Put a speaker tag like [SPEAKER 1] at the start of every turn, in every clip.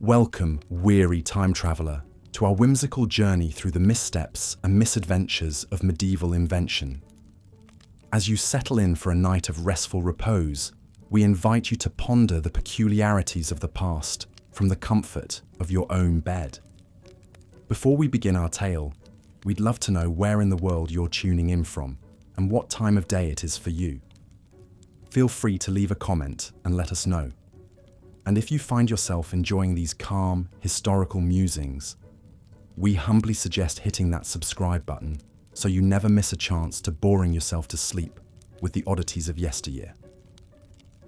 [SPEAKER 1] Welcome, weary time traveller, to our whimsical journey through the missteps and misadventures of medieval invention. As you settle in for a night of restful repose, we invite you to ponder the peculiarities of the past from the comfort of your own bed. Before we begin our tale, we'd love to know where in the world you're tuning in from and what time of day it is for you. Feel free to leave a comment and let us know. And if you find yourself enjoying these calm, historical musings, we humbly suggest hitting that subscribe button so you never miss a chance to boring yourself to sleep with the oddities of yesteryear.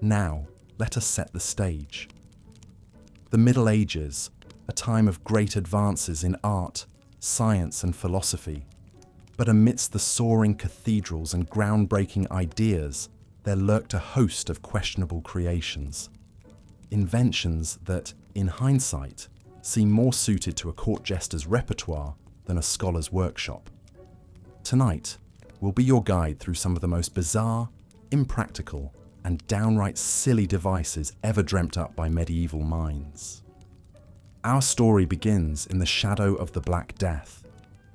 [SPEAKER 1] Now, let us set the stage. The Middle Ages, a time of great advances in art, science, and philosophy. But amidst the soaring cathedrals and groundbreaking ideas, there lurked a host of questionable creations. Inventions that, in hindsight, seem more suited to a court jester's repertoire than a scholar's workshop. Tonight, we'll be your guide through some of the most bizarre, impractical, and downright silly devices ever dreamt up by medieval minds. Our story begins in the shadow of the Black Death.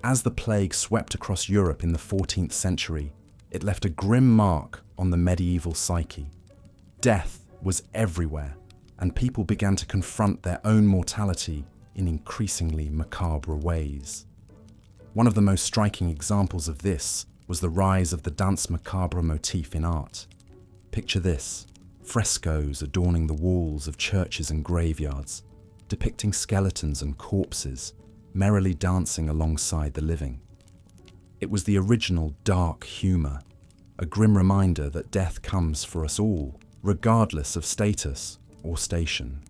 [SPEAKER 1] As the plague swept across Europe in the 14th century, it left a grim mark on the medieval psyche. Death was everywhere, and people began to confront their own mortality in increasingly macabre ways. One of the most striking examples of this was the rise of the danse macabre motif in art. Picture this: frescoes adorning the walls of churches and graveyards, depicting skeletons and corpses merrily dancing alongside the living. It was the original dark humour, a grim reminder that death comes for us all, regardless of status or station.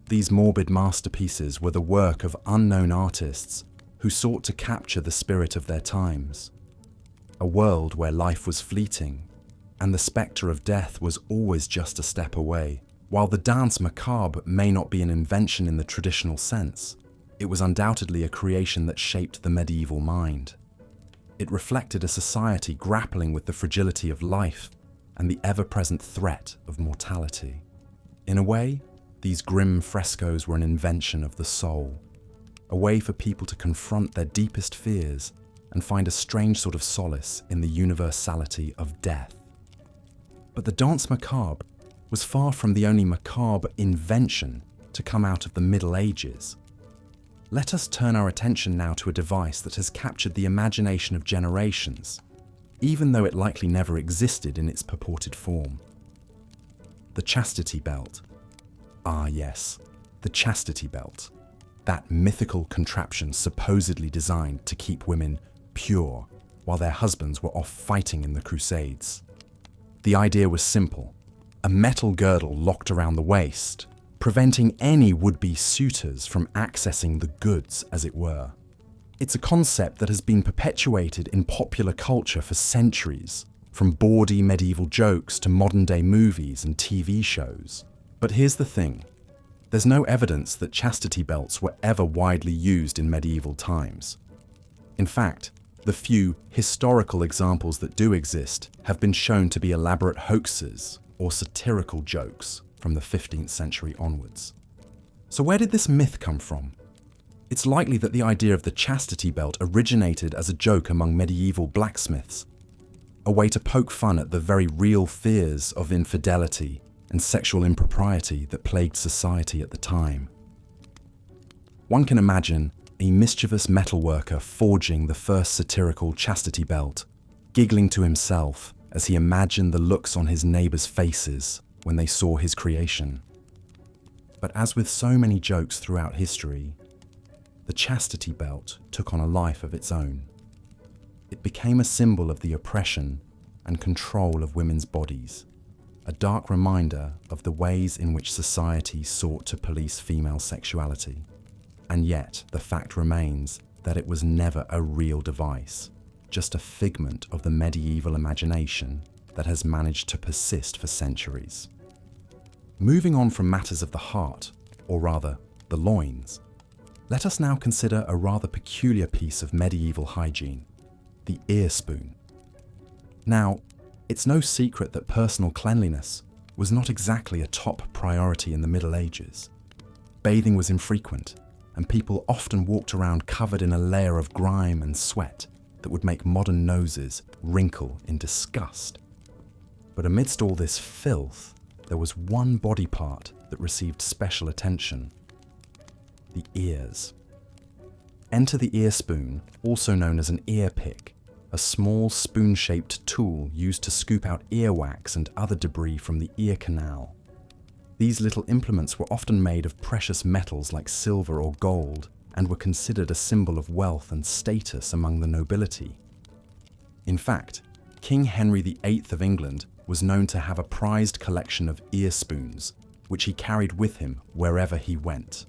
[SPEAKER 1] These morbid masterpieces were the work of unknown artists who sought to capture the spirit of their times. A world where life was fleeting, and the spectre of death was always just a step away. While the danse macabre may not be an invention in the traditional sense, it was undoubtedly a creation that shaped the medieval mind. It reflected a society grappling with the fragility of life and the ever-present threat of mortality. In a way, these grim frescoes were an invention of the soul, a way for people to confront their deepest fears and find a strange sort of solace in the universality of death. But the danse macabre was far from the only macabre invention to come out of the Middle Ages. Let us turn our attention now to a device that has captured the imagination of generations, even though it likely never existed in its purported form. The chastity belt. Ah yes, the chastity belt. That mythical contraption supposedly designed to keep women pure while their husbands were off fighting in the Crusades. The idea was simple: a metal girdle locked around the waist, preventing any would-be suitors from accessing the goods, as it were. It's a concept that has been perpetuated in popular culture for centuries, from bawdy medieval jokes to modern-day movies and TV shows. But here's the thing: there's no evidence that chastity belts were ever widely used in medieval times. In fact, the few historical examples that do exist have been shown to be elaborate hoaxes or satirical jokes from the 15th century onwards. So where did this myth come from? It's likely that the idea of the chastity belt originated as a joke among medieval blacksmiths, a way to poke fun at the very real fears of infidelity and sexual impropriety that plagued society at the time. One can imagine a mischievous metalworker forging the first satirical chastity belt, giggling to himself as he imagined the looks on his neighbours' faces when they saw his creation. But as with so many jokes throughout history, the chastity belt took on a life of its own. It became a symbol of the oppression and control of women's bodies, a dark reminder of the ways in which society sought to police female sexuality. And yet, the fact remains that it was never a real device, just a figment of the medieval imagination that has managed to persist for centuries. Moving on from matters of the heart, or rather, the loins, let us now consider a rather peculiar piece of medieval hygiene: the ear spoon. Now, it's no secret that personal cleanliness was not exactly a top priority in the Middle Ages. bathing was infrequent, and people often walked around covered in a layer of grime and sweat that would make modern noses wrinkle in disgust. But amidst all this filth, there was one body part that received special attention: the ears. Enter the ear spoon, also known as an ear pick, a small spoon-shaped tool used to scoop out earwax and other debris from the ear canal. These little implements were often made of precious metals like silver or gold, and were considered a symbol of wealth and status among the nobility. In fact, King Henry VIII of England was known to have a prized collection of ear spoons, which he carried with him wherever he went.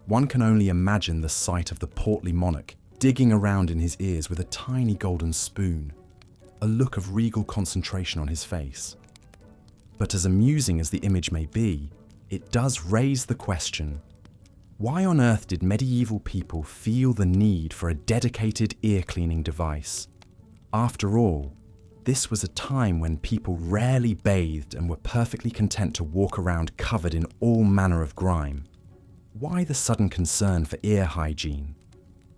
[SPEAKER 1] One can only imagine the sight of the portly monarch digging around in his ears with a tiny golden spoon, a look of regal concentration on his face. But as amusing as the image may be, it does raise the question: why on earth did medieval people feel the need for a dedicated ear cleaning device? After all, this was a time when people rarely bathed and were perfectly content to walk around covered in all manner of grime. Why the sudden concern for ear hygiene?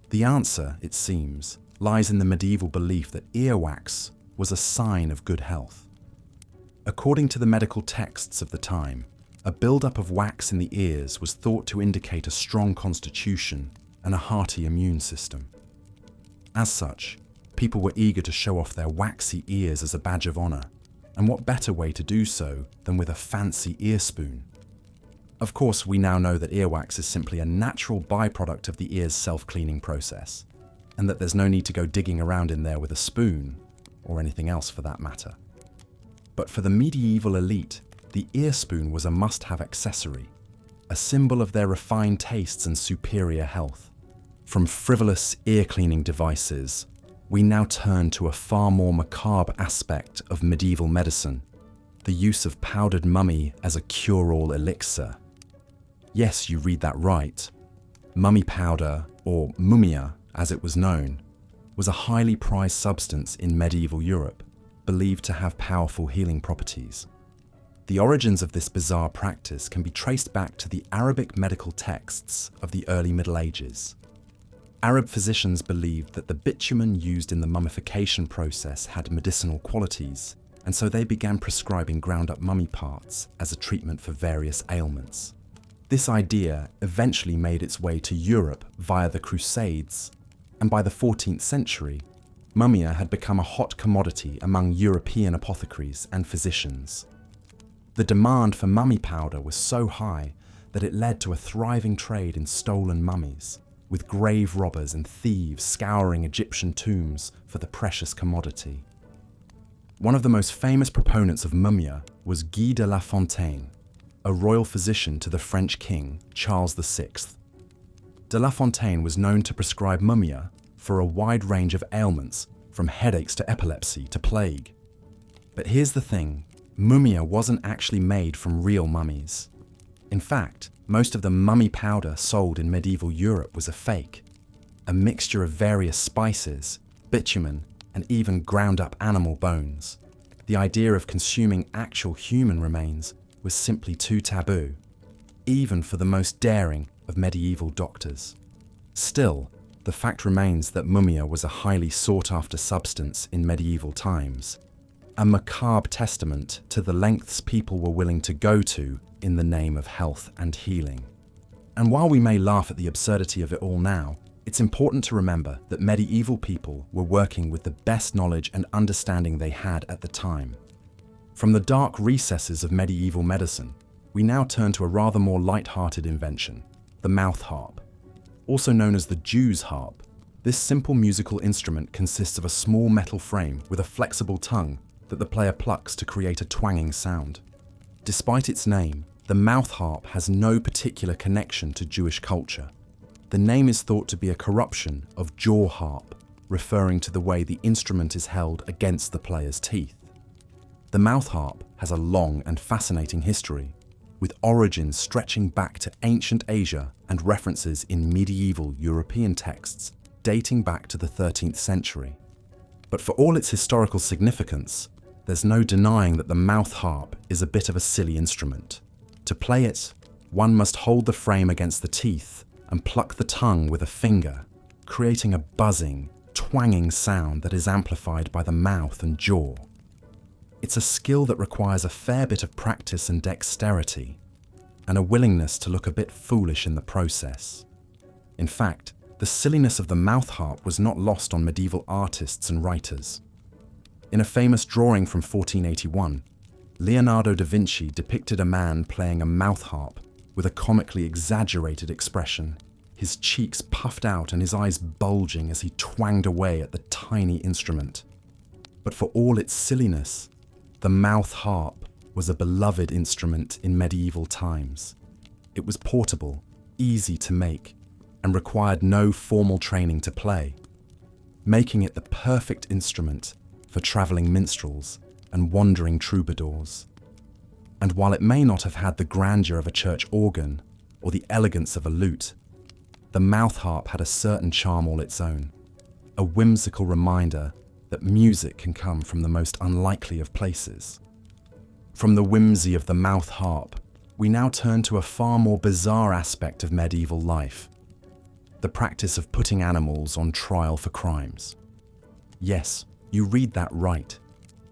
[SPEAKER 1] The answer, it seems, lies in the medieval belief that earwax was a sign of good health. According to the medical texts of the time, a build-up of wax in the ears was thought to indicate a strong constitution and a hearty immune system. As such, people were eager to show off their waxy ears as a badge of honor, and what better way to do so than with a fancy ear spoon? Of course, we now know that earwax is simply a natural byproduct of the ear's self-cleaning process, and that there's no need to go digging around in there with a spoon, or anything else for that matter. But for the medieval elite, the ear spoon was a must-have accessory, a symbol of their refined tastes and superior health. From frivolous ear-cleaning devices, we now turn to a far more macabre aspect of medieval medicine: the use of powdered mummy as a cure-all elixir. Yes, you read that right. Mummy powder, or mumia as it was known, was a highly prized substance in medieval Europe, believed to have powerful healing properties. The origins of this bizarre practice can be traced back to the Arabic medical texts of the early Middle Ages. Arab physicians believed that the bitumen used in the mummification process had medicinal qualities, and so they began prescribing ground-up mummy parts as a treatment for various ailments. This idea eventually made its way to Europe via the Crusades, and by the 14th century, mumia had become a hot commodity among European apothecaries and physicians. The demand for mummy powder was so high that it led to a thriving trade in stolen mummies, with grave robbers and thieves scouring Egyptian tombs for the precious commodity. One of the most famous proponents of mumia was Guy de la Fontaine, a royal physician to the French king, Charles VI. De la Fontaine was known to prescribe mumia for a wide range of ailments, from headaches to epilepsy to plague. But here's the thing: mumia wasn't actually made from real mummies. In fact, most of the mummy powder sold in medieval Europe was a fake, a mixture of various spices, bitumen, and even ground-up animal bones. The idea of consuming actual human remains was simply too taboo, even for the most daring of medieval doctors. Still, the fact remains that mumia was a highly sought-after substance in medieval times, a macabre testament to the lengths people were willing to go to in the name of health and healing. And while we may laugh at the absurdity of it all now, it's important to remember that medieval people were working with the best knowledge and understanding they had at the time. From the dark recesses of medieval medicine, we now turn to a rather more light-hearted invention, the mouth harp. Also known as the Jew's harp, this simple musical instrument consists of a small metal frame with a flexible tongue that the player plucks to create a twanging sound. Despite its name, the mouth harp has no particular connection to Jewish culture. The name is thought to be a corruption of jaw harp, referring to the way the instrument is held against the player's teeth. The mouth harp has a long and fascinating history, with origins stretching back to ancient Asia and references in medieval European texts dating back to the 13th century. But for all its historical significance, there's no denying that the mouth harp is a bit of a silly instrument. To play it, one must hold the frame against the teeth and pluck the tongue with a finger, creating a buzzing, twanging sound that is amplified by the mouth and jaw. It's a skill that requires a fair bit of practice and dexterity, and a willingness to look a bit foolish in the process. In fact, the silliness of the mouth harp was not lost on medieval artists and writers. In a famous drawing from 1481, Leonardo da Vinci depicted a man playing a mouth harp with a comically exaggerated expression, his cheeks puffed out and his eyes bulging as he twanged away at the tiny instrument. But for all its silliness, the mouth harp was a beloved instrument in medieval times. It was portable, easy to make, and required no formal training to play, making it the perfect instrument for travelling minstrels and wandering troubadours. And while it may not have had the grandeur of a church organ or the elegance of a lute, the mouth harp had a certain charm all its own, a whimsical reminder that music can come from the most unlikely of places. From the whimsy of the mouth harp, we now turn to a far more bizarre aspect of medieval life: the practice of putting animals on trial for crimes. Yes, you read that right.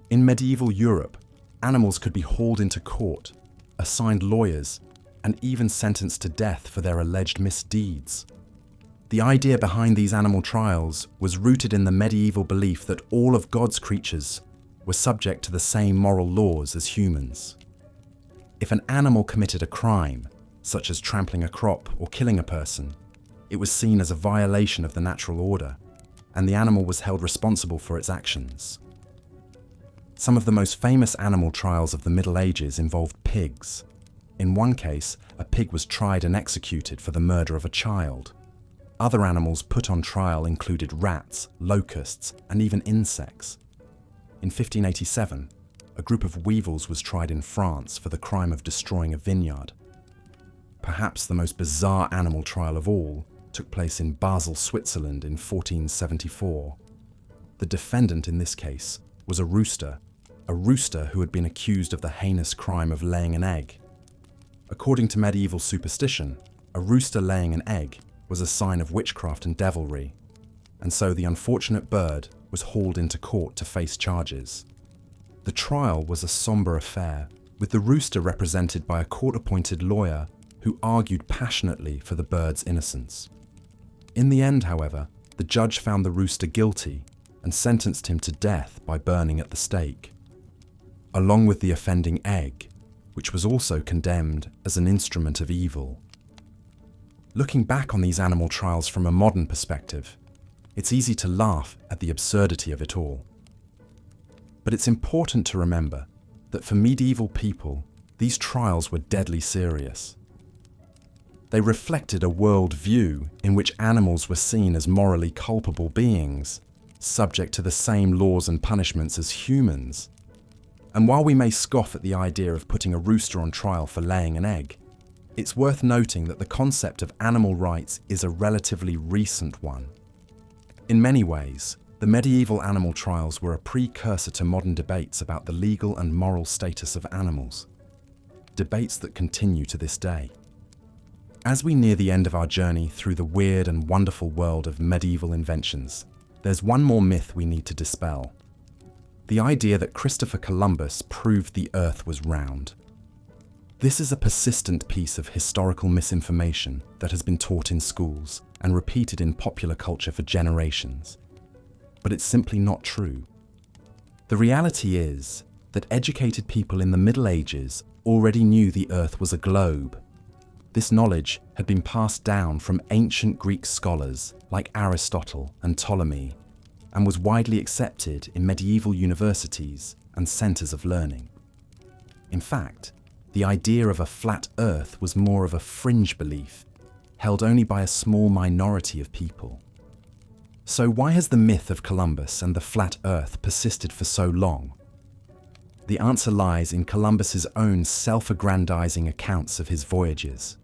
[SPEAKER 1] In medieval Europe, animals could be hauled into court, assigned lawyers, and even sentenced to death for their alleged misdeeds. The idea behind these animal trials was rooted in the medieval belief that all of God's creatures were subject to the same moral laws as humans. If an animal committed a crime, such as trampling a crop or killing a person, it was seen as a violation of the natural order, and the animal was held responsible for its actions. Some of the most famous animal trials of the Middle Ages involved pigs. In one case, a pig was tried and executed for the murder of a child. Other animals put on trial included rats, locusts, and even insects. In 1587, a group of weevils was tried in France for the crime of destroying a vineyard. Perhaps the most bizarre animal trial of all took place in Basel, Switzerland in 1474. The defendant in this case was a rooster who had been accused of the heinous crime of laying an egg. According to medieval superstition, a rooster laying an egg was a sign of witchcraft and devilry, and so the unfortunate bird was hauled into court to face charges. The trial was a somber affair, with the rooster represented by a court-appointed lawyer who argued passionately for the bird's innocence. In the end, however, the judge found the rooster guilty and sentenced him to death by burning at the stake, along with the offending egg, which was also condemned as an instrument of evil. Looking back on these animal trials from a modern perspective, it's easy to laugh at the absurdity of it all. But it's important to remember that for medieval people, these trials were deadly serious. They reflected a world view in which animals were seen as morally culpable beings, subject to the same laws and punishments as humans. And while we may scoff at the idea of putting a rooster on trial for laying an egg, it's worth noting that the concept of animal rights is a relatively recent one. In many ways, the medieval animal trials were a precursor to modern debates about the legal and moral status of animals, debates that continue to this day. As we near the end of our journey through the weird and wonderful world of medieval inventions, there's one more myth we need to dispel: the idea that Christopher Columbus proved the Earth was round. This is a persistent piece of historical misinformation that has been taught in schools and repeated in popular culture for generations. But it's simply not true. The reality is that educated people in the Middle Ages already knew the Earth was a globe. This knowledge had been passed down from ancient Greek scholars like Aristotle and Ptolemy, and was widely accepted in medieval universities and centers of learning. In fact, the idea of a flat Earth was more of a fringe belief, held only by a small minority of people. So why has the myth of Columbus and the flat Earth persisted for so long? The answer lies in Columbus's own self-aggrandizing accounts of his voyages.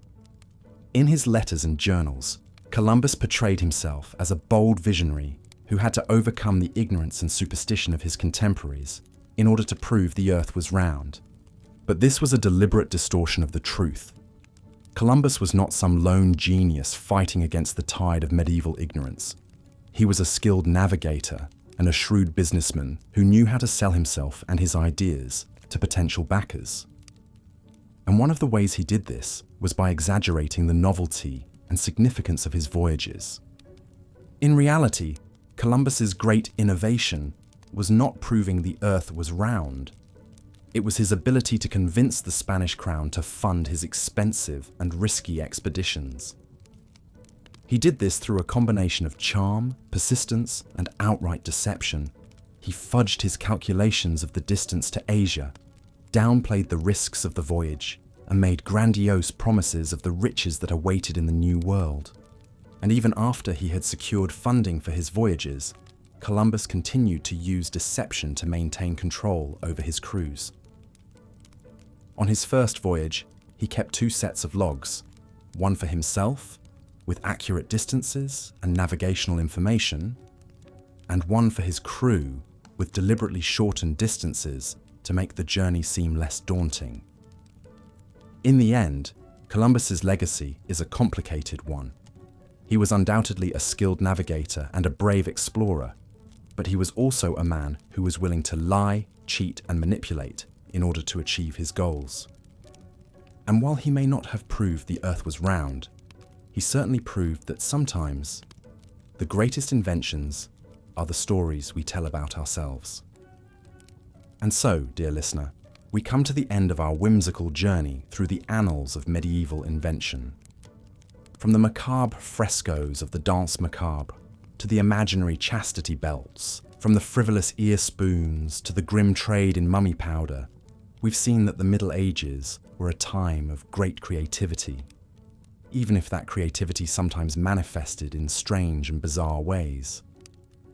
[SPEAKER 1] In his letters and journals, Columbus portrayed himself as a bold visionary who had to overcome the ignorance and superstition of his contemporaries in order to prove the Earth was round. But this was a deliberate distortion of the truth. Columbus was not some lone genius fighting against the tide of medieval ignorance. He was a skilled navigator and a shrewd businessman who knew how to sell himself and his ideas to potential backers. And one of the ways he did this was by exaggerating the novelty and significance of his voyages. In reality, Columbus's great innovation was not proving the Earth was round. It was his ability to convince the Spanish crown to fund his expensive and risky expeditions. He did this through a combination of charm, persistence, and outright deception. He fudged his calculations of the distance to Asia, downplayed the risks of the voyage, and made grandiose promises of the riches that awaited in the New World. And even after he had secured funding for his voyages, Columbus continued to use deception to maintain control over his crews. On his first voyage, he kept 2 sets of logs, one for himself, with accurate distances and navigational information, and one for his crew, with deliberately shortened distances to make the journey seem less daunting. In the end, Columbus's legacy is a complicated one. He was undoubtedly a skilled navigator and a brave explorer, but he was also a man who was willing to lie, cheat, and manipulate in order to achieve his goals. And while he may not have proved the Earth was round, he certainly proved that sometimes the greatest inventions are the stories we tell about ourselves. And so, dear listener, we come to the end of our whimsical journey through the annals of medieval invention. From the macabre frescoes of the Danse Macabre to the imaginary chastity belts, from the frivolous ear spoons to the grim trade in mummy powder, we've seen that the Middle Ages were a time of great creativity, even if that creativity sometimes manifested in strange and bizarre ways.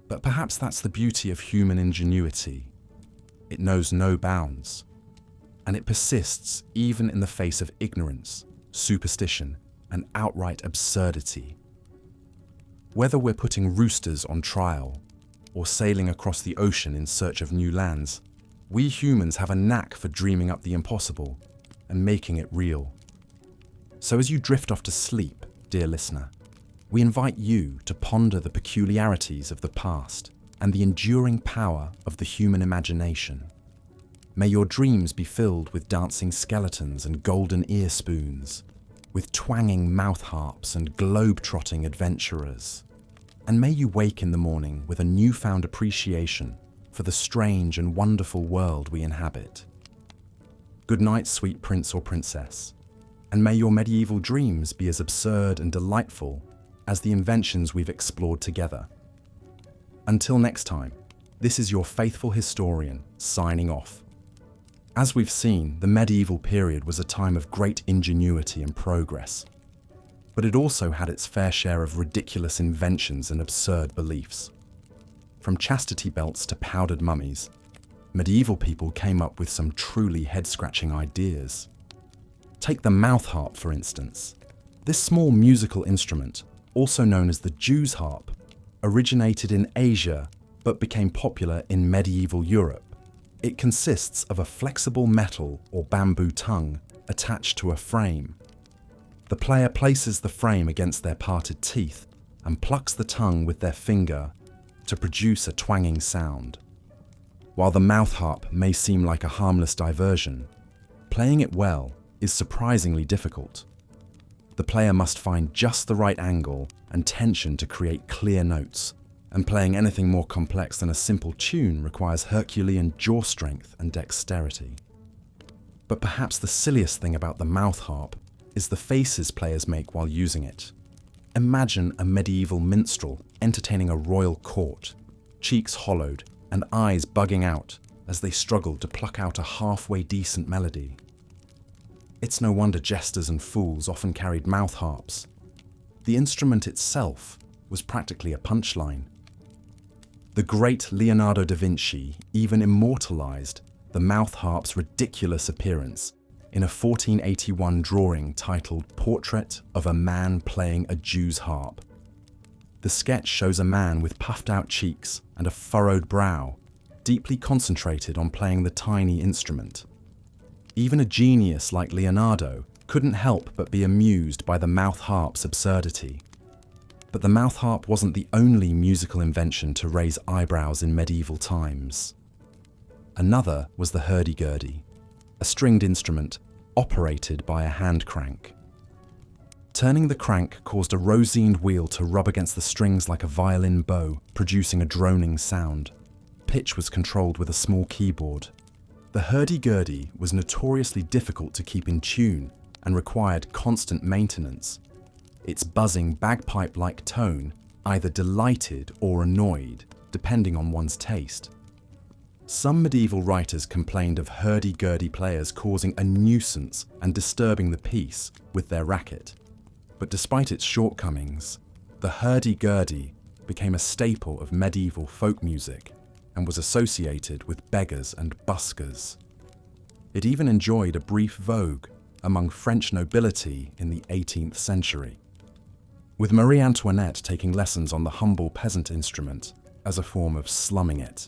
[SPEAKER 1] But perhaps that's the beauty of human ingenuity. It knows no bounds, and it persists even in the face of ignorance, superstition, and outright absurdity. Whether we're putting roosters on trial or sailing across the ocean in search of new lands, we humans have a knack for dreaming up the impossible and making it real. So as you drift off to sleep, dear listener, we invite you to ponder the peculiarities of the past and the enduring power of the human imagination. May your dreams be filled with dancing skeletons and golden ear spoons, with twanging mouth harps and globe-trotting adventurers. And may you wake in the morning with a newfound appreciation for the strange and wonderful world we inhabit. Good night, sweet prince or princess, and may your medieval dreams be as absurd and delightful as the inventions we've explored together. Until next time, this is your faithful historian signing off. As we've seen, the medieval period was a time of great ingenuity and progress, but it also had its fair share of ridiculous inventions and absurd beliefs. From chastity belts to powdered mummies, medieval people came up with some truly head-scratching ideas. Take the mouth harp, for instance. This small musical instrument, also known as the Jew's harp, originated in Asia but became popular in medieval Europe. It consists of a flexible metal or bamboo tongue attached to a frame. The player places the frame against their parted teeth and plucks the tongue with their finger to produce a twanging sound. While the mouth harp may seem like a harmless diversion, playing it well is surprisingly difficult. The player must find just the right angle and tension to create clear notes, and playing anything more complex than a simple tune requires Herculean jaw strength and dexterity. But perhaps the silliest thing about the mouth harp is the faces players make while using it. Imagine a medieval minstrel entertaining a royal court, cheeks hollowed and eyes bugging out as they struggle to pluck out a halfway decent melody. It's no wonder jesters and fools often carried mouth harps. The instrument itself was practically a punchline. The great Leonardo da Vinci even immortalized the mouth harp's ridiculous appearance in a 1481 drawing titled Portrait of a Man Playing a Jew's Harp. The sketch shows a man with puffed out cheeks and a furrowed brow, deeply concentrated on playing the tiny instrument. Even a genius like Leonardo couldn't help but be amused by the mouth harp's absurdity. But the mouth harp wasn't the only musical invention to raise eyebrows in medieval times. Another was the hurdy-gurdy, a stringed instrument operated by a hand crank. Turning the crank caused a rosined wheel to rub against the strings like a violin bow, producing a droning sound. Pitch was controlled with a small keyboard. The hurdy-gurdy was notoriously difficult to keep in tune and required constant maintenance. Its buzzing bagpipe-like tone either delighted or annoyed, depending on one's taste. Some medieval writers complained of hurdy-gurdy players causing a nuisance and disturbing the peace with their racket. But despite its shortcomings, the hurdy-gurdy became a staple of medieval folk music and was associated with beggars and buskers. It even enjoyed a brief vogue among French nobility in the 18th century, with Marie Antoinette taking lessons on the humble peasant instrument as a form of slumming it.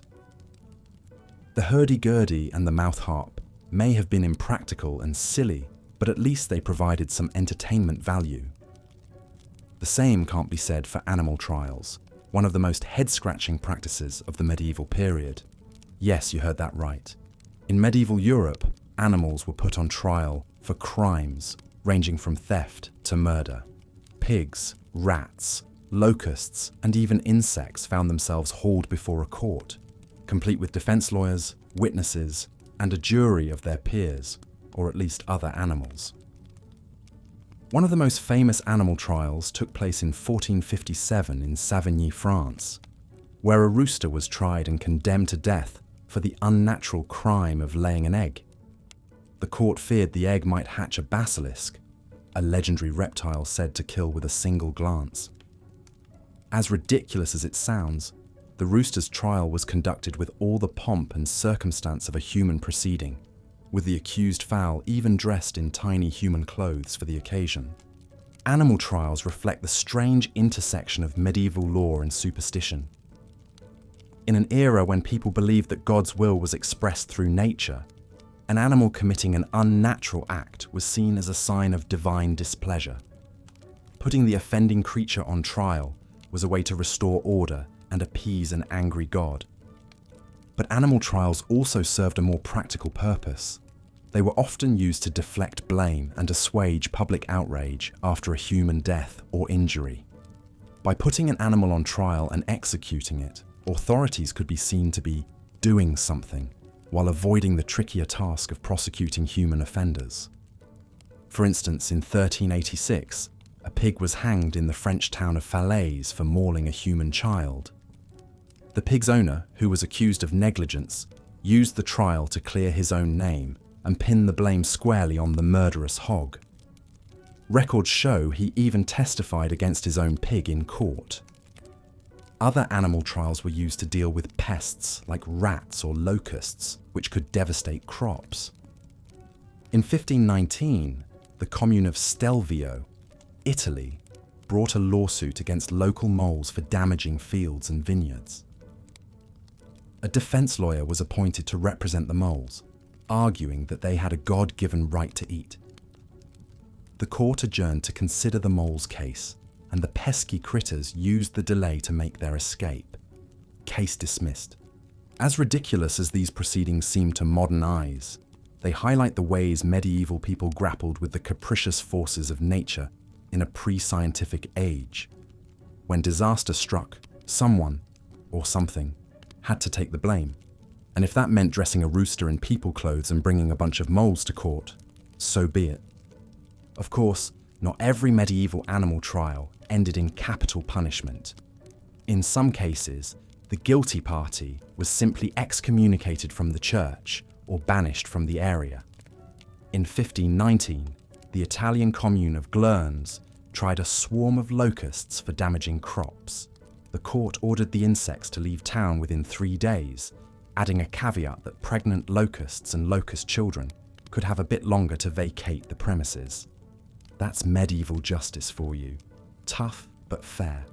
[SPEAKER 1] The hurdy-gurdy and the mouth harp may have been impractical and silly, but at least they provided some entertainment value. The same can't be said for animal trials, one of the most head-scratching practices of the medieval period. Yes, you heard that right. In medieval Europe, animals were put on trial for crimes ranging from theft to murder. Pigs, rats, locusts, and even insects found themselves hauled before a court, complete with defense lawyers, witnesses, and a jury of their peers, or at least other animals. One of the most famous animal trials took place in 1457 in Savigny, France, where a rooster was tried and condemned to death for the unnatural crime of laying an egg. The court feared the egg might hatch a basilisk, a legendary reptile said to kill with a single glance. As ridiculous as it sounds, the rooster's trial was conducted with all the pomp and circumstance of a human proceeding, with the accused fowl even dressed in tiny human clothes for the occasion. Animal trials reflect the strange intersection of medieval law and superstition. In an era when people believed that God's will was expressed through nature, an animal committing an unnatural act was seen as a sign of divine displeasure. Putting the offending creature on trial was a way to restore order and appease an angry God. But animal trials also served a more practical purpose. They were often used to deflect blame and assuage public outrage after a human death or injury. By putting an animal on trial and executing it, authorities could be seen to be doing something while avoiding the trickier task of prosecuting human offenders. For instance, in 1386, a pig was hanged in the French town of Falaise for mauling a human child. The pig's owner, who was accused of negligence, used the trial to clear his own name and pin the blame squarely on the murderous hog. Records show he even testified against his own pig in court. Other animal trials were used to deal with pests like rats or locusts, which could devastate crops. In 1519, the commune of Stelvio, Italy, brought a lawsuit against local moles for damaging fields and vineyards. A defense lawyer was appointed to represent the moles, arguing that they had a God-given right to eat. The court adjourned to consider the moles' case, and the pesky critters used the delay to make their escape. Case dismissed. As ridiculous as these proceedings seem to modern eyes, they highlight the ways medieval people grappled with the capricious forces of nature in a pre-scientific age. When disaster struck, someone, or something, had to take the blame. And if that meant dressing a rooster in people clothes and bringing a bunch of moles to court, so be it. Of course, not every medieval animal trial ended in capital punishment. In some cases, the guilty party was simply excommunicated from the church or banished from the area. In 1519, the Italian commune of Glurns tried a swarm of locusts for damaging crops. The court ordered the insects to leave town within 3 days, adding a caveat that pregnant locusts and locust children could have a bit longer to vacate the premises. That's medieval justice for you. Tough but fair.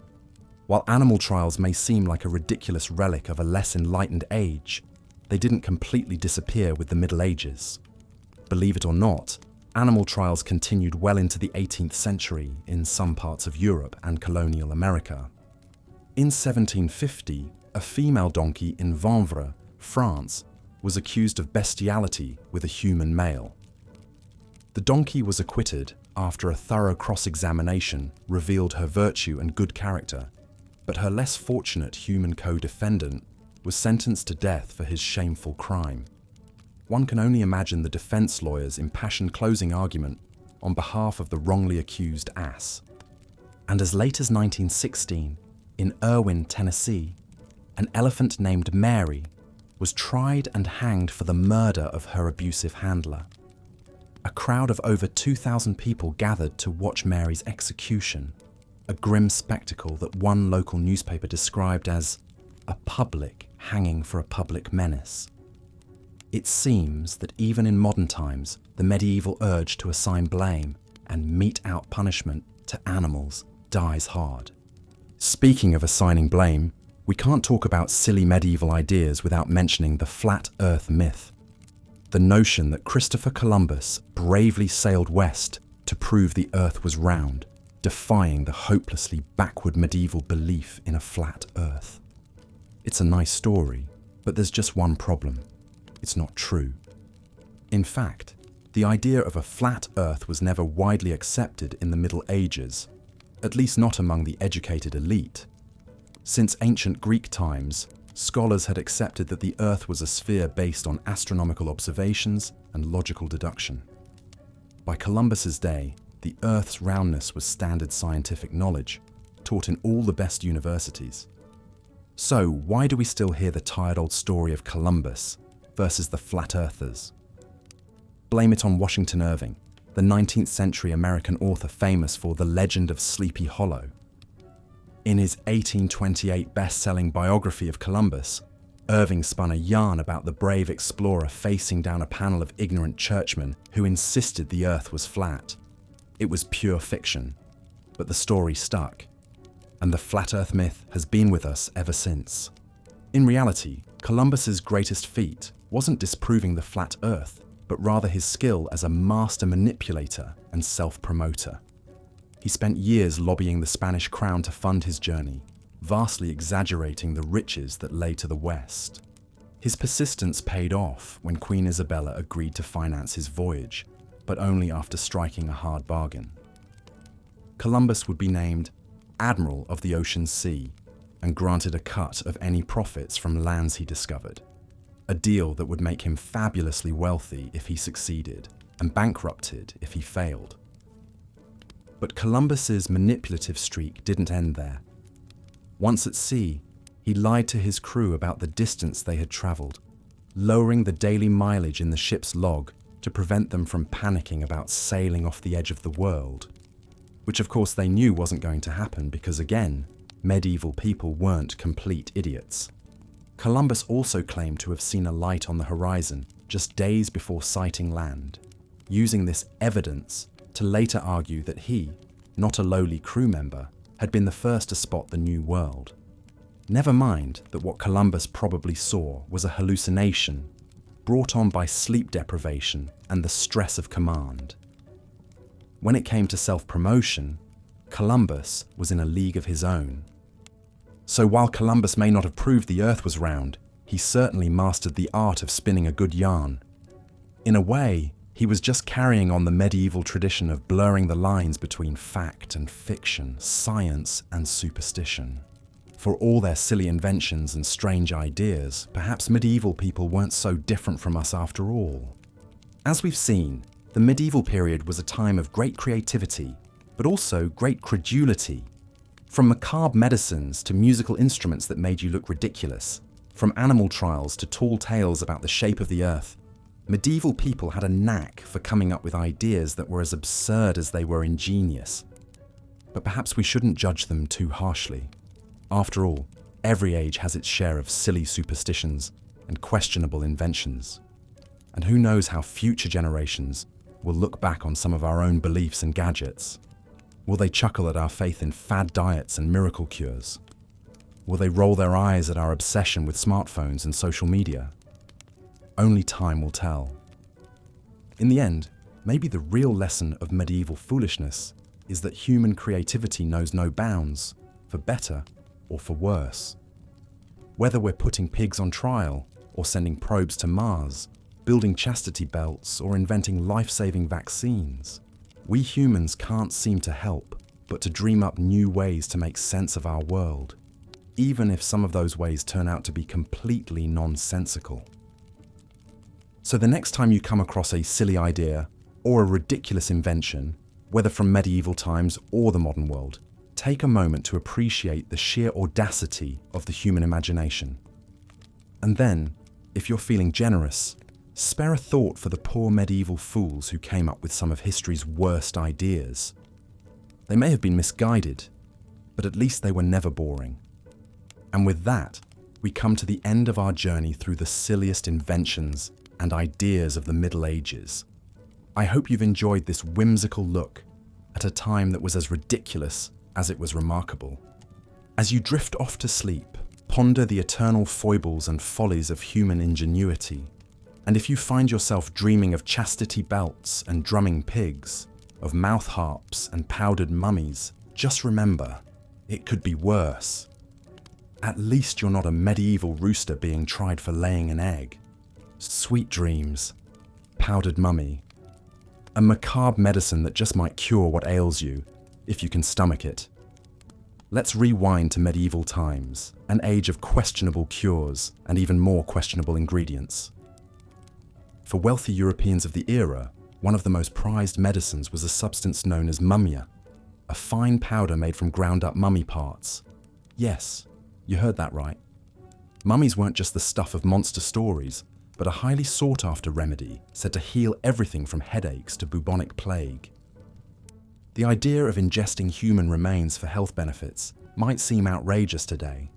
[SPEAKER 1] While animal trials may seem like a ridiculous relic of a less enlightened age, they didn't completely disappear with the Middle Ages. Believe it or not, Animal trials continued well into the 18th century in some parts of Europe and colonial America. In 1750, a female donkey in Vanvres, France, was accused of bestiality with a human male. The donkey was acquitted after a thorough cross-examination revealed her virtue and good character, but her less fortunate human co-defendant was sentenced to death for his shameful crime. One can only imagine the defense lawyer's impassioned closing argument on behalf of the wrongly accused ass. And as late as 1916, in Irwin, Tennessee, an elephant named Mary was tried and hanged for the murder of her abusive handler. A crowd of over 2,000 people gathered to watch Mary's execution, a grim spectacle that one local newspaper described as a public hanging for a public menace. It seems that even in modern times, the medieval urge to assign blame and mete out punishment to animals dies hard. Speaking of assigning blame, we can't talk about silly medieval ideas without mentioning the flat earth myth. The notion that Christopher Columbus bravely sailed west to prove the earth was round, defying the hopelessly backward medieval belief in a flat earth. It's a nice story, but there's just one problem. It's not true. In fact, the idea of a flat earth was never widely accepted in the Middle Ages, at least not among the educated elite. Since ancient Greek times, scholars had accepted that the earth was a sphere based on astronomical observations and logical deduction. By Columbus's day, the earth's roundness was standard scientific knowledge, taught in all the best universities. So why do we still hear the tired old story of Columbus versus the flat earthers? Blame it on Washington Irving, the 19th century American author famous for The Legend of Sleepy Hollow. In his 1828 best-selling biography of Columbus, Irving spun a yarn about the brave explorer facing down a panel of ignorant churchmen who insisted the earth was flat. It was pure fiction, but the story stuck, and the flat earth myth has been with us ever since. In reality, Columbus's greatest feat wasn't disproving the flat earth, but rather his skill as a master manipulator and self-promoter. He spent years lobbying the Spanish crown to fund his journey, vastly exaggerating the riches that lay to the west. His persistence paid off when Queen Isabella agreed to finance his voyage, but only after striking a hard bargain. Columbus would be named Admiral of the Ocean Sea and granted a cut of any profits from lands he discovered, a deal that would make him fabulously wealthy if he succeeded and bankrupted if he failed. But Columbus's manipulative streak didn't end there. Once at sea, he lied to his crew about the distance they had traveled, lowering the daily mileage in the ship's log to prevent them from panicking about sailing off the edge of the world, which of course they knew wasn't going to happen because, again, medieval people weren't complete idiots. Columbus also claimed to have seen a light on the horizon just days before sighting land, using this evidence to later argue that he, not a lowly crew member, had been the first to spot the New World. Never mind that what Columbus probably saw was a hallucination brought on by sleep deprivation and the stress of command. When it came to self-promotion, Columbus was in a league of his own. So while Columbus may not have proved the earth was round, he certainly mastered the art of spinning a good yarn. In a way, he was just carrying on the medieval tradition of blurring the lines between fact and fiction, science and superstition. For all their silly inventions and strange ideas, perhaps medieval people weren't so different from us after all. As we've seen, the medieval period was a time of great creativity, but also great credulity. From macabre medicines to musical instruments that made you look ridiculous, from animal trials to tall tales about the shape of the earth, medieval people had a knack for coming up with ideas that were as absurd as they were ingenious. But perhaps we shouldn't judge them too harshly. After all, every age has its share of silly superstitions and questionable inventions. And who knows how future generations will look back on some of our own beliefs and gadgets. Will they chuckle at our faith in fad diets and miracle cures? Will they roll their eyes at our obsession with smartphones and social media? Only time will tell. In the end, Maybe the real lesson of medieval foolishness is that human creativity knows no bounds, for better or for worse. Whether we're putting pigs on trial, or sending probes to Mars, building chastity belts, or inventing life-saving vaccines, we humans can't seem to help but to dream up new ways to make sense of our world, even if some of those ways turn out to be completely nonsensical. So the next time you come across a silly idea or a ridiculous invention, whether from medieval times or the modern world, take a moment to appreciate the sheer audacity of the human imagination. And then, if you're feeling generous, spare a thought for the poor medieval fools who came up with some of history's worst ideas. They may have been misguided, but at least they were never boring. And with that, we come to the end of our journey through the silliest inventions and ideas of the Middle Ages. I hope you've enjoyed this whimsical look at a time that was as ridiculous as it was remarkable. As you drift off to sleep, ponder the eternal foibles and follies of human ingenuity. And if you find yourself dreaming of chastity belts and drumming pigs, of mouth harps and powdered mummies, just remember, it could be worse. At least you're not a medieval rooster being tried for laying an egg. Sweet dreams, powdered mummy, a macabre medicine that just might cure what ails you, if you can stomach it. Let's rewind to medieval times, an age of questionable cures and even more questionable ingredients. For wealthy Europeans of the era, one of the most prized medicines was a substance known as mummia, a fine powder made from ground-up mummy parts. Yes, you heard that right. Mummies weren't just the stuff of monster stories, but a highly sought-after remedy said to heal everything from headaches to bubonic plague. The idea of ingesting human remains for health benefits might seem outrageous today,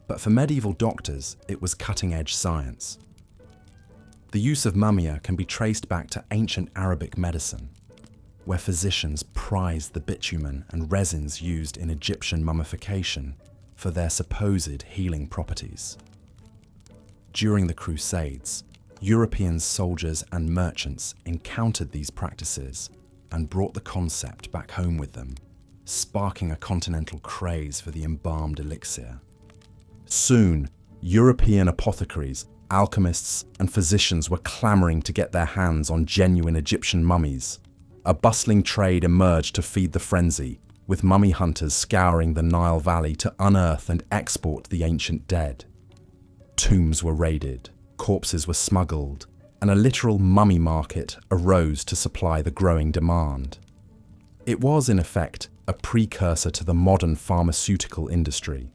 [SPEAKER 1] but for medieval doctors, it was cutting-edge science. The use of mummia can be traced back to ancient Arabic medicine, where physicians prized the bitumen and resins used in Egyptian mummification for their supposed healing properties. During the Crusades, European soldiers and merchants encountered these practices and brought the concept back home with them, sparking a continental craze for the embalmed elixir. Soon, European apothecaries, alchemists, and physicians were clamoring to get their hands on genuine Egyptian mummies. A bustling trade emerged to feed the frenzy, with mummy hunters scouring the Nile Valley to unearth and export the ancient dead. Tombs were raided, corpses were smuggled, and a literal mummy market arose to supply the growing demand. It was, in effect, a precursor to the modern pharmaceutical industry,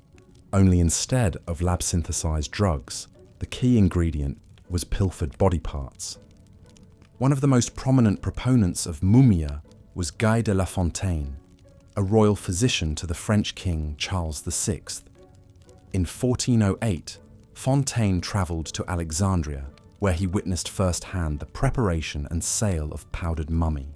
[SPEAKER 1] only instead of lab-synthesized drugs, the key ingredient was pilfered body parts. One of the most prominent proponents of mummia was Guy de la Fontaine, a royal physician to the French king Charles VI. In 1408, Fontaine travelled to Alexandria, where he witnessed firsthand the preparation and sale of powdered mummy.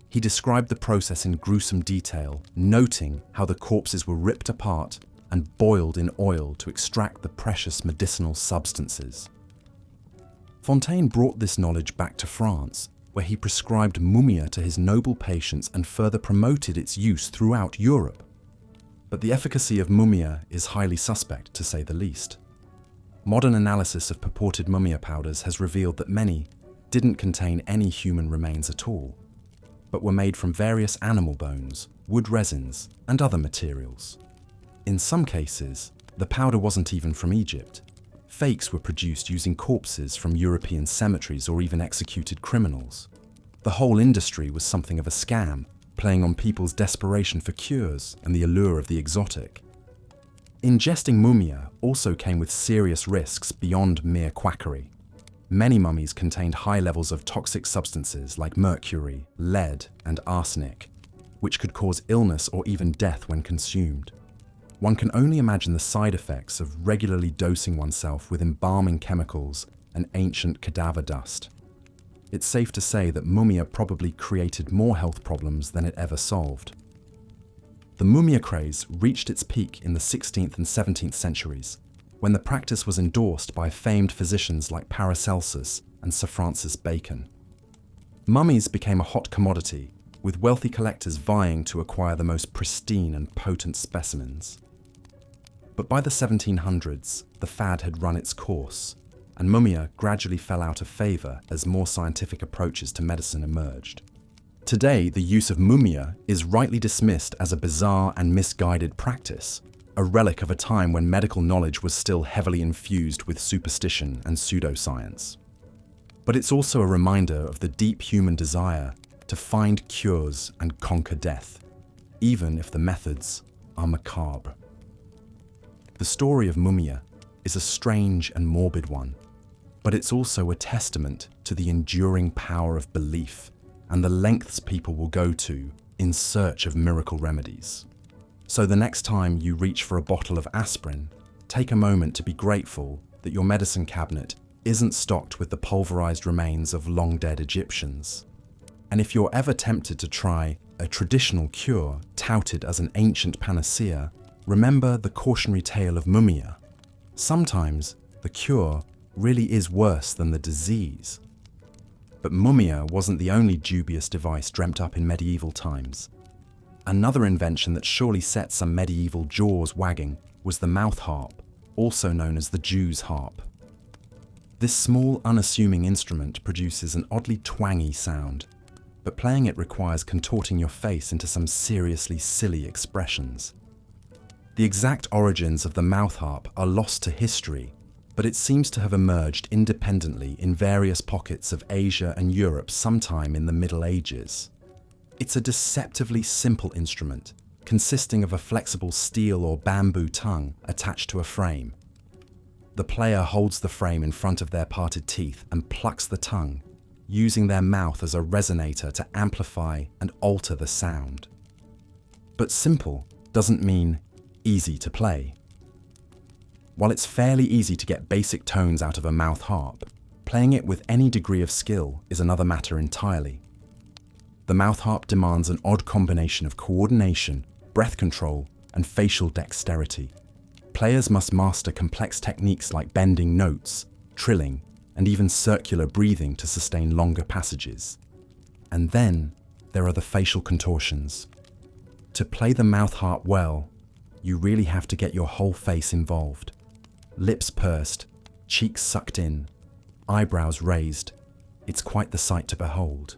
[SPEAKER 1] He described the process in gruesome detail, noting how the corpses were ripped apart and boiled in oil to extract the precious medicinal substances. Fontaine brought this knowledge back to France, where he prescribed mummia to his noble patients and further promoted its use throughout Europe. But the efficacy of mummia is highly suspect, to say the least. Modern analysis of purported mummia powders has revealed that many didn't contain any human remains at all, but were made from various animal bones, wood resins, and other materials. In some cases, the powder wasn't even from Egypt. Fakes were produced using corpses from European cemeteries or even executed criminals. The whole industry was something of a scam, playing on people's desperation for cures and the allure of the exotic. Ingesting mummia also came with serious risks beyond mere quackery. Many mummies contained high levels of toxic substances like mercury, lead, and arsenic, which could cause illness or even death when consumed. One can only imagine the side effects of regularly dosing oneself with embalming chemicals and ancient cadaver dust. It's safe to say that mummia probably created more health problems than it ever solved. The mummia craze reached its peak in the 16th and 17th centuries, when the practice was endorsed by famed physicians like Paracelsus and Sir Francis Bacon. Mummies became a hot commodity, with wealthy collectors vying to acquire the most pristine and potent specimens. But by the 1700s, the fad had run its course, and mumia gradually fell out of favour as more scientific approaches to medicine emerged. Today, the use of mumia is rightly dismissed as a bizarre and misguided practice, a relic of a time when medical knowledge was still heavily infused with superstition and pseudoscience. But it's also a reminder of the deep human desire to find cures and conquer death, even if the methods are macabre. The story of mumia is a strange and morbid one, but it's also a testament to the enduring power of belief and the lengths people will go to in search of miracle remedies. So the next time you reach for a bottle of aspirin, take a moment to be grateful that your medicine cabinet isn't stocked with the pulverized remains of long-dead Egyptians. And if you're ever tempted to try a traditional cure touted as an ancient panacea, remember the cautionary tale of mumia. Sometimes the cure really is worse than the disease. But mumia wasn't the only dubious device dreamt up in medieval times. Another invention that surely set some medieval jaws wagging was the mouth harp, also known as the Jew's harp. This small, unassuming instrument produces an oddly twangy sound, but playing it requires contorting your face into some seriously silly expressions. The exact origins of the mouth harp are lost to history, but it seems to have emerged independently in various pockets of Asia and Europe sometime in the Middle Ages. It's a deceptively simple instrument, consisting of a flexible steel or bamboo tongue attached to a frame. The player holds the frame in front of their parted teeth and plucks the tongue, using their mouth as a resonator to amplify and alter the sound. But simple doesn't mean easy to play. While it's fairly easy to get basic tones out of a mouth harp, playing it with any degree of skill is another matter entirely. The mouth harp demands an odd combination of coordination, breath control, and facial dexterity. Players must master complex techniques like bending notes, trilling, and even circular breathing to sustain longer passages. And then there are the facial contortions. To play the mouth harp well, you really have to get your whole face involved. Lips pursed, cheeks sucked in, eyebrows raised. It's quite the sight to behold.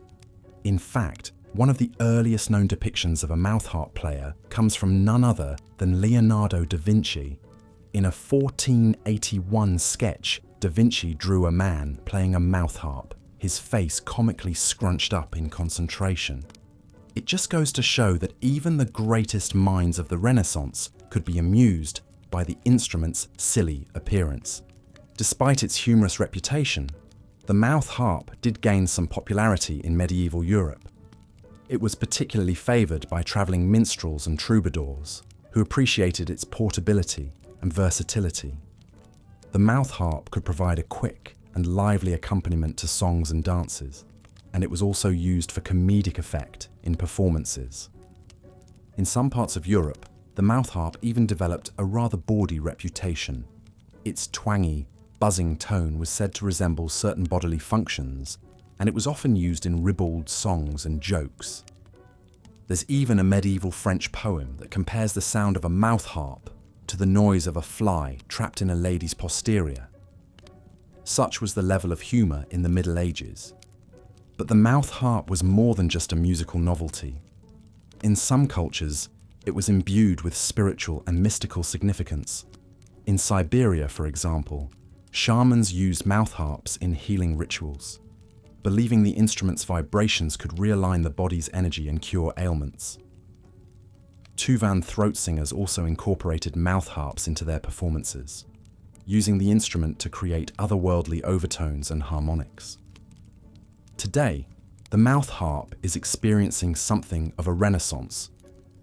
[SPEAKER 1] In fact, one of the earliest known depictions of a mouth harp player comes from none other than Leonardo da Vinci. In a 1481 sketch, da Vinci drew a man playing a mouth harp, his face comically scrunched up in concentration. It just goes to show that even the greatest minds of the Renaissance could be amused by the instrument's silly appearance. Despite its humorous reputation, the mouth harp did gain some popularity in medieval Europe. It was particularly favoured by travelling minstrels and troubadours, who appreciated its portability and versatility. The mouth harp could provide a quick and lively accompaniment to songs and dances, and it was also used for comedic effect in performances. In some parts of Europe, the mouth harp even developed a rather bawdy reputation. Its twangy, buzzing tone was said to resemble certain bodily functions, and it was often used in ribald songs and jokes. There's even a medieval French poem that compares the sound of a mouth harp to the noise of a fly trapped in a lady's posterior. Such was the level of humour in the Middle Ages. But the mouth harp was more than just a musical novelty. In some cultures, it was imbued with spiritual and mystical significance. In Siberia, for example, shamans used mouth harps in healing rituals, believing the instrument's vibrations could realign the body's energy and cure ailments. Tuvan throat singers also incorporated mouth harps into their performances, using the instrument to create otherworldly overtones and harmonics. Today, the mouth harp is experiencing something of a renaissance,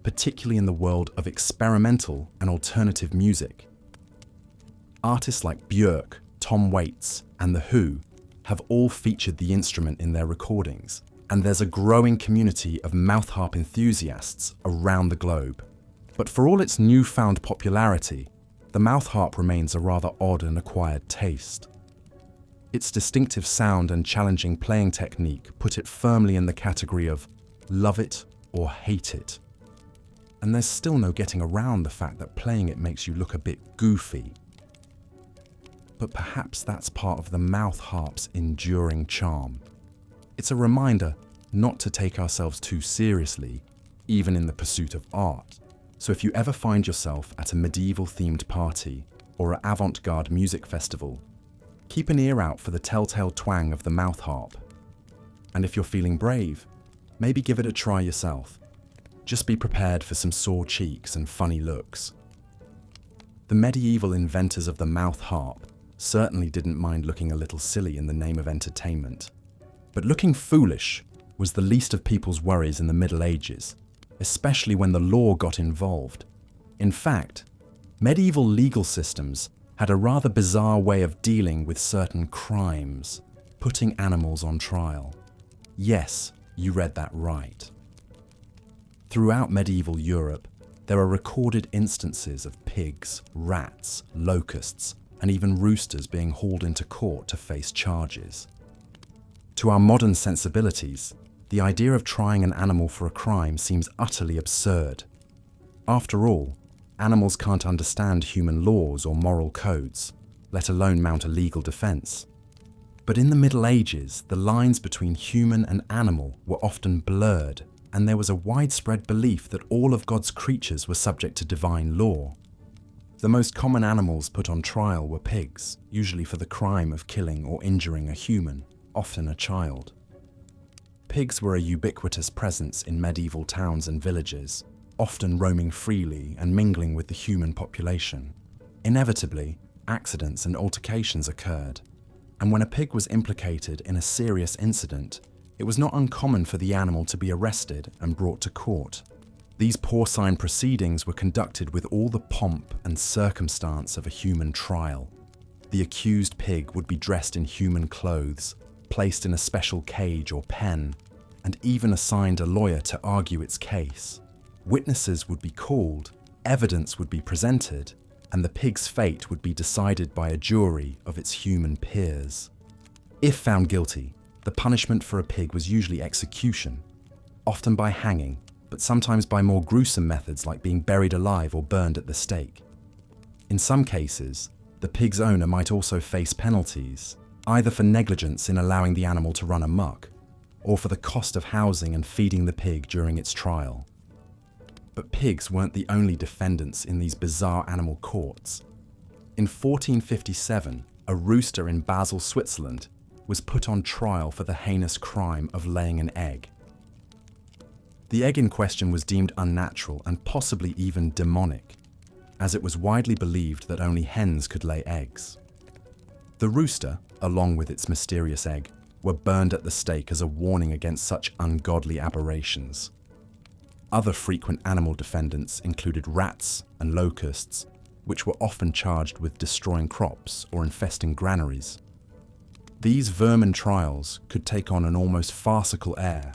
[SPEAKER 1] particularly in the world of experimental and alternative music. Artists like Björk, Tom Waits, and The Who have all featured the instrument in their recordings, and there's a growing community of mouth harp enthusiasts around the globe. But for all its newfound popularity, the mouth harp remains a rather odd and acquired taste. Its distinctive sound and challenging playing technique put it firmly in the category of love it or hate it. And there's still no getting around the fact that playing it makes you look a bit goofy. But perhaps that's part of the mouth harp's enduring charm. It's a reminder not to take ourselves too seriously, even in the pursuit of art. So if you ever find yourself at a medieval-themed party or an avant-garde music festival, keep an ear out for the telltale twang of the mouth harp. And if you're feeling brave, maybe give it a try yourself. Just be prepared for some sore cheeks and funny looks. The medieval inventors of the mouth harp certainly didn't mind looking a little silly in the name of entertainment. But looking foolish was the least of people's worries in the Middle Ages, especially when the law got involved. In fact, medieval legal systems had a rather bizarre way of dealing with certain crimes, putting animals on trial. Yes, you read that right. Throughout medieval Europe, there are recorded instances of pigs, rats, locusts, and even roosters being hauled into court to face charges. To our modern sensibilities, the idea of trying an animal for a crime seems utterly absurd. After all, animals can't understand human laws or moral codes, let alone mount a legal defense. But in the Middle Ages, the lines between human and animal were often blurred, and there was a widespread belief that all of God's creatures were subject to divine law. The most common animals put on trial were pigs, usually for the crime of killing or injuring a human, often a child. Pigs were a ubiquitous presence in medieval towns and villages, often roaming freely and mingling with the human population. Inevitably, accidents and altercations occurred, and when a pig was implicated in a serious incident, it was not uncommon for the animal to be arrested and brought to court. These porcine proceedings were conducted with all the pomp and circumstance of a human trial. The accused pig would be dressed in human clothes, placed in a special cage or pen, and even assigned a lawyer to argue its case. Witnesses would be called, evidence would be presented, and the pig's fate would be decided by a jury of its human peers. If found guilty, the punishment for a pig was usually execution, often by hanging, but sometimes by more gruesome methods like being buried alive or burned at the stake. In some cases, the pig's owner might also face penalties, either for negligence in allowing the animal to run amok, or for the cost of housing and feeding the pig during its trial. But pigs weren't the only defendants in these bizarre animal courts. In 1457, a rooster in Basel, Switzerland, was put on trial for the heinous crime of laying an egg. The egg in question was deemed unnatural and possibly even demonic, as it was widely believed that only hens could lay eggs. The rooster, along with its mysterious egg, were burned at the stake as a warning against such ungodly aberrations. Other frequent animal defendants included rats and locusts, which were often charged with destroying crops or infesting granaries. These vermin trials could take on an almost farcical air,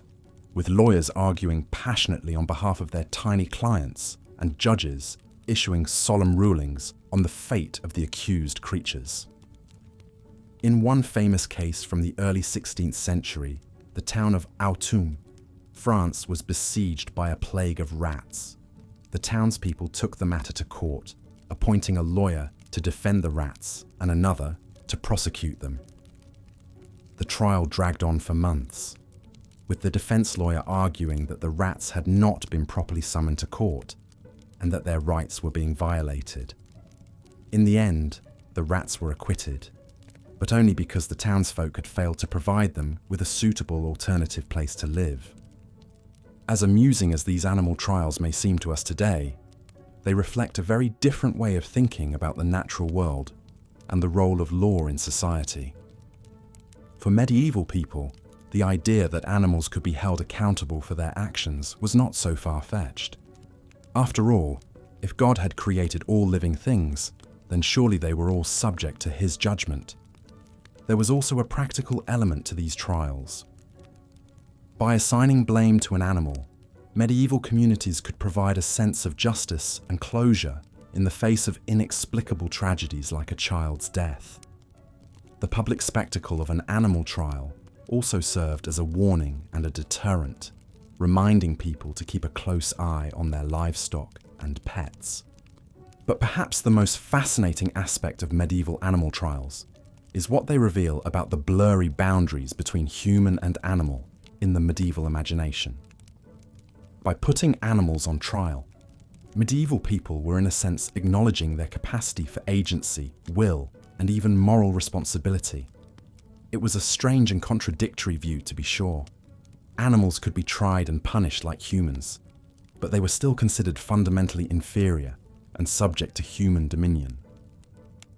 [SPEAKER 1] with lawyers arguing passionately on behalf of their tiny clients and judges issuing solemn rulings on the fate of the accused creatures. In one famous case from the early 16th century, the town of Autun, France was besieged by a plague of rats. The townspeople took the matter to court, appointing a lawyer to defend the rats and another to prosecute them. The trial dragged on for months, with the defense lawyer arguing that the rats had not been properly summoned to court and that their rights were being violated. In the end, the rats were acquitted, but only because the townsfolk had failed to provide them with a suitable alternative place to live. As amusing as these animal trials may seem to us today, they reflect a very different way of thinking about the natural world and the role of law in society. For medieval people, the idea that animals could be held accountable for their actions was not so far-fetched. After all, if God had created all living things, then surely they were all subject to his judgment. There was also a practical element to these trials. By assigning blame to an animal, medieval communities could provide a sense of justice and closure in the face of inexplicable tragedies like a child's death. The public spectacle of an animal trial also served as a warning and a deterrent, reminding people to keep a close eye on their livestock and pets. But perhaps the most fascinating aspect of medieval animal trials is what they reveal about the blurry boundaries between human and animal in the medieval imagination. By putting animals on trial, medieval people were in a sense acknowledging their capacity for agency, will, and even moral responsibility. It was a strange and contradictory view, to be sure. Animals could be tried and punished like humans, but they were still considered fundamentally inferior and subject to human dominion.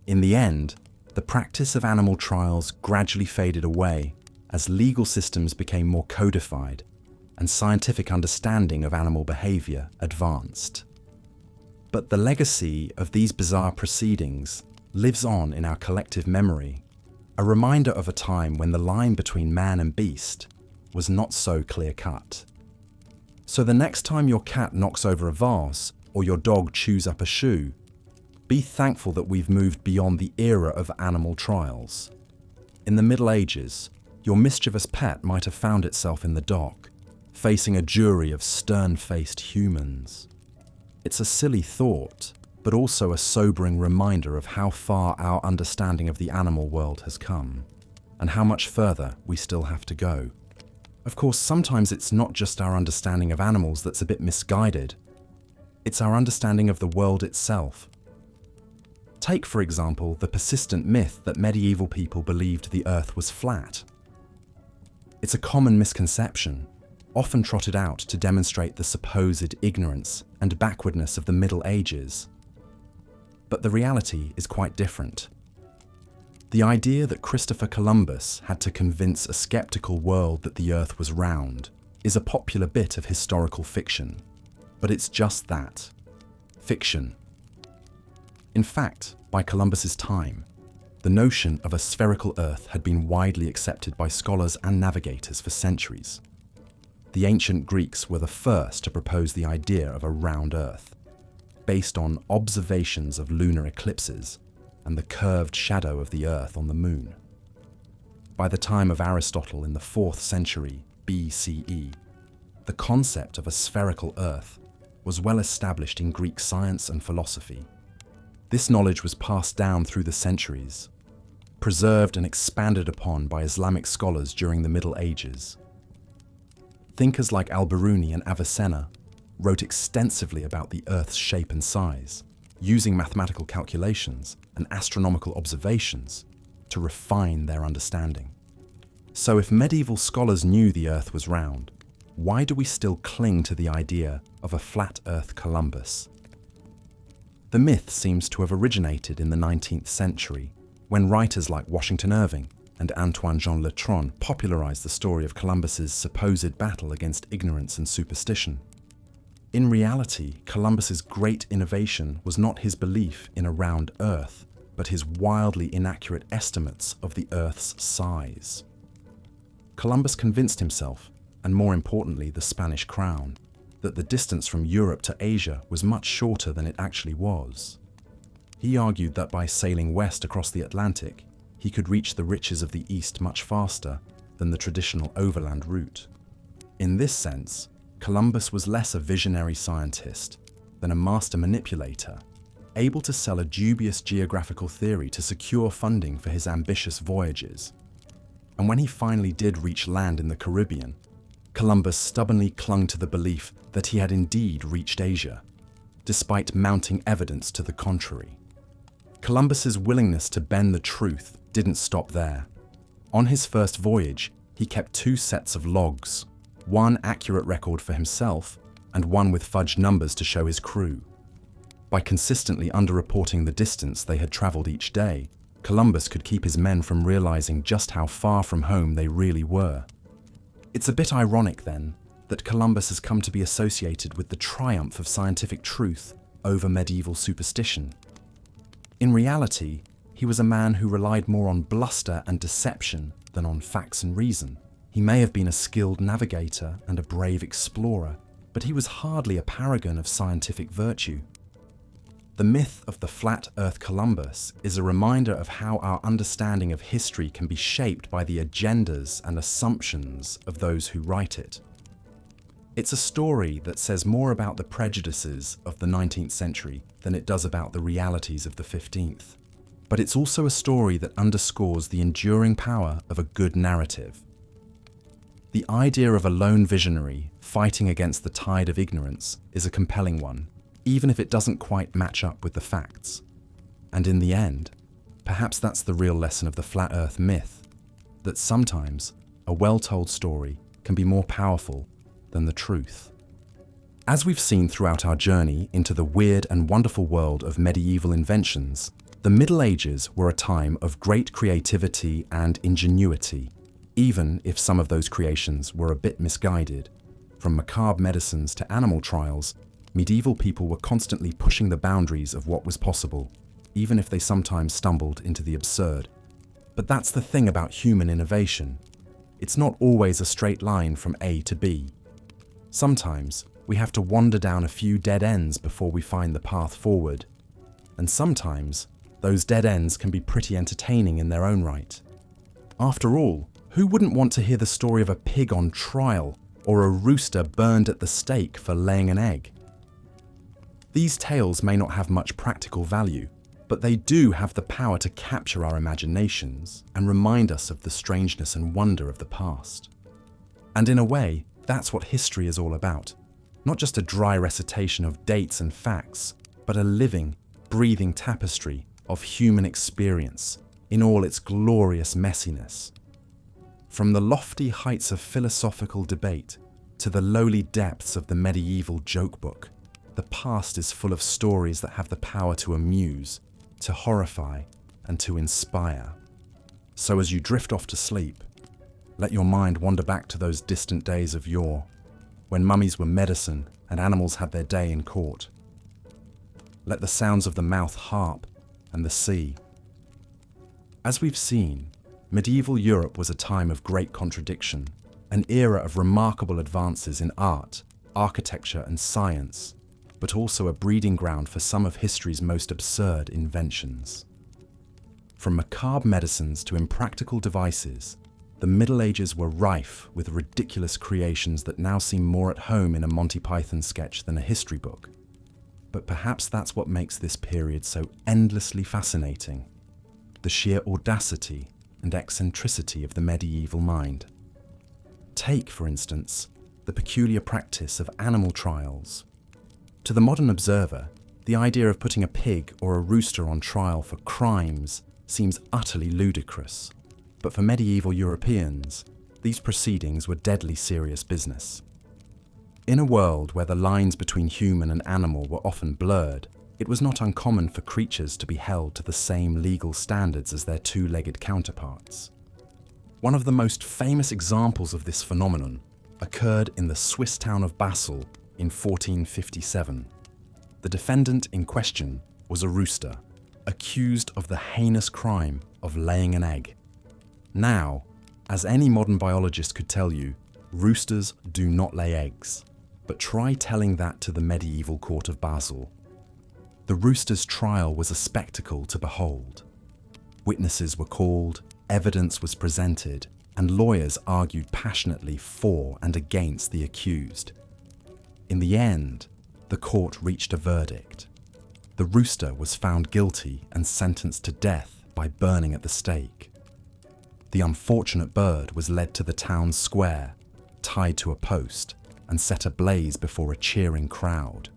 [SPEAKER 1] In the end, the practice of animal trials gradually faded away as legal systems became more codified and scientific understanding of animal behavior advanced. But the legacy of these bizarre proceedings lives on in our collective memory, a reminder of a time when the line between man and beast was not so clear-cut. So the next time your cat knocks over a vase or your dog chews up a shoe, be thankful that we've moved beyond the era of animal trials. In the Middle Ages, your mischievous pet might have found itself in the dock, facing a jury of stern-faced humans. It's a silly thought, but also a sobering reminder of how far our understanding of the animal world has come, and how much further we still have to go. Of course, sometimes it's not just our understanding of animals that's a bit misguided. It's our understanding of the world itself. Take, for example, the persistent myth that medieval people believed the earth was flat. It's a common misconception, often trotted out to demonstrate the supposed ignorance and backwardness of the Middle Ages. But the reality is quite different. The idea that Christopher Columbus had to convince a skeptical world that the earth was round is a popular bit of historical fiction, but it's just that, fiction. In fact, by Columbus's time, the notion of a spherical earth had been widely accepted by scholars and navigators for centuries. The ancient Greeks were the first to propose the idea of a round earth, based on observations of lunar eclipses and the curved shadow of the earth on the moon. By the time of Aristotle in the 4th century BCE, the concept of a spherical earth was well established in Greek science and philosophy. This knowledge was passed down through the centuries, preserved and expanded upon by Islamic scholars during the Middle Ages. Thinkers like al-Biruni and Avicenna wrote extensively about the Earth's shape and size, using mathematical calculations and astronomical observations to refine their understanding. So if medieval scholars knew the Earth was round, why do we still cling to the idea of a flat Earth Columbus? The myth seems to have originated in the 19th century, when writers like Washington Irving and Antoine Jean Letron popularized the story of Columbus's supposed battle against ignorance and superstition. In reality, Columbus's great innovation was not his belief in a round Earth, but his wildly inaccurate estimates of the Earth's size. Columbus convinced himself, and more importantly the Spanish crown, that the distance from Europe to Asia was much shorter than it actually was. He argued that by sailing west across the Atlantic, he could reach the riches of the East much faster than the traditional overland route. In this sense, Columbus was less a visionary scientist than a master manipulator, able to sell a dubious geographical theory to secure funding for his ambitious voyages. And when he finally did reach land in the Caribbean, Columbus stubbornly clung to the belief that he had indeed reached Asia, despite mounting evidence to the contrary. Columbus's willingness to bend the truth didn't stop there. On his first voyage, he kept 2 sets of logs, one accurate record for himself and one with fudged numbers to show his crew. By consistently underreporting the distance they had traveled each day, Columbus could keep his men from realizing just how far from home they really were. It's a bit ironic, then, that Columbus has come to be associated with the triumph of scientific truth over medieval superstition. In reality, he was a man who relied more on bluster and deception than on facts and reason. He may have been a skilled navigator and a brave explorer, but he was hardly a paragon of scientific virtue. The myth of the flat Earth Columbus is a reminder of how our understanding of history can be shaped by the agendas and assumptions of those who write it. It's a story that says more about the prejudices of the 19th century than it does about the realities of the 15th. But it's also a story that underscores the enduring power of a good narrative. The idea of a lone visionary fighting against the tide of ignorance is a compelling one, even if it doesn't quite match up with the facts. And in the end, perhaps that's the real lesson of the flat Earth myth, that sometimes a well-told story can be more powerful than the truth. As we've seen throughout our journey into the weird and wonderful world of medieval inventions, the Middle Ages were a time of great creativity and ingenuity, even if some of those creations were a bit misguided. From macabre medicines to animal trials, medieval people were constantly pushing the boundaries of what was possible, even if they sometimes stumbled into the absurd. But that's the thing about human innovation. It's not always a straight line from A to B. Sometimes we have to wander down a few dead ends before we find the path forward. And sometimes those dead ends can be pretty entertaining in their own right. After all, who wouldn't want to hear the story of a pig on trial or a rooster burned at the stake for laying an egg? These tales may not have much practical value, but they do have the power to capture our imaginations and remind us of the strangeness and wonder of the past. And in a way, that's what history is all about. Not just a dry recitation of dates and facts, but a living, breathing tapestry of human experience in all its glorious messiness. From the lofty heights of philosophical debate to the lowly depths of the medieval joke book, the past is full of stories that have the power to amuse, to horrify, and to inspire. So as you drift off to sleep, let your mind wander back to those distant days of yore, when mummies were medicine and animals had their day in court. Let the sounds of the mouth harp and the sea. As we've seen, medieval Europe was a time of great contradiction, an era of remarkable advances in art, architecture, and science, but also a breeding ground for some of history's most absurd inventions. From macabre medicines to impractical devices, the Middle Ages were rife with ridiculous creations that now seem more at home in a Monty Python sketch than a history book. But perhaps that's what makes this period so endlessly fascinating: the sheer audacity and eccentricity of the medieval mind. Take, for instance, the peculiar practice of animal trials. To the modern observer, the idea of putting a pig or a rooster on trial for crimes seems utterly ludicrous. But for medieval Europeans, these proceedings were deadly serious business. In a world where the lines between human and animal were often blurred, it was not uncommon for creatures to be held to the same legal standards as their two-legged counterparts. One of the most famous examples of this phenomenon occurred in the Swiss town of Basel in 1457. The defendant in question was a rooster, accused of the heinous crime of laying an egg. Now, as any modern biologist could tell you, roosters do not lay eggs. But try telling that to the medieval court of Basel. The rooster's trial was a spectacle to behold. Witnesses were called, evidence was presented, and lawyers argued passionately for and against the accused. In the end, the court reached a verdict. The rooster was found guilty and sentenced to death by burning at the stake. The unfortunate bird was led to the town square, tied to a post, and set ablaze before a cheering crowd.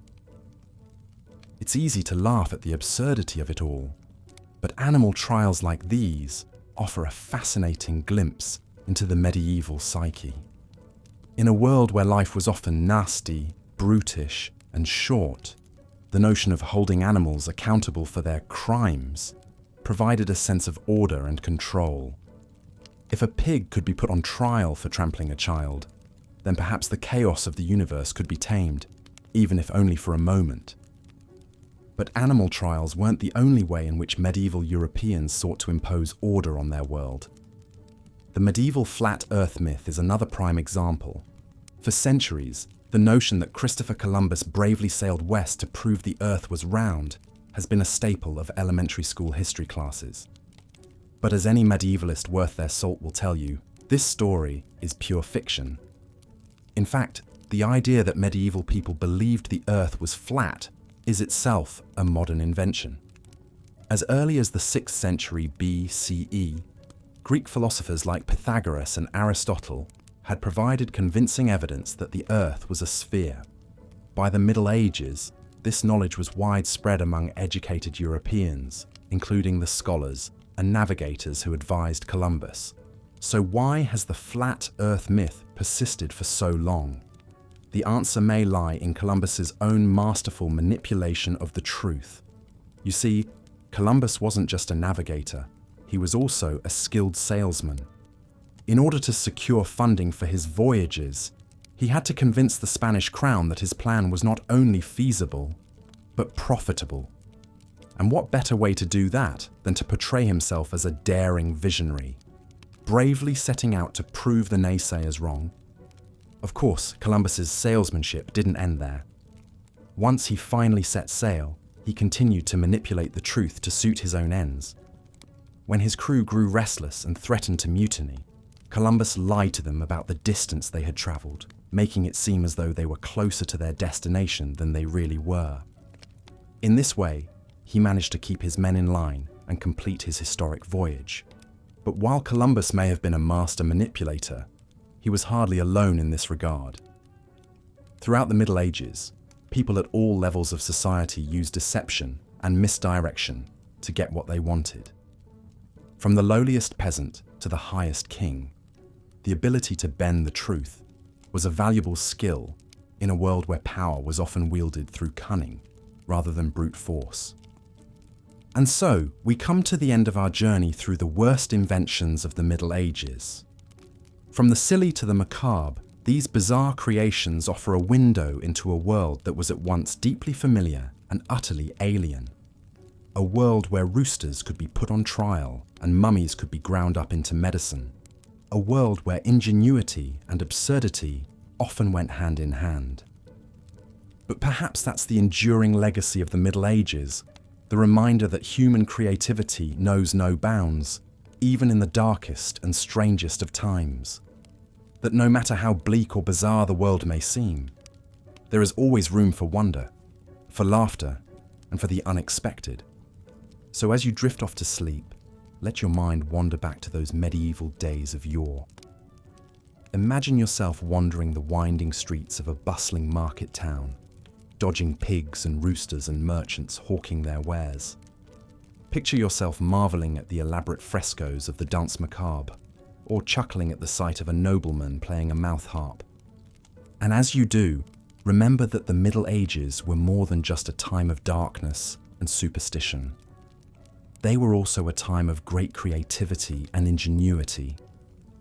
[SPEAKER 1] It's easy to laugh at the absurdity of it all, but animal trials like these offer a fascinating glimpse into the medieval psyche. In a world where life was often nasty, brutish, and short, the notion of holding animals accountable for their crimes provided a sense of order and control. If a pig could be put on trial for trampling a child, then perhaps the chaos of the universe could be tamed, even if only for a moment. But animal trials weren't the only way in which medieval Europeans sought to impose order on their world. The medieval flat earth myth is another prime example. For centuries, the notion that Christopher Columbus bravely sailed west to prove the earth was round has been a staple of elementary school history classes. But as any medievalist worth their salt will tell you, this story is pure fiction. In fact, the idea that medieval people believed the earth was flat is itself a modern invention. As early as the 6th century BCE, Greek philosophers like Pythagoras and Aristotle had provided convincing evidence that the earth was a sphere. By the Middle Ages, this knowledge was widespread among educated Europeans, including the scholars and navigators who advised Columbus. So why has the flat earth myth persisted for so long? The answer may lie in Columbus's own masterful manipulation of the truth. You see, Columbus wasn't just a navigator, he was also a skilled salesman. In order to secure funding for his voyages, he had to convince the Spanish crown that his plan was not only feasible, but profitable. And what better way to do that than to portray himself as a daring visionary, bravely setting out to prove the naysayers wrong? Of course, Columbus's salesmanship didn't end there. Once he finally set sail, he continued to manipulate the truth to suit his own ends. When his crew grew restless and threatened to mutiny, Columbus lied to them about the distance they had traveled, making it seem as though they were closer to their destination than they really were. In this way, he managed to keep his men in line and complete his historic voyage. But while Columbus may have been a master manipulator, he was hardly alone in this regard. Throughout the Middle Ages, people at all levels of society used deception and misdirection to get what they wanted. From the lowliest peasant to the highest king, the ability to bend the truth was a valuable skill in a world where power was often wielded through cunning rather than brute force. And so, we come to the end of our journey through the worst inventions of the Middle Ages. From the silly to the macabre, these bizarre creations offer a window into a world that was at once deeply familiar and utterly alien. A world where roosters could be put on trial and mummies could be ground up into medicine. A world where ingenuity and absurdity often went hand in hand. But perhaps that's the enduring legacy of the Middle Ages, the reminder that human creativity knows no bounds, even in the darkest and strangest of times. That no matter how bleak or bizarre the world may seem, there is always room for wonder, for laughter, and for the unexpected. So as you drift off to sleep, let your mind wander back to those medieval days of yore. Imagine yourself wandering the winding streets of a bustling market town, dodging pigs and roosters and merchants hawking their wares. Picture yourself marveling at the elaborate frescoes of the Danse Macabre, or chuckling at the sight of a nobleman playing a mouth harp. And as you do, remember that the Middle Ages were more than just a time of darkness and superstition. They were also a time of great creativity and ingenuity,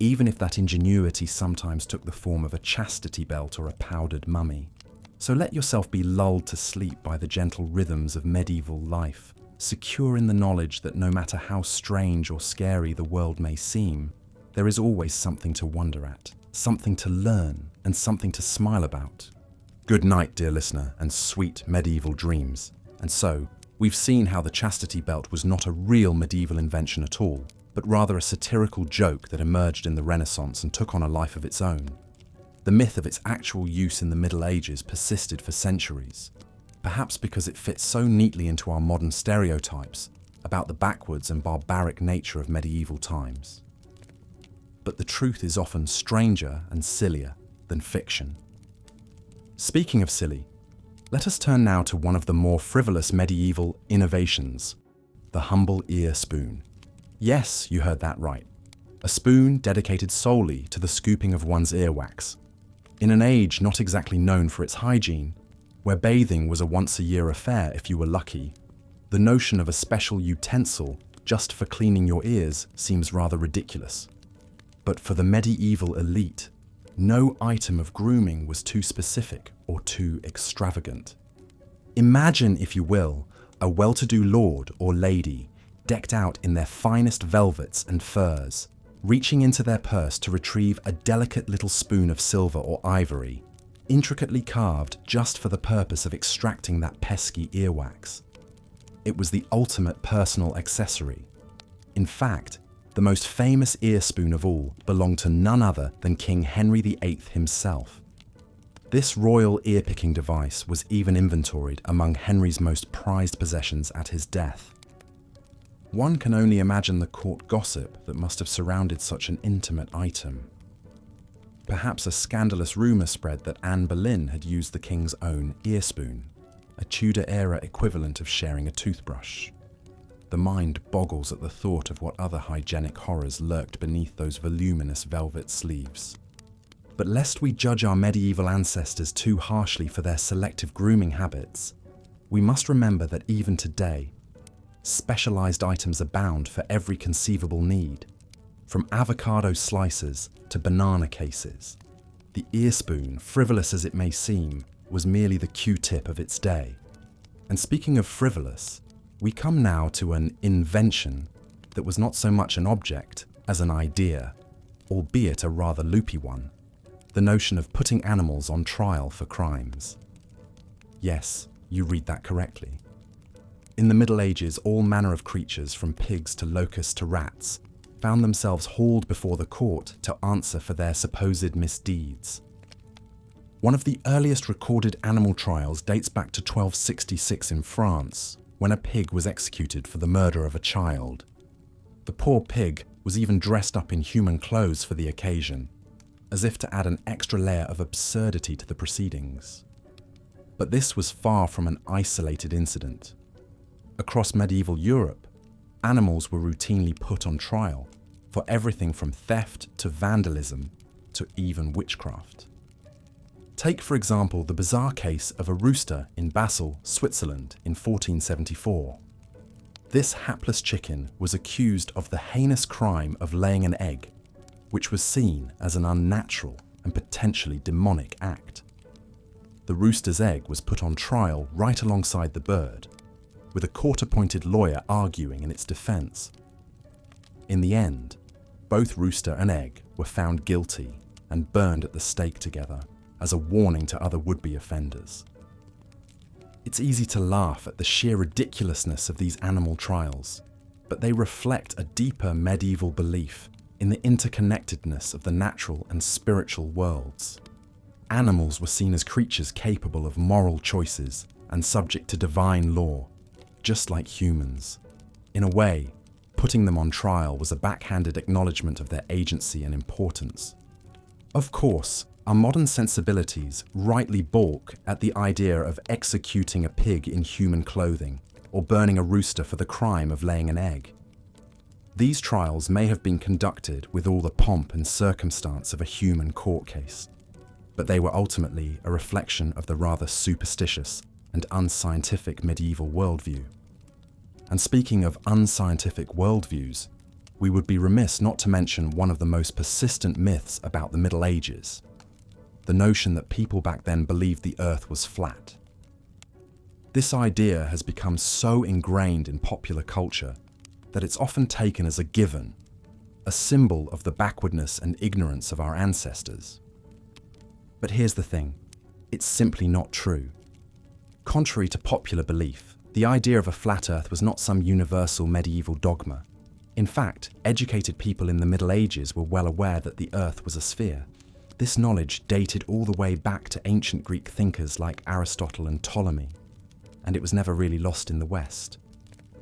[SPEAKER 1] even if that ingenuity sometimes took the form of a chastity belt or a powdered mummy. So let yourself be lulled to sleep by the gentle rhythms of medieval life, secure in the knowledge that no matter how strange or scary the world may seem, there is always something to wonder at, something to learn, and something to smile about. Good night, dear listener, and sweet medieval dreams. And so, we've seen how the chastity belt was not a real medieval invention at all, but rather a satirical joke that emerged in the Renaissance and took on a life of its own. The myth of its actual use in the Middle Ages persisted for centuries, perhaps because it fits so neatly into our modern stereotypes about the backwards and barbaric nature of medieval times. But the truth is often stranger and sillier than fiction. Speaking of silly, let us turn now to one of the more frivolous medieval innovations, the humble ear spoon. Yes, you heard that right. A spoon dedicated solely to the scooping of one's earwax. In an age not exactly known for its hygiene, where bathing was a once-a-year affair if you were lucky, the notion of a special utensil just for cleaning your ears seems rather ridiculous. But for the medieval elite, no item of grooming was too specific or too extravagant. Imagine, if you will, a well-to-do lord or lady decked out in their finest velvets and furs, reaching into their purse to retrieve a delicate little spoon of silver or ivory, intricately carved just for the purpose of extracting that pesky earwax. It was the ultimate personal accessory. In fact, the most famous ear spoon of all belonged to none other than King Henry VIII himself. This royal ear-picking device was even inventoried among Henry's most prized possessions at his death. One can only imagine the court gossip that must have surrounded such an intimate item. Perhaps a scandalous rumour spread that Anne Boleyn had used the king's own ear spoon, a Tudor-era equivalent of sharing a toothbrush. The mind boggles at the thought of what other hygienic horrors lurked beneath those voluminous velvet sleeves. But lest we judge our medieval ancestors too harshly for their selective grooming habits, we must remember that even today, specialized items abound for every conceivable need, from avocado slices to banana cases. The ear spoon, frivolous as it may seem, was merely the Q-tip of its day. And speaking of frivolous, we come now to an invention that was not so much an object as an idea, albeit a rather loopy one: the notion of putting animals on trial for crimes. Yes, you read that correctly. In the Middle Ages, all manner of creatures, from pigs to locusts to rats, found themselves hauled before the court to answer for their supposed misdeeds. One of the earliest recorded animal trials dates back to 1266 in France, when a pig was executed for the murder of a child. The poor pig was even dressed up in human clothes for the occasion, as if to add an extra layer of absurdity to the proceedings. But this was far from an isolated incident. Across medieval Europe, animals were routinely put on trial for everything from theft to vandalism to even witchcraft. Take, for example, the bizarre case of a rooster in Basel, Switzerland in 1474. This hapless chicken was accused of the heinous crime of laying an egg, which was seen as an unnatural and potentially demonic act. The rooster's egg was put on trial right alongside the bird, with a court-appointed lawyer arguing in its defense. In the end, both rooster and egg were found guilty and burned at the stake together as a warning to other would-be offenders. It's easy to laugh at the sheer ridiculousness of these animal trials, but they reflect a deeper medieval belief in the interconnectedness of the natural and spiritual worlds. Animals were seen as creatures capable of moral choices and subject to divine law, just like humans. In a way, putting them on trial was a backhanded acknowledgement of their agency and importance. Of course, our modern sensibilities rightly balk at the idea of executing a pig in human clothing or burning a rooster for the crime of laying an egg. These trials may have been conducted with all the pomp and circumstance of a human court case, but they were ultimately a reflection of the rather superstitious and unscientific medieval worldview. And speaking of unscientific worldviews, we would be remiss not to mention one of the most persistent myths about the Middle Ages: the notion that people back then believed the earth was flat. This idea has become so ingrained in popular culture that it's often taken as a given, a symbol of the backwardness and ignorance of our ancestors. But here's the thing, it's simply not true. Contrary to popular belief, the idea of a flat earth was not some universal medieval dogma. In fact, educated people in the Middle Ages were well aware that the earth was a sphere. This knowledge dated all the way back to ancient Greek thinkers like Aristotle and Ptolemy, and it was never really lost in the West.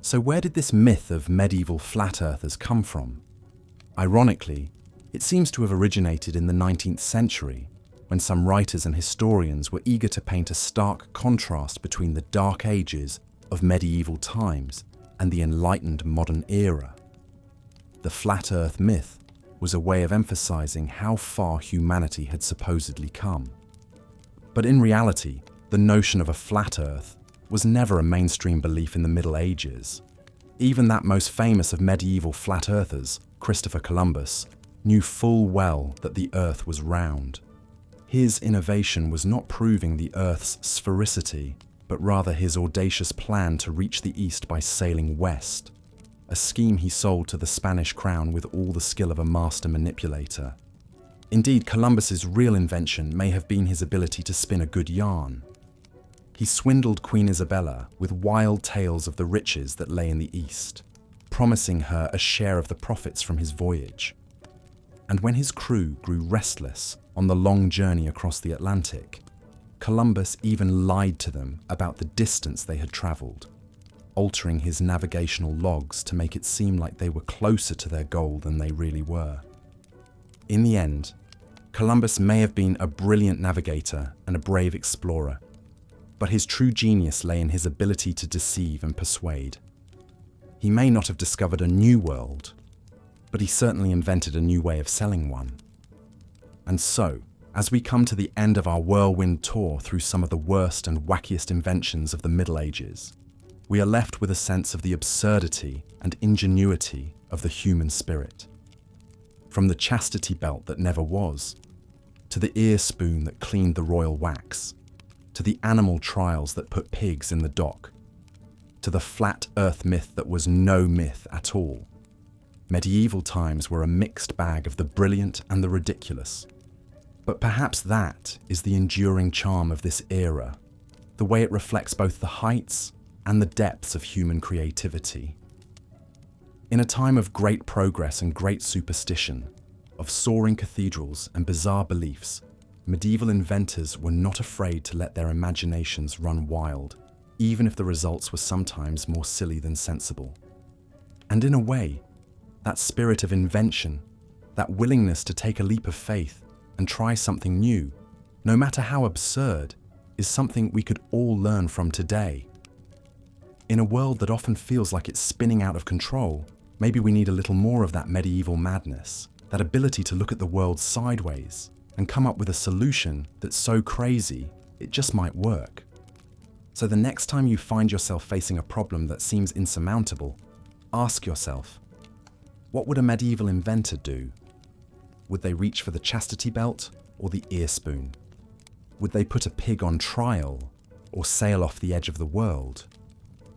[SPEAKER 1] So where did this myth of medieval flat earthers come from? Ironically, it seems to have originated in the 19th century, when some writers and historians were eager to paint a stark contrast between the dark ages of medieval times and the enlightened modern era. The flat earth myth was a way of emphasizing how far humanity had supposedly come. But in reality, the notion of a flat earth was never a mainstream belief in the Middle Ages. Even that most famous of medieval flat earthers, Christopher Columbus, knew full well that the earth was round. His innovation was not proving the earth's sphericity, but rather his audacious plan to reach the east by sailing west, a scheme he sold to the Spanish crown with all the skill of a master manipulator. Indeed, Columbus's real invention may have been his ability to spin a good yarn. He swindled Queen Isabella with wild tales of the riches that lay in the east, promising her a share of the profits from his voyage. And when his crew grew restless on the long journey across the Atlantic, Columbus even lied to them about the distance they had traveled, altering his navigational logs to make it seem like they were closer to their goal than they really were. In the end, Columbus may have been a brilliant navigator and a brave explorer, but his true genius lay in his ability to deceive and persuade. He may not have discovered a new world, but he certainly invented a new way of selling one. And so, as we come to the end of our whirlwind tour through some of the worst and wackiest inventions of the Middle Ages, we are left with a sense of the absurdity and ingenuity of the human spirit. From the chastity belt that never was, to the ear spoon that cleaned the royal wax, to the animal trials that put pigs in the dock, to the flat earth myth that was no myth at all, medieval times were a mixed bag of the brilliant and the ridiculous. But perhaps that is the enduring charm of this era, the way it reflects both the heights and the depths of human creativity. In a time of great progress and great superstition, of soaring cathedrals and bizarre beliefs, medieval inventors were not afraid to let their imaginations run wild, even if the results were sometimes more silly than sensible. And in a way, that spirit of invention, that willingness to take a leap of faith and try something new, no matter how absurd, is something we could all learn from today. In a world that often feels like it's spinning out of control, maybe we need a little more of that medieval madness, that ability to look at the world sideways and come up with a solution that's so crazy it just might work. So the next time you find yourself facing a problem that seems insurmountable, ask yourself, what would a medieval inventor do? Would they reach for the chastity belt or the ear spoon? Would they put a pig on trial or sail off the edge of the world?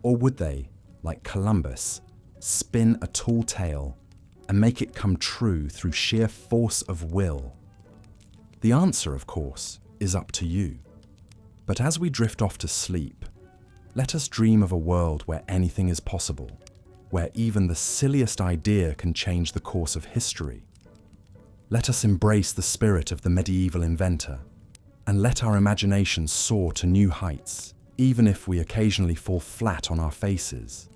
[SPEAKER 1] Or would they, like Columbus, spin a tall tale and make it come true through sheer force of will? The answer, of course, is up to you. But as we drift off to sleep, let us dream of a world where anything is possible, where even the silliest idea can change the course of history. Let us embrace the spirit of the medieval inventor, and let our imaginations soar to new heights, even if we occasionally fall flat on our faces.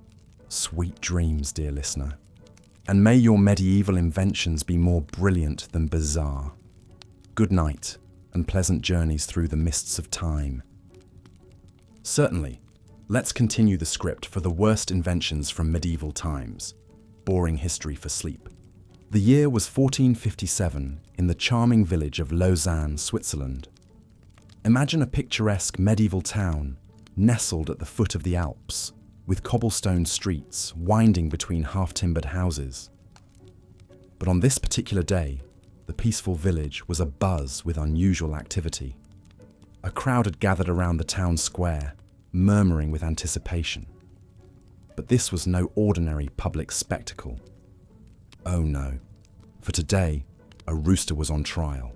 [SPEAKER 1] Sweet dreams, dear listener. And may your medieval inventions be more brilliant than bizarre. Good night, and pleasant journeys through the mists of time. Certainly, let's continue the script for the worst inventions from medieval times. Boring history for sleep. The year was 1457 in the charming village of Lausanne, Switzerland. Imagine a picturesque medieval town nestled at the foot of the Alps, with cobblestone streets winding between half-timbered houses. But on this particular day, the peaceful village was abuzz with unusual activity. A crowd had gathered around the town square, murmuring with anticipation. But this was no ordinary public spectacle. Oh no, for today, a rooster was on trial.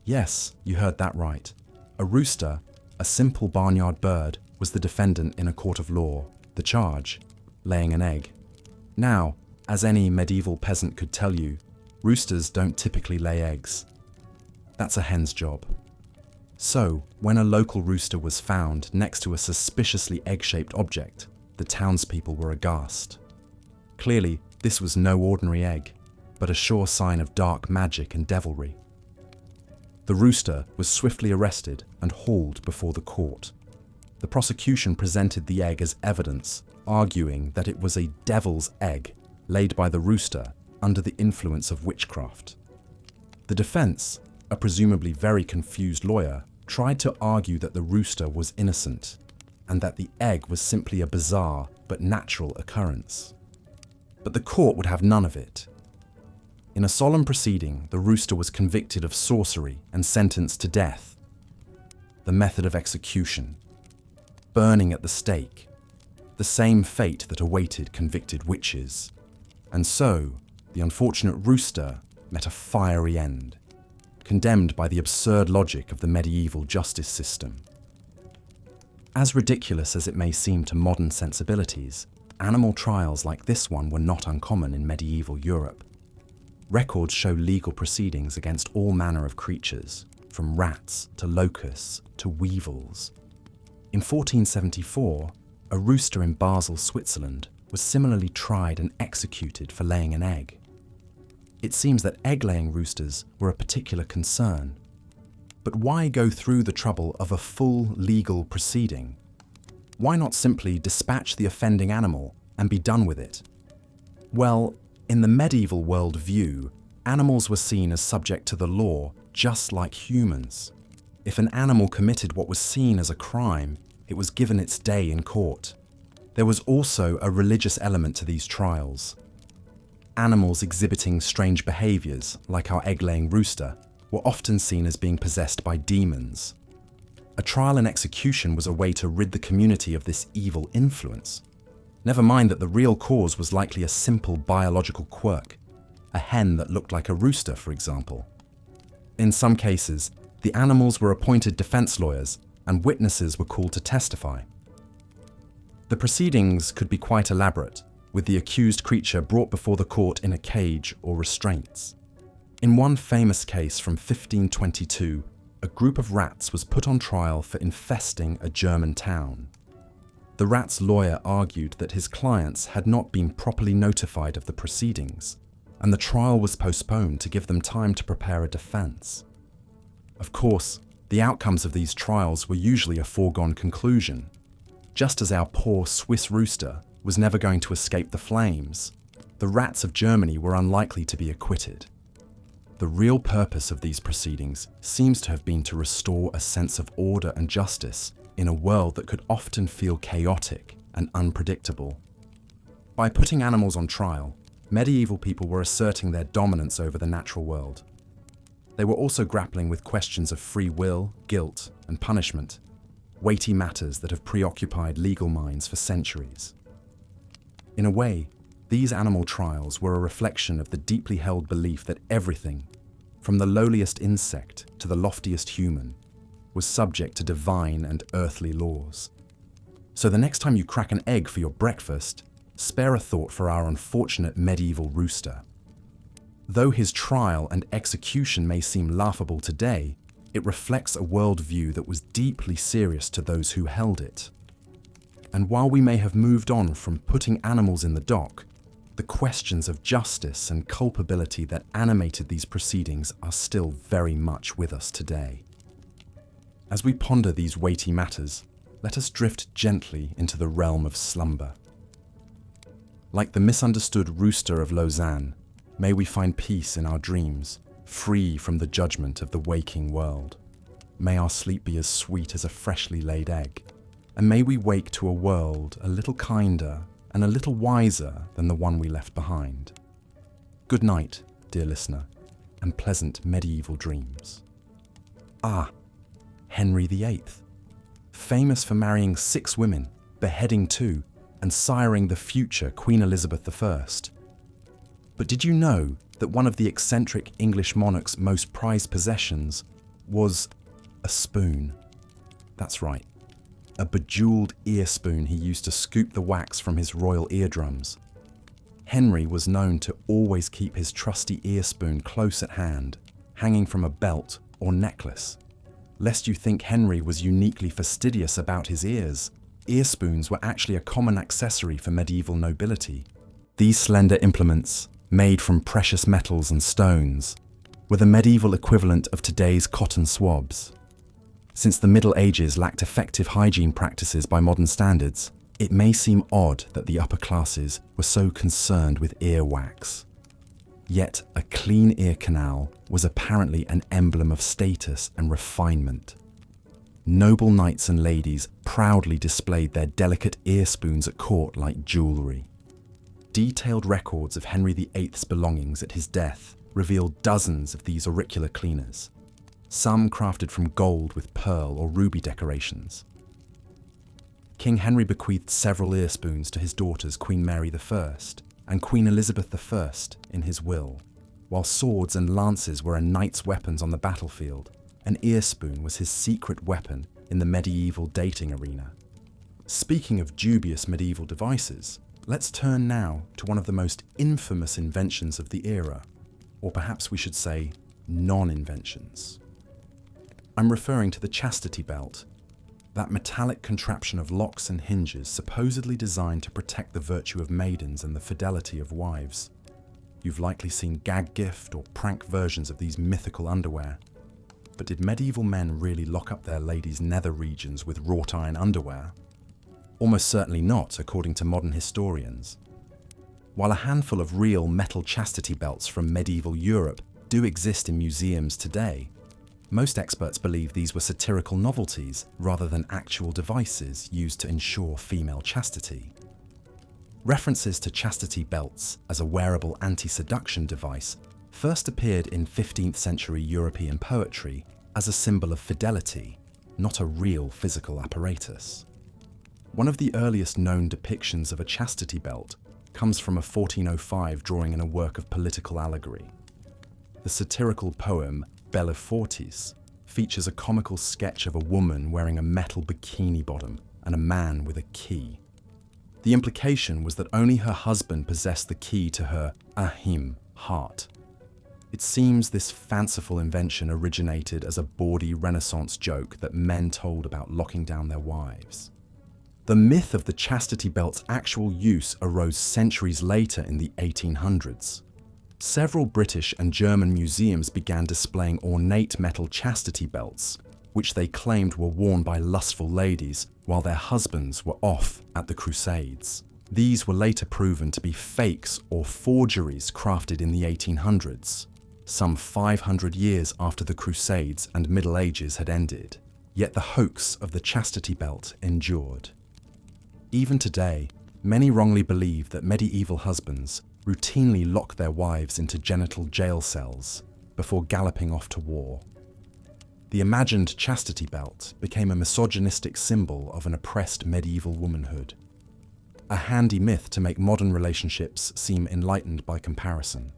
[SPEAKER 1] Yes, you heard that right. A rooster, a simple barnyard bird, was the defendant in a court of law. The charge, laying an egg. Now, as any medieval peasant could tell you, roosters don't typically lay eggs. That's a hen's job. So, when a local rooster was found next to a suspiciously egg-shaped object, the townspeople were aghast. Clearly, this was no ordinary egg, but a sure sign of dark magic and devilry. The rooster was swiftly arrested and hauled before the court. The prosecution presented the egg as evidence, arguing that it was a devil's egg laid by the rooster under the influence of witchcraft. The defense, a presumably very confused lawyer, tried to argue that the rooster was innocent and that the egg was simply a bizarre but natural occurrence. But the court would have none of it. In a solemn proceeding, the rooster was convicted of sorcery and sentenced to death. The method of execution, burning at the stake, the same fate that awaited convicted witches. And so, the unfortunate rooster met a fiery end, condemned by the absurd logic of the medieval justice system. As ridiculous as it may seem to modern sensibilities, animal trials like this one were not uncommon in medieval Europe. Records show legal proceedings against all manner of creatures, from rats to locusts to weevils. In 1474, a rooster in Basel, Switzerland, was similarly tried and executed for laying an egg. It seems that egg-laying roosters were a particular concern. But why go through the trouble of a full legal proceeding? Why not simply dispatch the offending animal and be done with it? Well, in the medieval world view, animals were seen as subject to the law just like humans. If an animal committed what was seen as a crime, it was given its day in court. There was also a religious element to these trials. Animals exhibiting strange behaviors, like our egg-laying rooster, were often seen as being possessed by demons. A trial and execution was a way to rid the community of this evil influence. Never mind that the real cause was likely a simple biological quirk, a hen that looked like a rooster, for example. In some cases, the animals were appointed defense lawyers and witnesses were called to testify. The proceedings could be quite elaborate, with the accused creature brought before the court in a cage or restraints. In one famous case from 1522, a group of rats was put on trial for infesting a German town. The rat's lawyer argued that his clients had not been properly notified of the proceedings, and the trial was postponed to give them time to prepare a defense. Of course, the outcomes of these trials were usually a foregone conclusion. Just as our poor Swiss rooster was never going to escape the flames, the rats of Germany were unlikely to be acquitted. The real purpose of these proceedings seems to have been to restore a sense of order and justice in a world that could often feel chaotic and unpredictable. By putting animals on trial, medieval people were asserting their dominance over the natural world. They were also grappling with questions of free will, guilt, and punishment, weighty matters that have preoccupied legal minds for centuries. In a way, these animal trials were a reflection of the deeply held belief that everything, from the lowliest insect to the loftiest human, was subject to divine and earthly laws. So the next time you crack an egg for your breakfast, spare a thought for our unfortunate medieval rooster. Though his trial and execution may seem laughable today, it reflects a worldview that was deeply serious to those who held it. And while we may have moved on from putting animals in the dock, the questions of justice and culpability that animated these proceedings are still very much with us today. As we ponder these weighty matters, let us drift gently into the realm of slumber. Like the misunderstood rooster of Lausanne, may we find peace in our dreams, free from the judgment of the waking world. May our sleep be as sweet as a freshly laid egg, and may we wake to a world a little kinder and a little wiser than the one we left behind. Good night, dear listener, and pleasant medieval dreams. Henry VIII, famous for marrying 6 women, beheading 2, and siring the future Queen Elizabeth I. But did you know that one of the eccentric English monarch's most prized possessions was a spoon? That's right, a bejeweled ear spoon he used to scoop the wax from his royal eardrums. Henry was known to always keep his trusty ear spoon close at hand, hanging from a belt or necklace. Lest you think Henry was uniquely fastidious about his ears, ear spoons were actually a common accessory for medieval nobility. These slender implements, made from precious metals and stones, were the medieval equivalent of today's cotton swabs. Since the Middle Ages lacked effective hygiene practices by modern standards, it may seem odd that the upper classes were so concerned with earwax. Yet a clean ear canal was apparently an emblem of status and refinement. Noble knights and ladies proudly displayed their delicate ear spoons at court like jewellery. Detailed records of Henry VIII's belongings at his death reveal dozens of these auricular cleaners, some crafted from gold with pearl or ruby decorations. King Henry bequeathed several ear spoons to his daughters Queen Mary I and Queen Elizabeth I in his will. While swords and lances were a knight's weapons on the battlefield, an ear spoon was his secret weapon in the medieval dating arena. Speaking of dubious medieval devices, let's turn now to one of the most infamous inventions of the era, or perhaps we should say non-inventions. I'm referring to the chastity belt, that metallic contraption of locks and hinges supposedly designed to protect the virtue of maidens and the fidelity of wives. You've likely seen gag gift or prank versions of these mythical underwear. But did medieval men really lock up their ladies' nether regions with wrought iron underwear? Almost certainly not, according to modern historians. While a handful of real metal chastity belts from medieval Europe do exist in museums today, most experts believe these were satirical novelties rather than actual devices used to ensure female chastity. References to chastity belts as a wearable anti-seduction device first appeared in 15th century European poetry as a symbol of fidelity, not a real physical apparatus. One of the earliest known depictions of a chastity belt comes from a 1405 drawing in a work of political allegory. The satirical poem Belle Fortis features a comical sketch of a woman wearing a metal bikini bottom and a man with a key. The implication was that only her husband possessed the key to her ahim, heart. It seems this fanciful invention originated as a bawdy Renaissance joke that men told about locking down their wives. The myth of the chastity belt's actual use arose centuries later in the 1800s. Several British and German museums began displaying ornate metal chastity belts, which they claimed were worn by lustful ladies while their husbands were off at the Crusades. These were later proven to be fakes or forgeries crafted in the 1800s, some 500 years after the Crusades and Middle Ages had ended. Yet the hoax of the chastity belt endured. Even today, many wrongly believe that medieval husbands routinely lock their wives into genital jail cells before galloping off to war. The imagined chastity belt became a misogynistic symbol of an oppressed medieval womanhood. A handy myth to make modern relationships seem enlightened by comparison.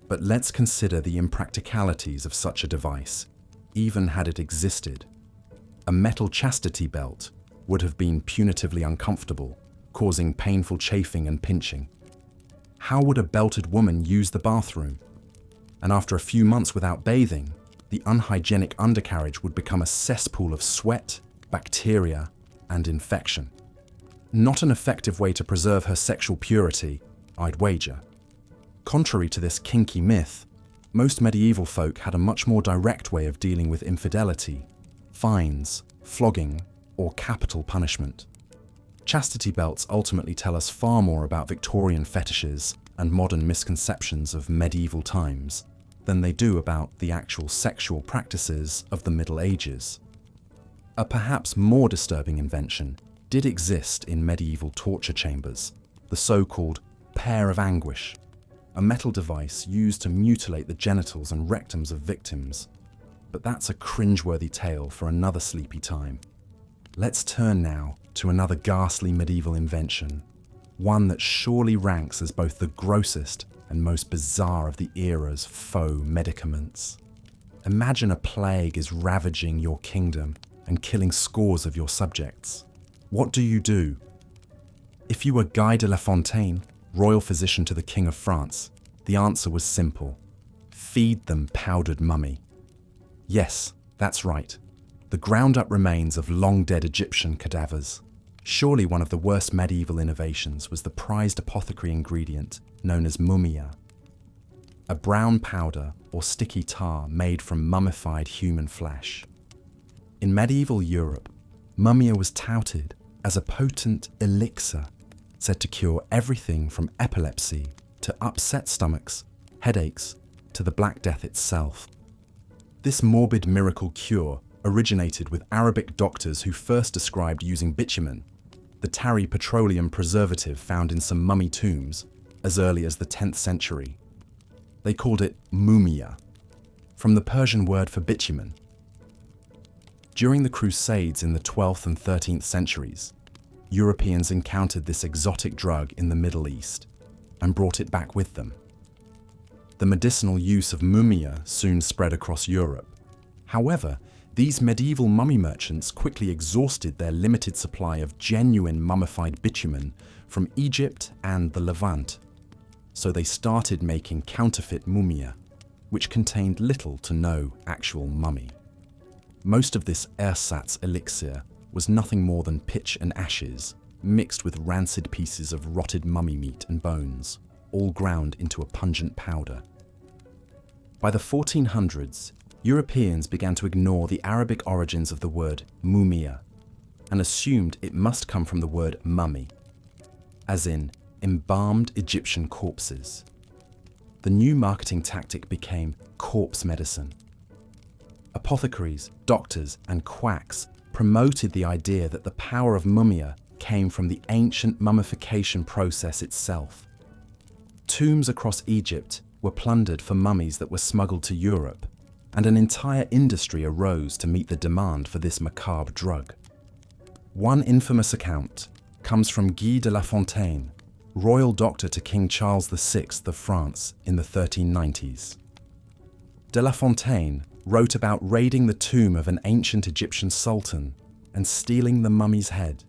[SPEAKER 1] But let's consider the impracticalities of such a device, even had it existed. A metal chastity belt would have been punitively uncomfortable, causing painful chafing and pinching. How would a belted woman use the bathroom? And after a few months without bathing, the unhygienic undercarriage would become a cesspool of sweat, bacteria, and infection. Not an effective way to preserve her sexual purity, I'd wager. Contrary to this kinky myth, most medieval folk had a much more direct way of dealing with infidelity: fines, flogging, or capital punishment. Chastity belts ultimately tell us far more about Victorian fetishes and modern misconceptions of medieval times than they do about the actual sexual practices of the Middle Ages. A perhaps more disturbing invention did exist in medieval torture chambers, the so-called pair of anguish, a metal device used to mutilate the genitals and rectums of victims. But that's a cringeworthy tale for another sleepy time. Let's turn now to another ghastly medieval invention, one that surely ranks as both the grossest and most bizarre of the era's faux medicaments. Imagine a plague is ravaging your kingdom and killing scores of your subjects. What do? If you were Guy de la Fontaine, royal physician to the King of France, the answer was simple: feed them powdered mummy. Yes, that's right. The ground-up remains of long-dead Egyptian cadavers. Surely one of the worst medieval innovations was the prized apothecary ingredient known as mumia, a brown powder or sticky tar made from mummified human flesh. In medieval Europe, mumia was touted as a potent elixir said to cure everything from epilepsy to upset stomachs, headaches, to the Black Death itself. This morbid miracle cure originated with Arabic doctors who first described using bitumen, the tarry petroleum preservative found in some mummy tombs, as early as the 10th century. They called it mumia, from the Persian word for bitumen. During the Crusades in the 12th and 13th centuries, Europeans encountered this exotic drug in the Middle East and brought it back with them. The medicinal use of mumia soon spread across Europe. However, These medieval mummy merchants quickly exhausted their limited supply of genuine mummified bitumen from Egypt and the Levant, so they started making counterfeit mumia, which contained little to no actual mummy. Most of this ersatz elixir was nothing more than pitch and ashes, mixed with rancid pieces of rotted mummy meat and bones, all ground into a pungent powder. By the 1400s, Europeans began to ignore the Arabic origins of the word mumia and assumed it must come from the word mummy, as in embalmed Egyptian corpses. The new marketing tactic became corpse medicine. Apothecaries, doctors, and quacks promoted the idea that the power of mumia came from the ancient mummification process itself. Tombs across Egypt were plundered for mummies that were smuggled to Europe, and an entire industry arose to meet the demand for this macabre drug. One infamous account comes from Guy de la Fontaine, royal doctor to King Charles VI of France in the 1390s. De la Fontaine wrote about raiding the tomb of an ancient Egyptian sultan and stealing the mummy's head,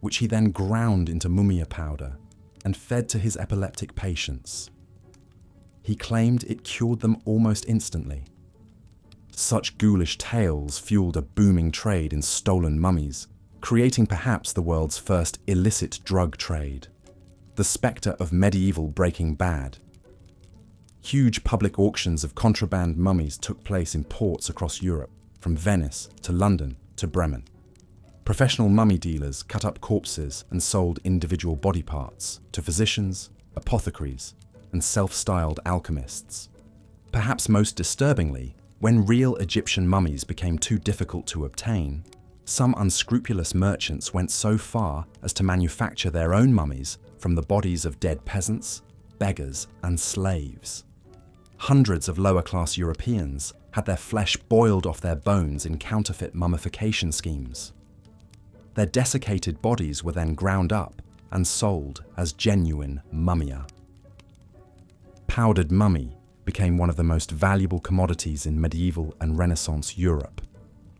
[SPEAKER 1] which he then ground into mumia powder and fed to his epileptic patients. He claimed it cured them almost instantly. Such ghoulish tales fueled a booming trade in stolen mummies, creating perhaps the world's first illicit drug trade, the spectre of medieval Breaking Bad. Huge public auctions of contraband mummies took place in ports across Europe, from Venice to London to Bremen. Professional mummy dealers cut up corpses and sold individual body parts to physicians, apothecaries, and self-styled alchemists. Perhaps most disturbingly, when real Egyptian mummies became too difficult to obtain, some unscrupulous merchants went so far as to manufacture their own mummies from the bodies of dead peasants, beggars, and slaves. Hundreds of lower-class Europeans had their flesh boiled off their bones in counterfeit mummification schemes. Their desiccated bodies were then ground up and sold as genuine mumia. Powdered mummy became one of the most valuable commodities in medieval and Renaissance Europe,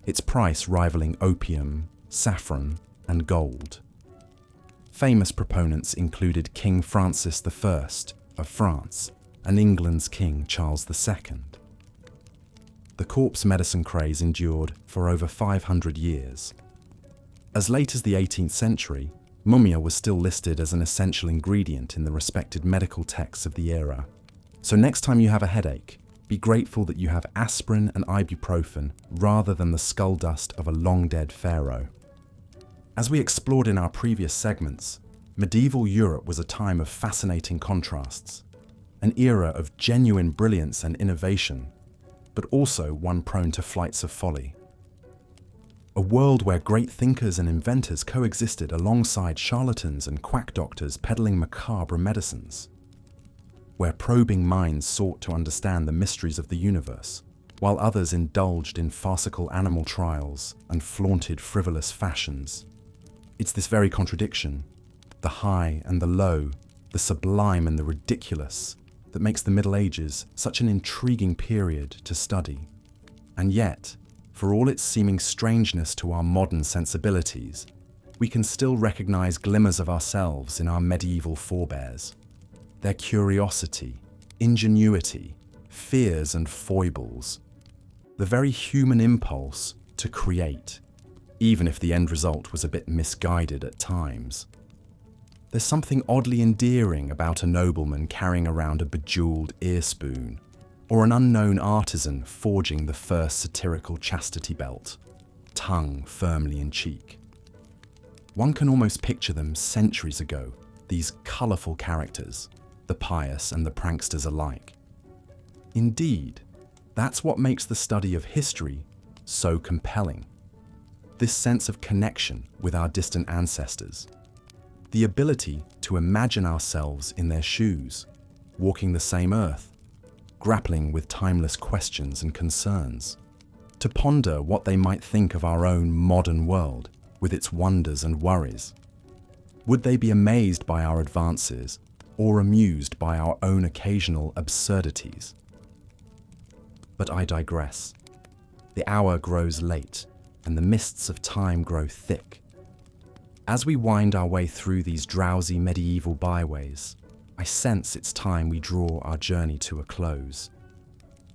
[SPEAKER 1] its price rivaling opium, saffron, and gold. Famous proponents included King Francis I of France and England's King Charles II. The corpse medicine craze endured for over 500 years. As late as the 18th century, mumia was still listed as an essential ingredient in the respected medical texts of the era. So next time you have a headache, be grateful that you have aspirin and ibuprofen rather than the skull dust of a long-dead pharaoh. As we explored in our previous segments, medieval Europe was a time of fascinating contrasts, an era of genuine brilliance and innovation, but also one prone to flights of folly. A world where great thinkers and inventors coexisted alongside charlatans and quack doctors peddling macabre medicines, where probing minds sought to understand the mysteries of the universe, while others indulged in farcical animal trials and flaunted frivolous fashions. It's this very contradiction, the high and the low, the sublime and the ridiculous, that makes the Middle Ages such an intriguing period to study. And yet, for all its seeming strangeness to our modern sensibilities, we can still recognize glimmers of ourselves in our medieval forebears. Their curiosity, ingenuity, fears and foibles, the very human impulse to create, even if the end result was a bit misguided at times. There's something oddly endearing about a nobleman carrying around a bejeweled ear spoon, or an unknown artisan forging the first satirical chastity belt, tongue firmly in cheek. One can almost picture them centuries ago, these colourful characters, the pious and the pranksters alike. Indeed, that's what makes the study of history so compelling. This sense of connection with our distant ancestors, the ability to imagine ourselves in their shoes, walking the same earth, grappling with timeless questions and concerns, to ponder what they might think of our own modern world with its wonders and worries. Would they be amazed by our advances or amused by our own occasional absurdities? But I digress. The hour grows late, and the mists of time grow thick. As we wind our way through these drowsy medieval byways, I sense it's time we draw our journey to a close.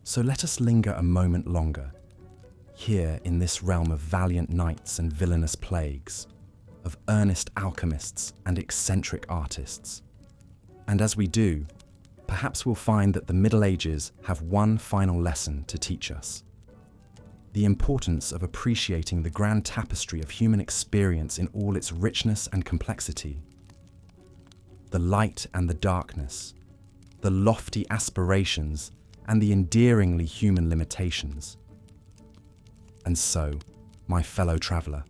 [SPEAKER 1] So let us linger a moment longer, here in this realm of valiant knights and villainous plagues, of earnest alchemists and eccentric artists. And as we do, perhaps we'll find that the Middle Ages have one final lesson to teach us: the importance of appreciating the grand tapestry of human experience in all its richness and complexity. The light and the darkness, the lofty aspirations and the endearingly human limitations. And so, my fellow traveller,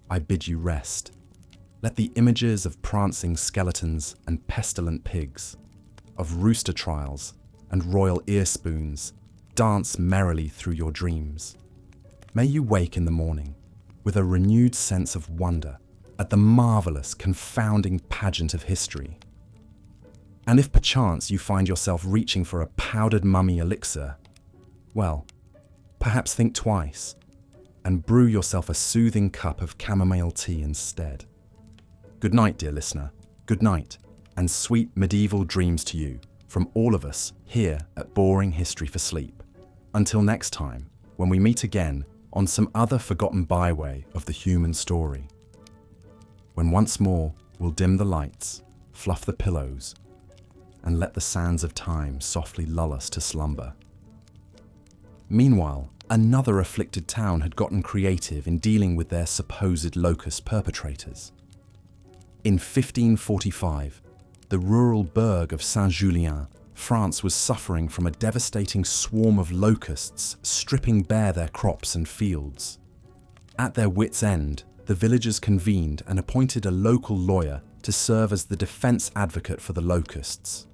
[SPEAKER 1] I bid you rest. Let the images of prancing skeletons and pestilent pigs, of rooster trials and royal ear spoons, dance merrily through your dreams. May you wake in the morning with a renewed sense of wonder at the marvellous, confounding pageant of history. And if perchance you find yourself reaching for a powdered mummy elixir, well, perhaps think twice and brew yourself a soothing cup of chamomile tea instead. Good night, dear listener. Good night, and sweet medieval dreams to you from all of us here at Boring History for Sleep. Until next time, when we meet again on some other forgotten byway of the human story. When once more we'll dim the lights, fluff the pillows, and let the sands of time softly lull us to slumber. Meanwhile, another afflicted town had gotten creative in dealing with their supposed locust perpetrators. In 1545, the rural burg of Saint-Julien, France, was suffering from a devastating swarm of locusts stripping bare their crops and fields. At their wits' end, the villagers convened and appointed a local lawyer to serve as the defense advocate for the locusts.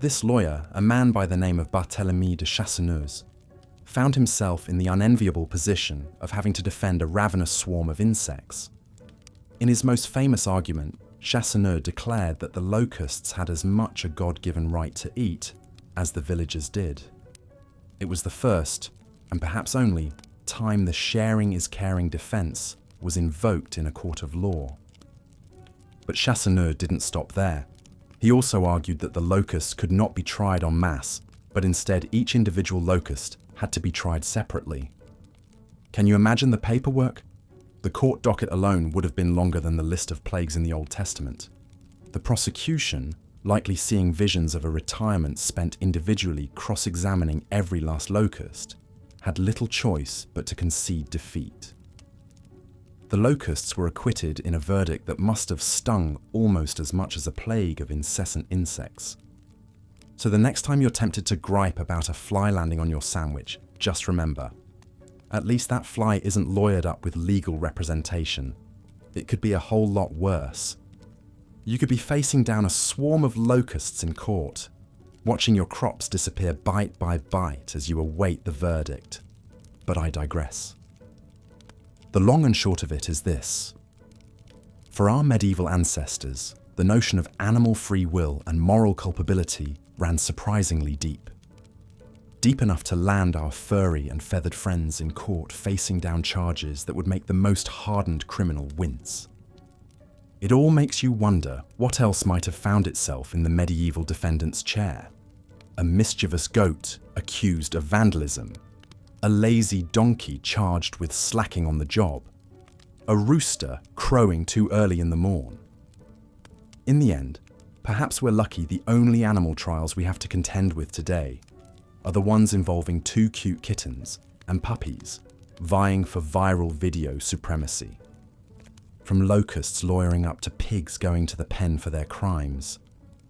[SPEAKER 1] This lawyer, a man by the name of Barthélemy de Chassaneuz, found himself in the unenviable position of having to defend a ravenous swarm of insects. In his most famous argument, Chassaneuz declared that the locusts had as much a God-given right to eat as the villagers did. It was the first, and perhaps only, time the sharing is caring defense was invoked in a court of law. But Chassaneuz didn't stop there. He also argued that the locusts could not be tried en masse, but instead each individual locust had to be tried separately. Can you imagine the paperwork? The court docket alone would have been longer than the list of plagues in the Old Testament. The prosecution, likely seeing visions of a retirement spent individually cross-examining every last locust, had little choice but to concede defeat. The locusts were acquitted in a verdict that must have stung almost as much as a plague of incessant insects. So the next time you're tempted to gripe about a fly landing on your sandwich, just remember, at least that fly isn't lawyered up with legal representation. It could be a whole lot worse. You could be facing down a swarm of locusts in court, watching your crops disappear bite by bite as you await the verdict. But I digress. The long and short of it is this. For our medieval ancestors, the notion of animal free will and moral culpability ran surprisingly deep. Deep enough to land our furry and feathered friends in court facing down charges that would make the most hardened criminal wince. It all makes you wonder what else might have found itself in the medieval defendant's chair. A mischievous goat accused of vandalism, a lazy donkey charged with slacking on the job, a rooster crowing too early in the morn. In the end, perhaps we're lucky the only animal trials we have to contend with today are the ones involving two cute kittens and puppies vying for viral video supremacy. From locusts lawyering up to pigs going to the pen for their crimes,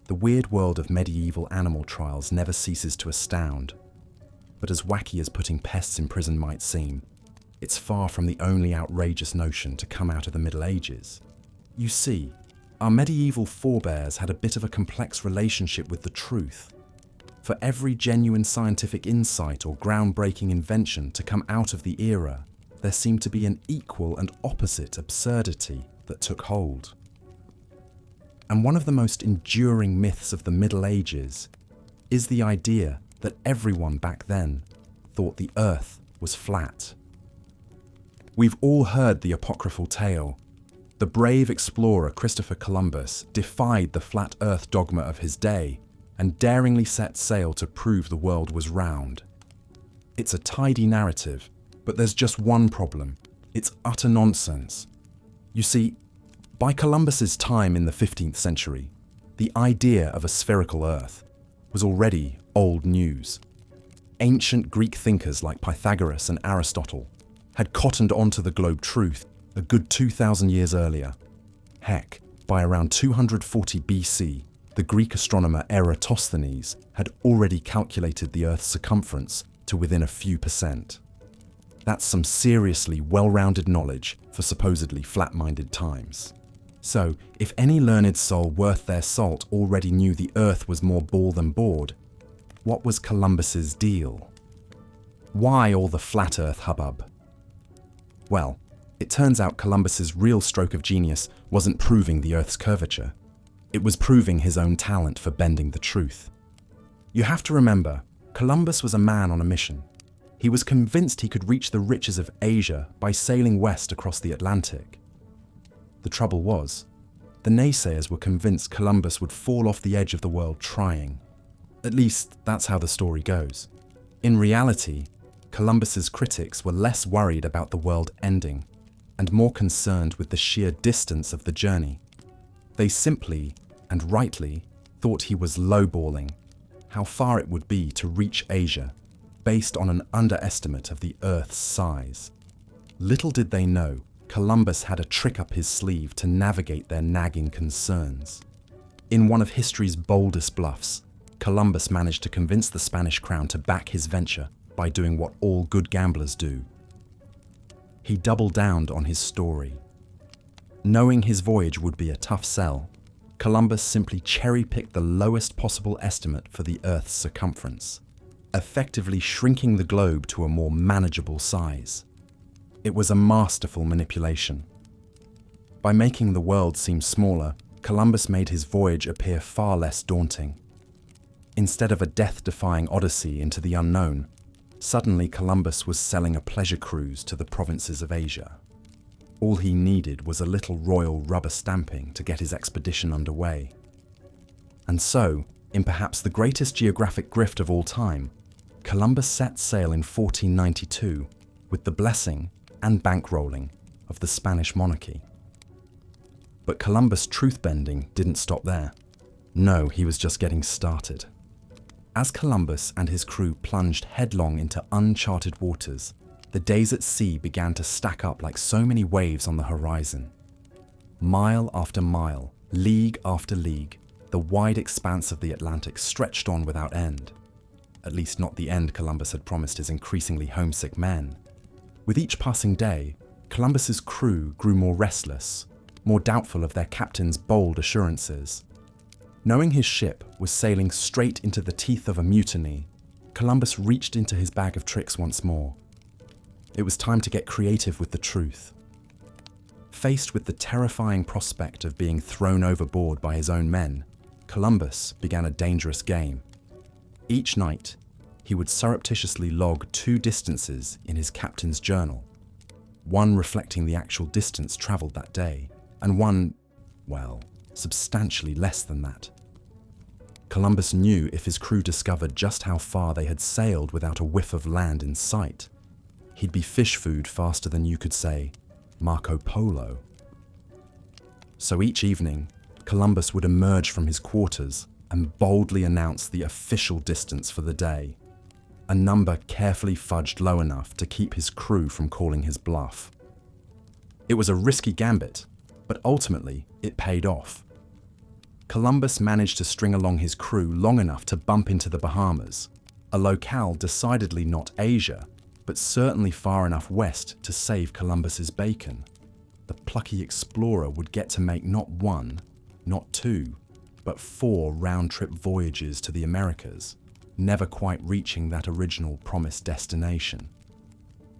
[SPEAKER 1] the weird world of medieval animal trials never ceases to astound. But as wacky as putting pests in prison might seem, it's far from the only outrageous notion to come out of the Middle Ages. You see, our medieval forebears had a bit of a complex relationship with the truth. For every genuine scientific insight or groundbreaking invention to come out of the era, there seemed to be an equal and opposite absurdity that took hold. And one of the most enduring myths of the Middle Ages is the idea that everyone back then thought the Earth was flat. We've all heard the apocryphal tale. The brave explorer Christopher Columbus defied the flat Earth dogma of his day and daringly set sail to prove the world was round. It's a tidy narrative, but there's just one problem. It's utter nonsense. You see, by Columbus's time in the 15th century, the idea of a spherical Earth was already old news. Ancient Greek thinkers like Pythagoras and Aristotle had cottoned onto the globe truth a good 2,000 years earlier. Heck, by around 240 BC, the Greek astronomer Eratosthenes had already calculated the Earth's circumference to within a few percent. That's some seriously well-rounded knowledge for supposedly flat-minded times. So, if any learned soul worth their salt already knew the Earth was more ball than board, what was Columbus's deal? Why all the flat Earth hubbub? Well, it turns out Columbus's real stroke of genius wasn't proving the Earth's curvature. It was proving his own talent for bending the truth. You have to remember, Columbus was a man on a mission. He was convinced he could reach the riches of Asia by sailing west across the Atlantic. The trouble was, the naysayers were convinced Columbus would fall off the edge of the world trying. At least, that's how the story goes. In reality, Columbus's critics were less worried about the world ending and more concerned with the sheer distance of the journey. They simply, and rightly, thought he was lowballing how far it would be to reach Asia based on an underestimate of the Earth's size. Little did they know, Columbus had a trick up his sleeve to navigate their nagging concerns. In one of history's boldest bluffs, Columbus managed to convince the Spanish crown to back his venture by doing what all good gamblers do. He doubled down on his story. Knowing his voyage would be a tough sell, Columbus simply cherry-picked the lowest possible estimate for the Earth's circumference, effectively shrinking the globe to a more manageable size. It was a masterful manipulation. By making the world seem smaller, Columbus made his voyage appear far less daunting. Instead of a death-defying odyssey into the unknown, suddenly Columbus was selling a pleasure cruise to the provinces of Asia. All he needed was a little royal rubber stamping to get his expedition underway. And so, in perhaps the greatest geographic grift of all time, Columbus set sail in 1492 with the blessing and bankrolling of the Spanish monarchy. But Columbus' truth-bending didn't stop there. No, he was just getting started. As Columbus and his crew plunged headlong into uncharted waters, the days at sea began to stack up like so many waves on the horizon. Mile after mile, league after league, the wide expanse of the Atlantic stretched on without end. At least not the end Columbus had promised his increasingly homesick men. With each passing day, Columbus's crew grew more restless, more doubtful of their captain's bold assurances. Knowing his ship was sailing straight into the teeth of a mutiny, Columbus reached into his bag of tricks once more. It was time to get creative with the truth. Faced with the terrifying prospect of being thrown overboard by his own men, Columbus began a dangerous game. Each night, he would surreptitiously log 2 distances in his captain's journal, one reflecting the actual distance traveled that day, and one, well, substantially less than that. Columbus knew if his crew discovered just how far they had sailed without a whiff of land in sight, he'd be fish food faster than you could say, Marco Polo. So each evening, Columbus would emerge from his quarters and boldly announce the official distance for the day, a number carefully fudged low enough to keep his crew from calling his bluff. It was a risky gambit, but ultimately it paid off. Columbus managed to string along his crew long enough to bump into the Bahamas, a locale decidedly not Asia, but certainly far enough west to save Columbus's bacon. The plucky explorer would get to make not 1, not 2, but 4 round-trip voyages to the Americas, never quite reaching that original promised destination.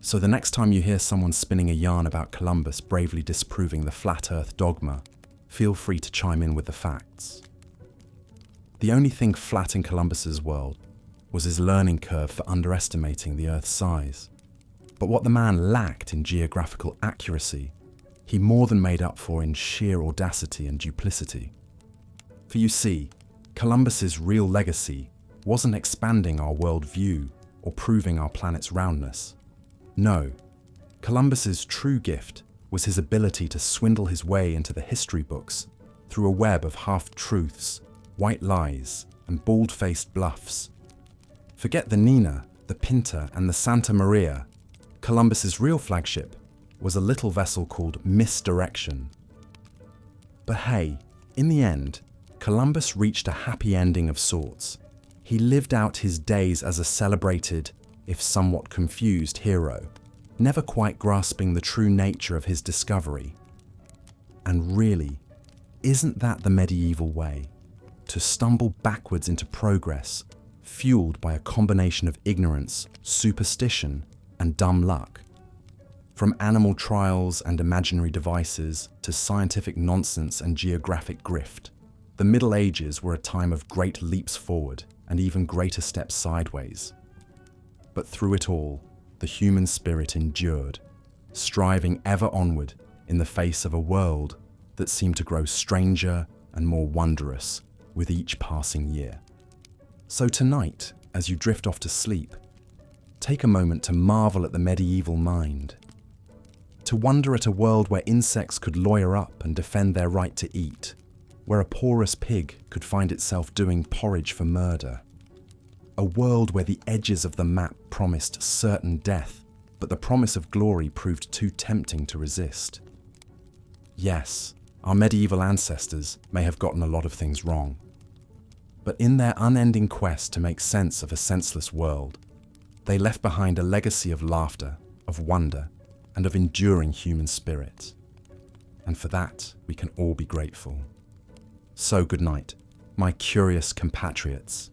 [SPEAKER 1] So the next time you hear someone spinning a yarn about Columbus bravely disproving the flat Earth dogma, feel free to chime in with the facts. The only thing flat in Columbus's world was his learning curve for underestimating the Earth's size. But what the man lacked in geographical accuracy, he more than made up for in sheer audacity and duplicity. For you see, Columbus's real legacy wasn't expanding our worldview or proving our planet's roundness. No, Columbus's true gift was his ability to swindle his way into the history books through a web of half-truths, white lies, and bald-faced bluffs. Forget the Nina, the Pinta, and the Santa Maria. Columbus's real flagship was a little vessel called Misdirection. But hey, in the end, Columbus reached a happy ending of sorts. He lived out his days as a celebrated, if somewhat confused, hero, never quite grasping the true nature of his discovery. And really, isn't that the medieval way? To stumble backwards into progress, fueled by a combination of ignorance, superstition, and dumb luck. From animal trials and imaginary devices to scientific nonsense and geographic grift, the Middle Ages were a time of great leaps forward and even greater steps sideways. But through it all, the human spirit endured, striving ever onward in the face of a world that seemed to grow stranger and more wondrous with each passing year. So tonight, as you drift off to sleep, take a moment to marvel at the medieval mind, to wonder at a world where insects could lawyer up and defend their right to eat, where a porous pig could find itself doing porridge for murder. A world where the edges of the map promised certain death, but the promise of glory proved too tempting to resist. Yes, our medieval ancestors may have gotten a lot of things wrong, but in their unending quest to make sense of a senseless world, they left behind a legacy of laughter, of wonder, and of enduring human spirit. And for that, we can all be grateful. So good night, my curious compatriots.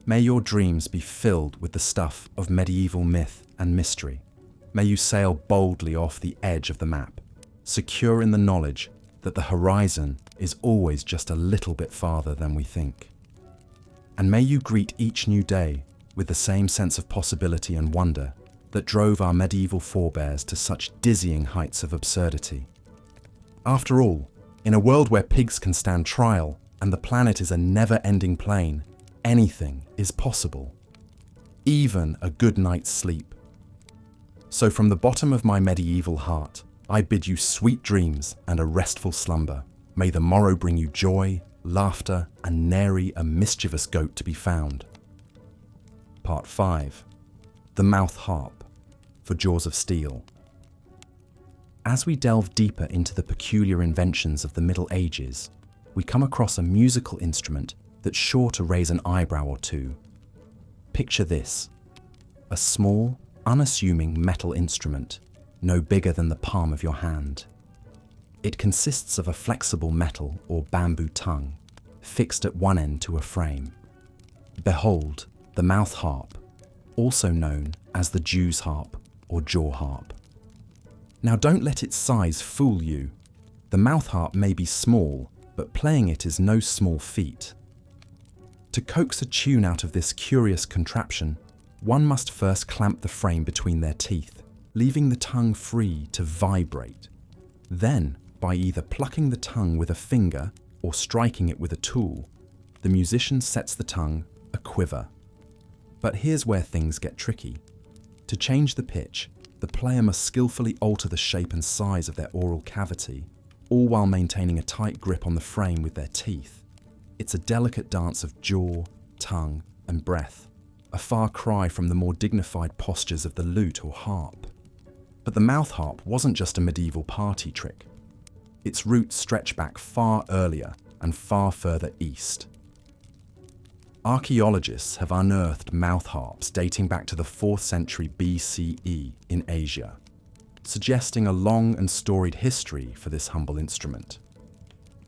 [SPEAKER 1] May your dreams be filled with the stuff of medieval myth and mystery. May you sail boldly off the edge of the map, secure in the knowledge that the horizon is always just a little bit farther than we think. And may you greet each new day with the same sense of possibility and wonder that drove our medieval forebears to such dizzying heights of absurdity. After all, in a world where pigs can stand trial and the planet is a never-ending plain, anything is possible. Even a good night's sleep. So from the bottom of my medieval heart, I bid you sweet dreams and a restful slumber. May the morrow bring you joy, laughter, and nary a mischievous goat to be found. Part 5. The Mouth Harp, for Jaws of Steel. As we delve deeper into the peculiar inventions of the Middle Ages, we come across a musical instrument that's sure to raise an eyebrow or two. Picture this: a small, unassuming metal instrument, no bigger than the palm of your hand. It consists of a flexible metal or bamboo tongue, fixed at one end to a frame. Behold, the mouth harp, also known as the Jew's harp or jaw harp. Now don't let its size fool you. The mouth harp may be small, but playing it is no small feat. To coax a tune out of this curious contraption, one must first clamp the frame between their teeth, leaving the tongue free to vibrate. Then, by either plucking the tongue with a finger or striking it with a tool, the musician sets the tongue a quiver. But here's where things get tricky. To change the pitch, the player must skillfully alter the shape and size of their oral cavity, all while maintaining a tight grip on the frame with their teeth. It's a delicate dance of jaw, tongue, and breath, a far cry from the more dignified postures of the lute or harp. But the mouth harp wasn't just a medieval party trick. Its roots stretch back far earlier and far further east. Archaeologists have unearthed mouth harps dating back to the 4th century BCE in Asia, suggesting a long and storied history for this humble instrument.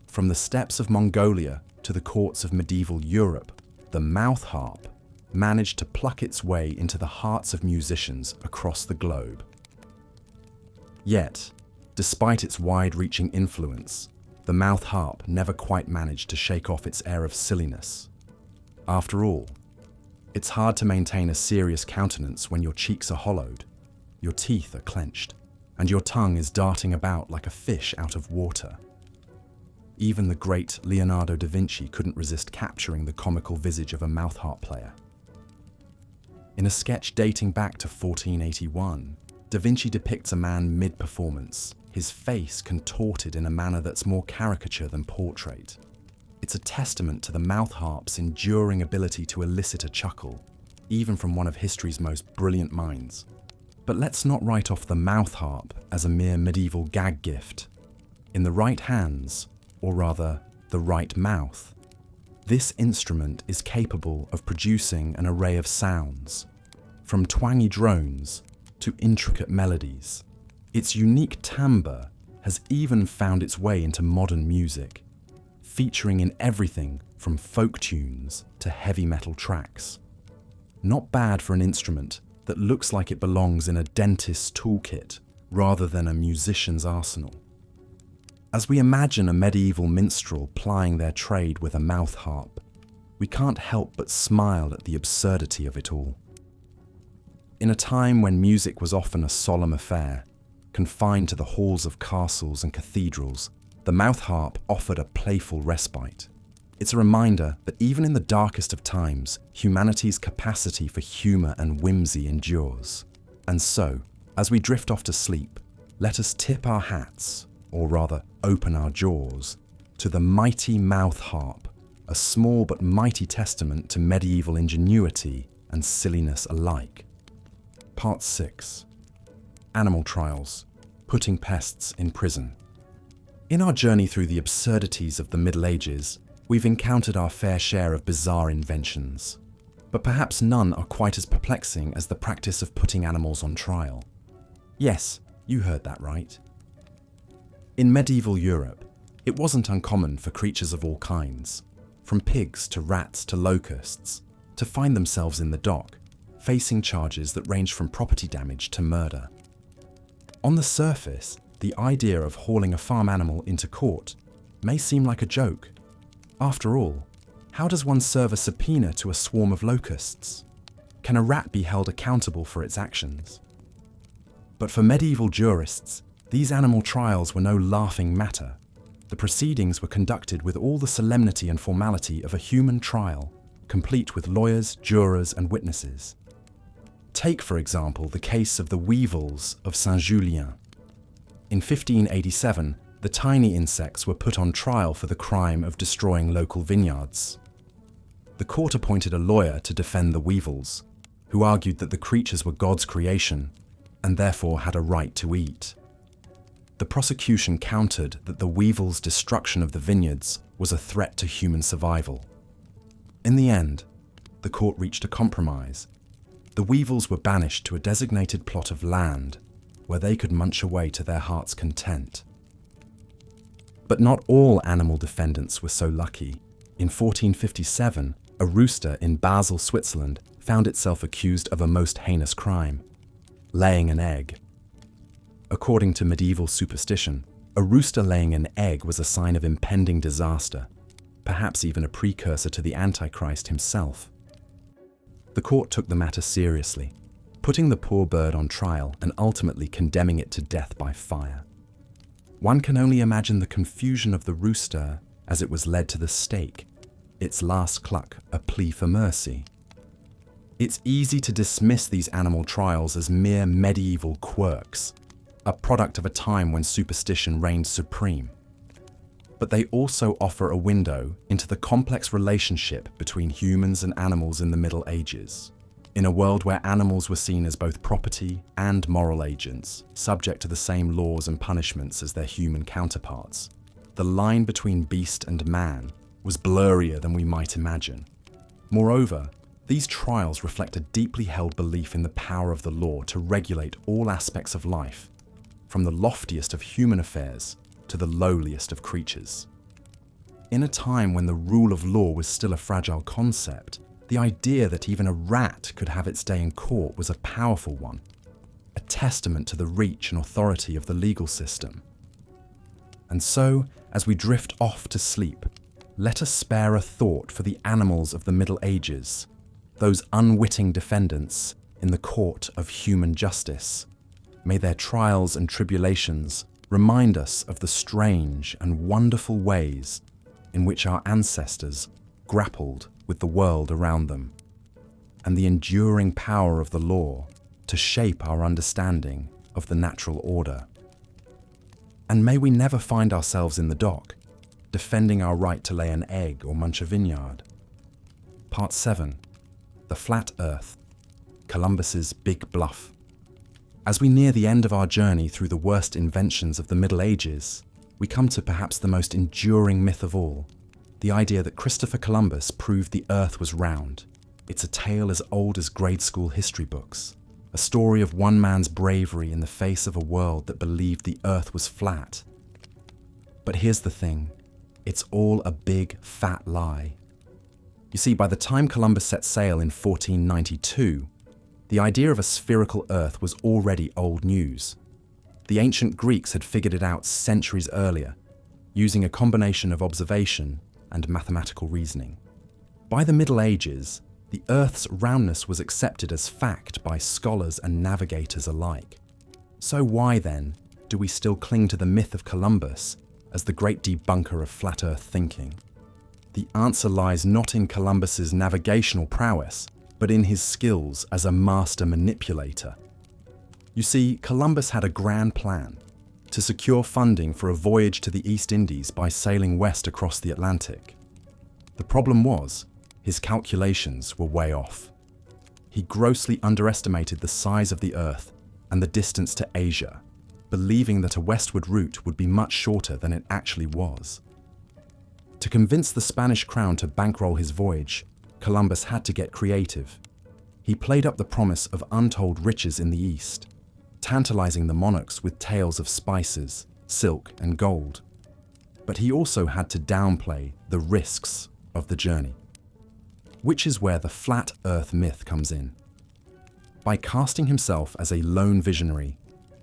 [SPEAKER 1] From the steppes of Mongolia to the courts of medieval Europe, the mouth harp managed to pluck its way into the hearts of musicians across the globe. Yet, despite its wide-reaching influence, the mouth harp never quite managed to shake off its air of silliness. After all, it's hard to maintain a serious countenance when your cheeks are hollowed. Your teeth are clenched, and your tongue is darting about like a fish out of water. Even the great Leonardo da Vinci couldn't resist capturing the comical visage of a mouth-harp player. In a sketch dating back to 1481, da Vinci depicts a man mid-performance, his face contorted in a manner that's more caricature than portrait. It's a testament to the mouth-harp's enduring ability to elicit a chuckle, even from one of history's most brilliant minds. But let's not write off the mouth-harp as a mere medieval gag gift. In the right hands, or rather, the right mouth, this instrument is capable of producing an array of sounds, from twangy drones to intricate melodies. Its unique timbre has even found its way into modern music, featuring in everything from folk tunes to heavy metal tracks. Not bad for an instrument that looks like it belongs in a dentist's toolkit rather than a musician's arsenal. As we imagine a medieval minstrel plying their trade with a mouth harp, we can't help but smile at the absurdity of it all. In a time when music was often a solemn affair, confined to the halls of castles and cathedrals, the mouth harp offered a playful respite. It's a reminder that even in the darkest of times, humanity's capacity for humour and whimsy endures. And so, as we drift off to sleep, let us tip our hats, or rather open our jaws, to the mighty mouth harp, a small but mighty testament to medieval ingenuity and silliness alike. Part 6. Animal Trials, Putting Pests in Prison. In our journey through the absurdities of the Middle Ages, we've encountered our fair share of bizarre inventions, but perhaps none are quite as perplexing as the practice of putting animals on trial. Yes, you heard that right. In medieval Europe, it wasn't uncommon for creatures of all kinds, from pigs to rats to locusts, to find themselves in the dock, facing charges that range from property damage to murder. On the surface, the idea of hauling a farm animal into court may seem like a joke. After all, how does one serve a subpoena to a swarm of locusts? Can a rat be held accountable for its actions? But for medieval jurists, these animal trials were no laughing matter. The proceedings were conducted with all the solemnity and formality of a human trial, complete with lawyers, jurors, and witnesses. Take, for example, the case of the weevils of Saint-Julien. In 1587, the tiny insects were put on trial for the crime of destroying local vineyards. The court appointed a lawyer to defend the weevils, who argued that the creatures were God's creation and therefore had a right to eat. The prosecution countered that the weevils' destruction of the vineyards was a threat to human survival. In the end, the court reached a compromise. The weevils were banished to a designated plot of land where they could munch away to their heart's content. But not all animal defendants were so lucky. In 1457, a rooster in Basel, Switzerland, found itself accused of a most heinous crime: laying an egg. According to medieval superstition, a rooster laying an egg was a sign of impending disaster, perhaps even a precursor to the Antichrist himself. The court took the matter seriously, putting the poor bird on trial and ultimately condemning it to death by fire. One can only imagine the confusion of the rooster as it was led to the stake, its last cluck a plea for mercy. It's easy to dismiss these animal trials as mere medieval quirks, a product of a time when superstition reigned supreme. But they also offer a window into the complex relationship between humans and animals in the Middle Ages. In a world where animals were seen as both property and moral agents, subject to the same laws and punishments as their human counterparts, the line between beast and man was blurrier than we might imagine. Moreover, these trials reflect a deeply held belief in the power of the law to regulate all aspects of life, from the loftiest of human affairs to the lowliest of creatures. In a time when the rule of law was still a fragile concept, the idea that even a rat could have its day in court was a powerful one, a testament to the reach and authority of the legal system. And so, as we drift off to sleep, let us spare a thought for the animals of the Middle Ages, those unwitting defendants in the court of human justice, May their trials and tribulations remind us of the strange and wonderful ways in which our ancestors grappled with the world around them, and the enduring power of the law to shape our understanding of the natural order. And may we never find ourselves in the dock, defending our right to lay an egg or munch a vineyard. Part 7. The Flat Earth, Columbus's Big Bluff. As we near the end of our journey through the worst inventions of the Middle Ages, we come to perhaps the most enduring myth of all, the idea that Christopher Columbus proved the Earth was round. It's a tale as old as grade school history books, a story of one man's bravery in the face of a world that believed the Earth was flat. But here's the thing, it's all a big, fat lie. You see, by the time Columbus set sail in 1492, the idea of a spherical Earth was already old news. The ancient Greeks had figured it out centuries earlier, using a combination of observation and mathematical reasoning. By the Middle Ages, the Earth's roundness was accepted as fact by scholars and navigators alike. So why, then, do we still cling to the myth of Columbus as the great debunker of flat Earth thinking? The answer lies not in Columbus's navigational prowess, but in his skills as a master manipulator. You see, Columbus had a grand plan to secure funding for a voyage to the East Indies by sailing west across the Atlantic. The problem was, his calculations were way off. He grossly underestimated the size of the Earth and the distance to Asia, believing that a westward route would be much shorter than it actually was. To convince the Spanish crown to bankroll his voyage, Columbus had to get creative. He played up the promise of untold riches in the East, tantalizing the monarchs with tales of spices, silk, and gold. But he also had to downplay the risks of the journey, which is where the flat Earth myth comes in. By casting himself as a lone visionary,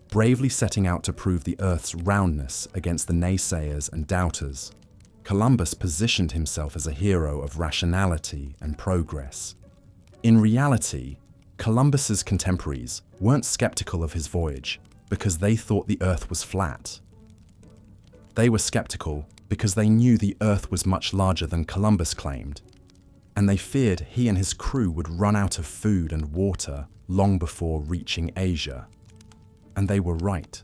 [SPEAKER 1] bravely setting out to prove the Earth's roundness against the naysayers and doubters, Columbus positioned himself as a hero of rationality and progress. In reality, Columbus's contemporaries weren't skeptical of his voyage because they thought the Earth was flat. They were skeptical because they knew the Earth was much larger than Columbus claimed, and they feared he and his crew would run out of food and water long before reaching Asia. And they were right.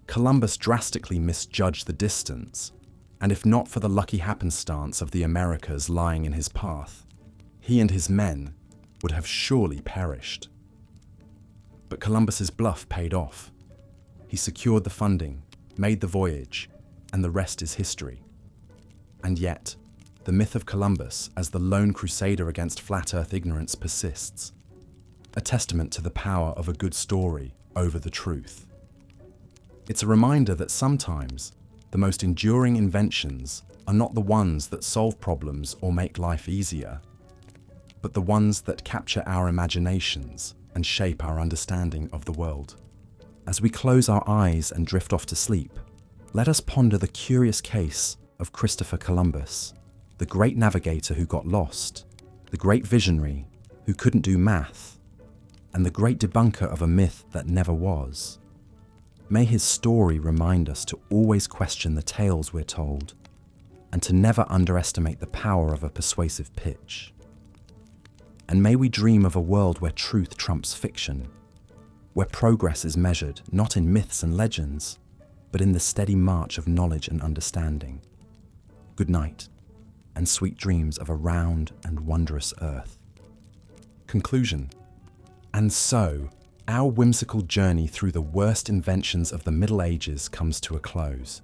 [SPEAKER 1] Columbus drastically misjudged the distance, and if not for the lucky happenstance of the Americas lying in his path, he and his men would have surely perished. But Columbus's bluff paid off. He secured the funding, made the voyage, and the rest is history. And yet, the myth of Columbus as the lone crusader against flat Earth ignorance persists, a testament to the power of a good story over the truth. It's a reminder that sometimes the most enduring inventions are not the ones that solve problems or make life easier, but the ones that capture our imaginations and shape our understanding of the world. As we close our eyes and drift off to sleep, let us ponder the curious case of Christopher Columbus, the great navigator who got lost, the great visionary who couldn't do math, and the great debunker of a myth that never was. May his story remind us to always question the tales we're told, and to never underestimate the power of a persuasive pitch. And may we dream of a world where truth trumps fiction, where progress is measured not in myths and legends, but in the steady march of knowledge and understanding. Good night, and sweet dreams of a round and wondrous Earth. Conclusion. And so, our whimsical journey through the worst inventions of the Middle Ages comes to a close.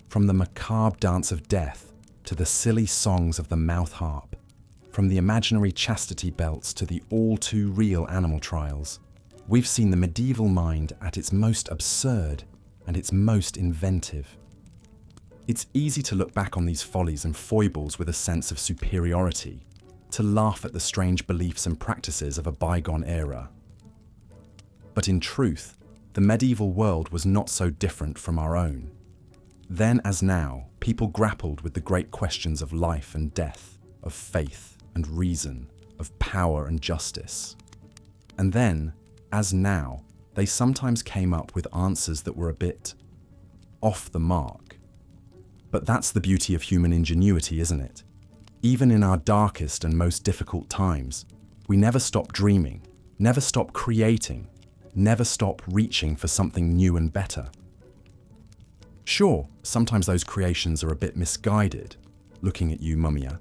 [SPEAKER 1] From the macabre dance of death to the silly songs of the mouth harp, from the imaginary chastity belts to the all-too-real animal trials, we've seen the medieval mind at its most absurd and its most inventive. It's easy to look back on these follies and foibles with a sense of superiority, to laugh at the strange beliefs and practices of a bygone era. But in truth, the medieval world was not so different from our own. Then as now, people grappled with the great questions of life and death, of faith and reason, of power and justice. And then, as now, they sometimes came up with answers that were a bit off the mark. But that's the beauty of human ingenuity, isn't it? Even in our darkest and most difficult times, we never stop dreaming, never stop creating, never stop reaching for something new and better. Sure, sometimes those creations are a bit misguided, looking at you, Mumia.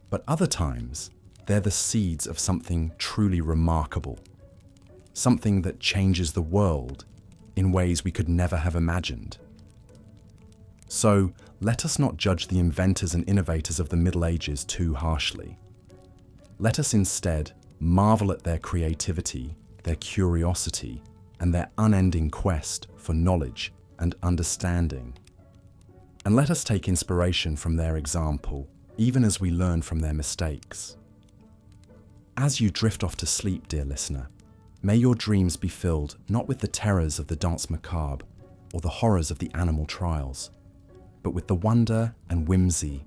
[SPEAKER 1] But other times, they're the seeds of something truly remarkable. Something that changes the world in ways we could never have imagined. So, let us not judge the inventors and innovators of the Middle Ages too harshly. Let us instead marvel at their creativity, their curiosity, and their unending quest for knowledge and understanding. And let us take inspiration from their example, even as we learn from their mistakes. As you drift off to sleep, dear listener, may your dreams be filled not with the terrors of the Danse Macabre or the horrors of the animal trials, but with the wonder and whimsy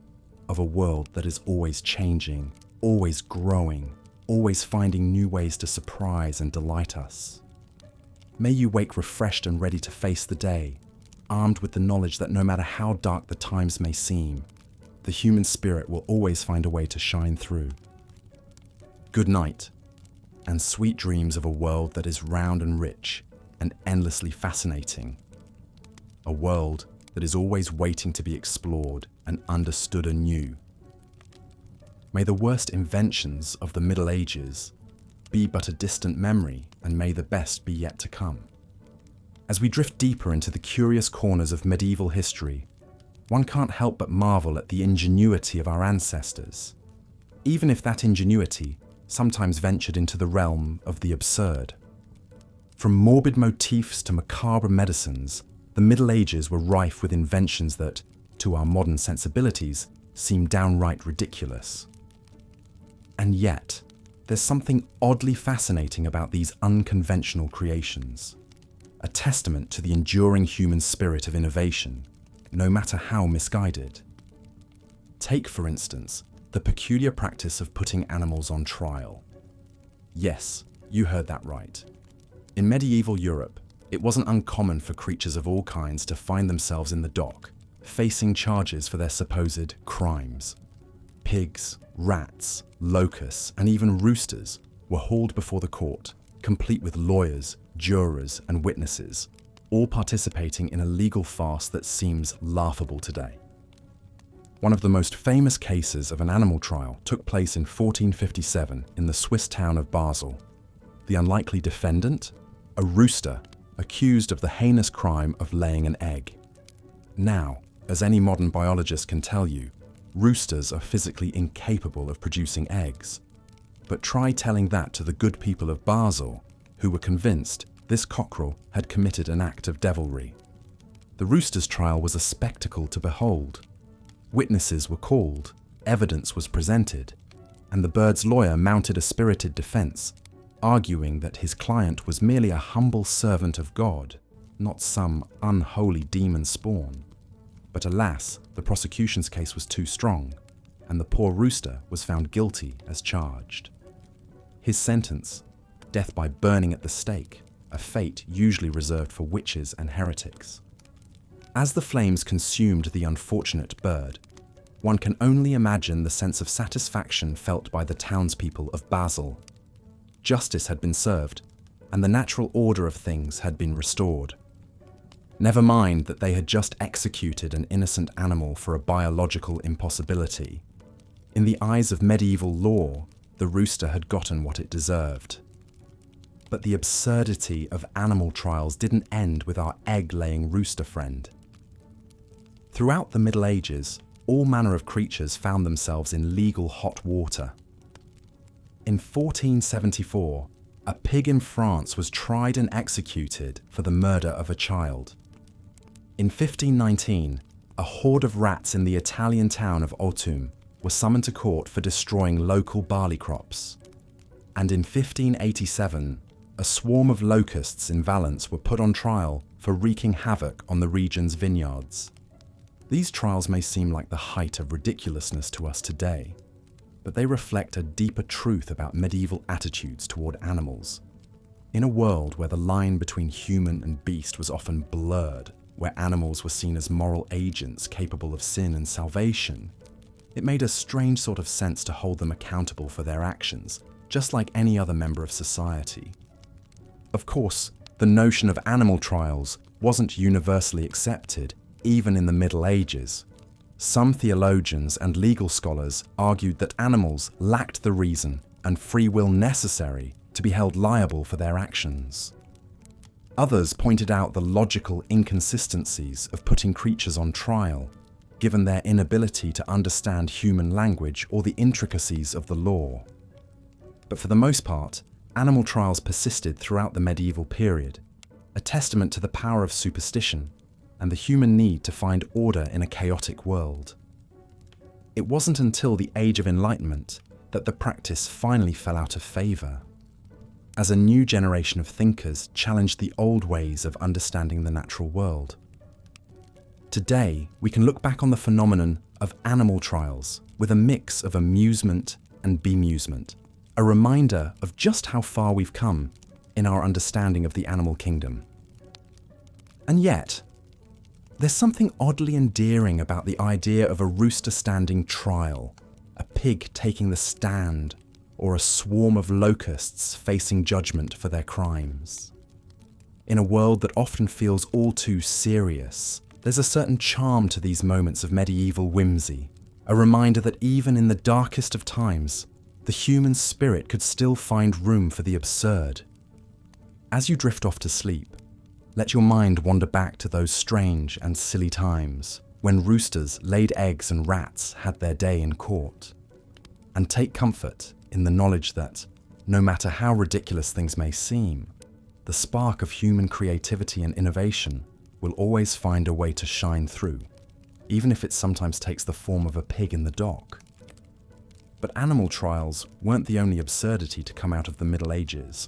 [SPEAKER 1] of a world that is always changing, always growing, always finding new ways to surprise and delight us. May you wake refreshed and ready to face the day, armed with the knowledge that no matter how dark the times may seem, the human spirit will always find a way to shine through. Good night, and sweet dreams of a world that is round and rich and endlessly fascinating. A world that is always waiting to be explored and understood anew. May the worst inventions of the Middle Ages be but a distant memory, and may the best be yet to come. As we drift deeper into the curious corners of medieval history, one can't help but marvel at the ingenuity of our ancestors, even if that ingenuity sometimes ventured into the realm of the absurd. From morbid motifs to macabre medicines, the Middle Ages were rife with inventions that, to our modern sensibilities, seem downright ridiculous. And yet, there's something oddly fascinating about these unconventional creations, a testament to the enduring human spirit of innovation, no matter how misguided. Take, for instance, the peculiar practice of putting animals on trial. Yes, you heard that right. In medieval Europe, it wasn't uncommon for creatures of all kinds to find themselves in the dock, facing charges for their supposed crimes. Pigs, rats, locusts, and even roosters were hauled before the court, complete with lawyers, jurors, and witnesses, all participating in a legal farce that seems laughable today. One of the most famous cases of an animal trial took place in 1457 in the Swiss town of Basel. The unlikely defendant? A rooster, accused of the heinous crime of laying an egg. Now, as any modern biologist can tell you, roosters are physically incapable of producing eggs. But try telling that to the good people of Basel, who were convinced this cockerel had committed an act of devilry. The rooster's trial was a spectacle to behold. Witnesses were called, evidence was presented, and the bird's lawyer mounted a spirited defense, arguing that his client was merely a humble servant of God, not some unholy demon spawn. But alas, the prosecution's case was too strong, and the poor rooster was found guilty as charged. His sentence, death by burning at the stake, a fate usually reserved for witches and heretics. As the flames consumed the unfortunate bird, one can only imagine the sense of satisfaction felt by the townspeople of Basel. Justice had been served, and the natural order of things had been restored. Never mind that they had just executed an innocent animal for a biological impossibility. In the eyes of medieval law, the rooster had gotten what it deserved. But the absurdity of animal trials didn't end with our egg-laying rooster friend. Throughout the Middle Ages, all manner of creatures found themselves in legal hot water. In 1474, a pig in France was tried and executed for the murder of a child. In 1519, a horde of rats in the Italian town of Autun were summoned to court for destroying local barley crops. And in 1587, a swarm of locusts in Valence were put on trial for wreaking havoc on the region's vineyards. These trials may seem like the height of ridiculousness to us today, but they reflect a deeper truth about medieval attitudes toward animals. In a world where the line between human and beast was often blurred, where animals were seen as moral agents capable of sin and salvation, it made a strange sort of sense to hold them accountable for their actions, just like any other member of society. Of course, the notion of animal trials wasn't universally accepted, even in the Middle Ages. Some theologians and legal scholars argued that animals lacked the reason and free will necessary to be held liable for their actions. Others pointed out the logical inconsistencies of putting creatures on trial, given their inability to understand human language or the intricacies of the law. But for the most part, animal trials persisted throughout the medieval period, a testament to the power of superstition and the human need to find order in a chaotic world. It wasn't until the Age of Enlightenment that the practice finally fell out of favour, as a new generation of thinkers challenged the old ways of understanding the natural world. Today, we can look back on the phenomenon of animal trials with a mix of amusement and bemusement, a reminder of just how far we've come in our understanding of the animal kingdom. And yet, there's something oddly endearing about the idea of a rooster standing trial, a pig taking the stand, or a swarm of locusts facing judgment for their crimes. In a world that often feels all too serious, there's a certain charm to these moments of medieval whimsy, a reminder that even in the darkest of times, the human spirit could still find room for the absurd. As you drift off to sleep, let your mind wander back to those strange and silly times when roosters laid eggs and rats had their day in court. And take comfort in the knowledge that, no matter how ridiculous things may seem, the spark of human creativity and innovation will always find a way to shine through, even if it sometimes takes the form of a pig in the dock. But animal trials weren't the only absurdity to come out of the Middle Ages.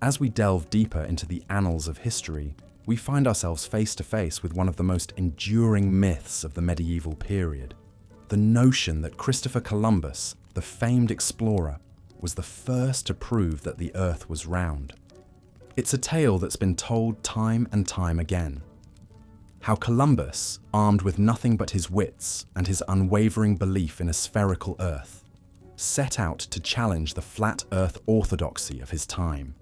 [SPEAKER 1] As we delve deeper into the annals of history, we find ourselves face to face with one of the most enduring myths of the medieval period: the notion that Christopher Columbus, the famed explorer, was the first to prove that the Earth was round. It's a tale that's been told time and time again. How Columbus, armed with nothing but his wits and his unwavering belief in a spherical Earth, set out to challenge the flat Earth orthodoxy of his time.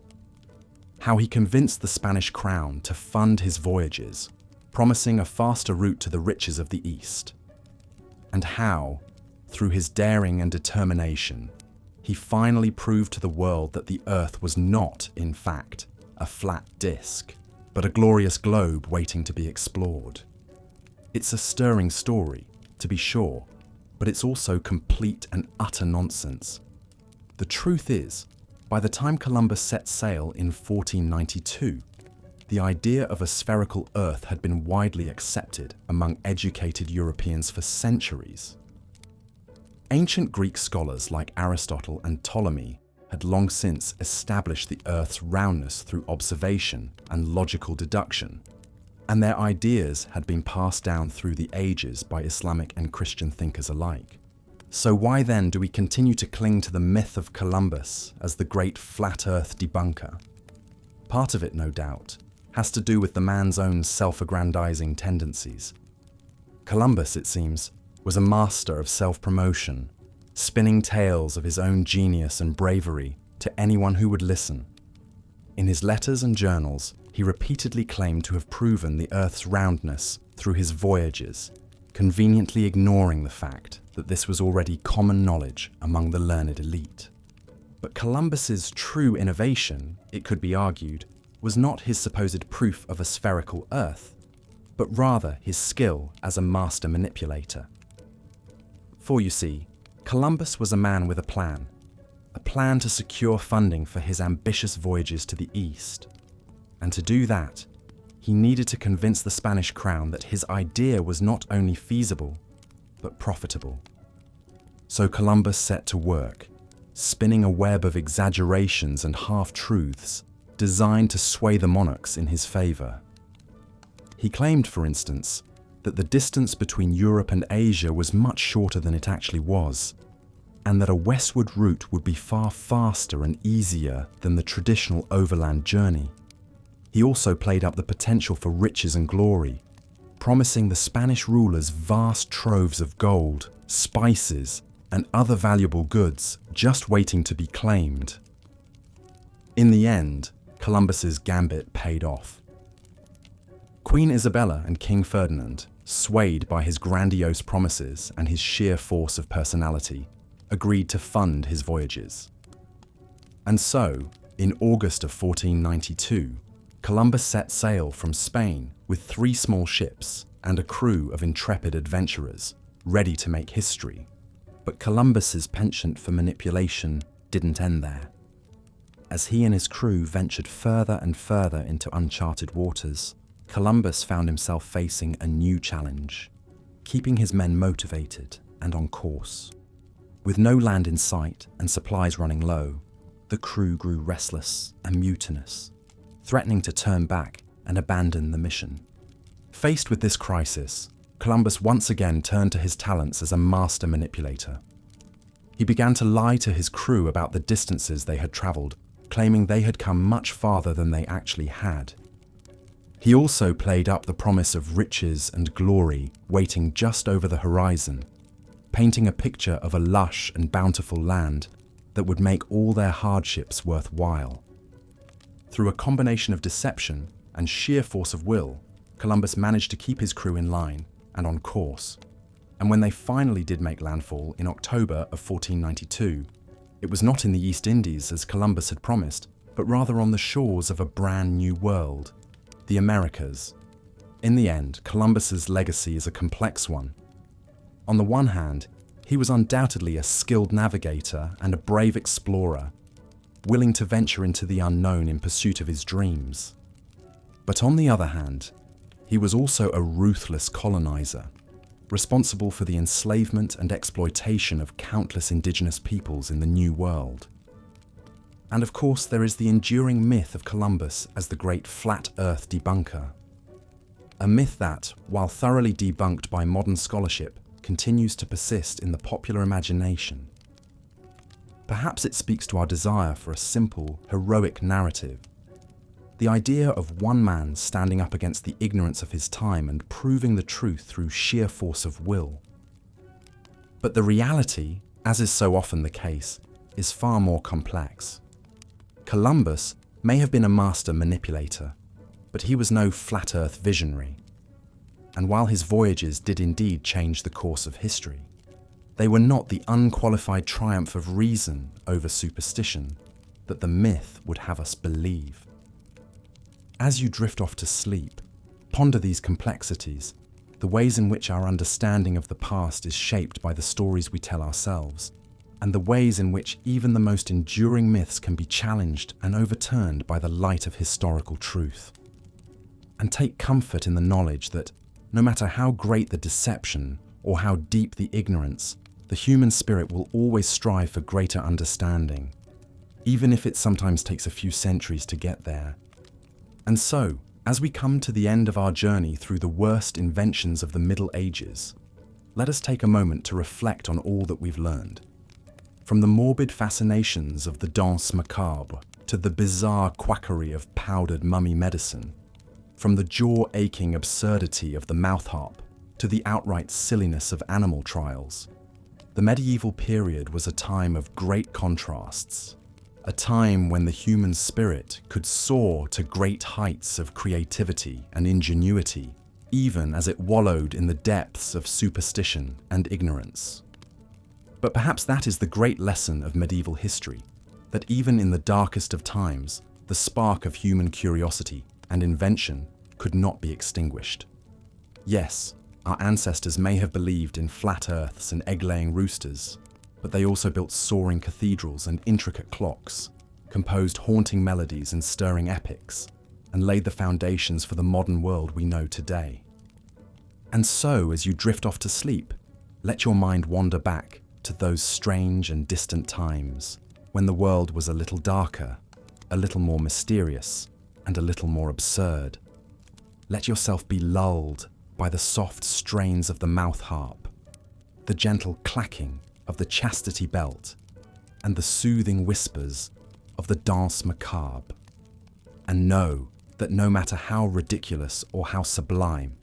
[SPEAKER 1] How he convinced the Spanish crown to fund his voyages, promising a faster route to the riches of the East. And how, through his daring and determination, he finally proved to the world that the Earth was not, in fact, a flat disk, but a glorious globe waiting to be explored. It's a stirring story, to be sure, but it's also complete and utter nonsense. The truth is, by the time Columbus set sail in 1492, the idea of a spherical Earth had been widely accepted among educated Europeans for centuries. Ancient Greek scholars like Aristotle and Ptolemy had long since established the Earth's roundness through observation and logical deduction, and their ideas had been passed down through the ages by Islamic and Christian thinkers alike. So why then do we continue to cling to the myth of Columbus as the great flat Earth debunker? Part of it, no doubt, has to do with the man's own self-aggrandizing tendencies. Columbus, it seems, was a master of self-promotion, spinning tales of his own genius and bravery to anyone who would listen. In his letters and journals, he repeatedly claimed to have proven the Earth's roundness through his voyages, conveniently ignoring the fact that this was already common knowledge among the learned elite. But Columbus's true innovation, it could be argued, was not his supposed proof of a spherical Earth, but rather his skill as a master manipulator. For you see, Columbus was a man with a plan to secure funding for his ambitious voyages to the East. And to do that, he needed to convince the Spanish crown that his idea was not only feasible, but profitable. So Columbus set to work, spinning a web of exaggerations and half-truths designed to sway the monarchs in his favor. He claimed, for instance, that the distance between Europe and Asia was much shorter than it actually was, and that a westward route would be far faster and easier than the traditional overland journey. He also played up the potential for riches and glory, promising the Spanish rulers vast troves of gold, spices, and other valuable goods just waiting to be claimed. In the end, Columbus's gambit paid off. Queen Isabella and King Ferdinand, swayed by his grandiose promises and his sheer force of personality, agreed to fund his voyages. And so, in August of 1492, Columbus set sail from Spain with 3 small ships and a crew of intrepid adventurers, ready to make history. But Columbus's penchant for manipulation didn't end there. As he and his crew ventured further and further into uncharted waters, Columbus found himself facing a new challenge, keeping his men motivated and on course. With no land in sight and supplies running low, the crew grew restless and mutinous, threatening to turn back and abandon the mission. Faced with this crisis, Columbus once again turned to his talents as a master manipulator. He began to lie to his crew about the distances they had traveled, claiming they had come much farther than they actually had. He also played up the promise of riches and glory waiting just over the horizon, painting a picture of a lush and bountiful land that would make all their hardships worthwhile. Through a combination of deception and sheer force of will, Columbus managed to keep his crew in line and on course. And when they finally did make landfall in October of 1492, it was not in the East Indies as Columbus had promised, but rather on the shores of a brand new world, the Americas. In the end, Columbus's legacy is a complex one. On the one hand, he was undoubtedly a skilled navigator and a brave explorer, willing to venture into the unknown in pursuit of his dreams. But on the other hand, he was also a ruthless colonizer, responsible for the enslavement and exploitation of countless indigenous peoples in the New World. And of course, there is the enduring myth of Columbus as the great flat Earth debunker. A myth that, while thoroughly debunked by modern scholarship, continues to persist in the popular imagination. Perhaps it speaks to our desire for a simple, heroic narrative. The idea of one man standing up against the ignorance of his time and proving the truth through sheer force of will. But the reality, as is so often the case, is far more complex. Columbus may have been a master manipulator, but he was no flat Earth visionary. And while his voyages did indeed change the course of history, they were not the unqualified triumph of reason over superstition that the myth would have us believe. As you drift off to sleep, ponder these complexities, the ways in which our understanding of the past is shaped by the stories we tell ourselves, and the ways in which even the most enduring myths can be challenged and overturned by the light of historical truth. And take comfort in the knowledge that, no matter how great the deception or how deep the ignorance, the human spirit will always strive for greater understanding, even if it sometimes takes a few centuries to get there. And so, as we come to the end of our journey through the worst inventions of the Middle Ages, let us take a moment to reflect on all that we've learned. From the morbid fascinations of the danse macabre to the bizarre quackery of powdered mummy medicine, from the jaw-aching absurdity of the mouth harp to the outright silliness of animal trials, the medieval period was a time of great contrasts, a time when the human spirit could soar to great heights of creativity and ingenuity, even as it wallowed in the depths of superstition and ignorance. But perhaps that is the great lesson of medieval history, that even in the darkest of times, the spark of human curiosity and invention could not be extinguished. Yes, our ancestors may have believed in flat earths and egg-laying roosters, but they also built soaring cathedrals and intricate clocks, composed haunting melodies and stirring epics, and laid the foundations for the modern world we know today. And so, as you drift off to sleep, let your mind wander back to those strange and distant times when the world was a little darker, a little more mysterious, and a little more absurd. Let yourself be lulled by the soft strains of the mouth harp, the gentle clacking of the chastity belt and the soothing whispers of the danse macabre. And know that no matter how ridiculous or how sublime,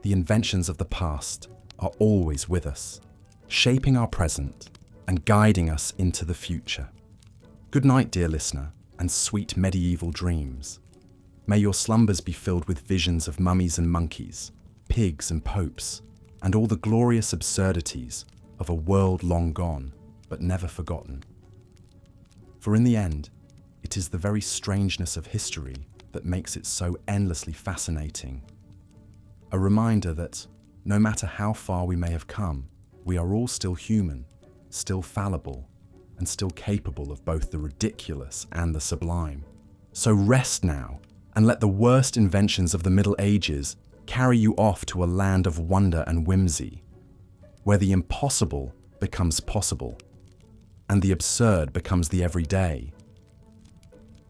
[SPEAKER 1] the inventions of the past are always with us, shaping our present and guiding us into the future. Good night, dear listener, and sweet medieval dreams. May your slumbers be filled with visions of mummies and monkeys, pigs and popes, and all the glorious absurdities of a world long gone, but never forgotten. For in the end, it is the very strangeness of history that makes it so endlessly fascinating. A reminder that, no matter how far we may have come, we are all still human, still fallible, and still capable of both the ridiculous and the sublime. So rest now, and let the worst inventions of the Middle Ages carry you off to a land of wonder and whimsy, where the impossible becomes possible, and the absurd becomes the everyday.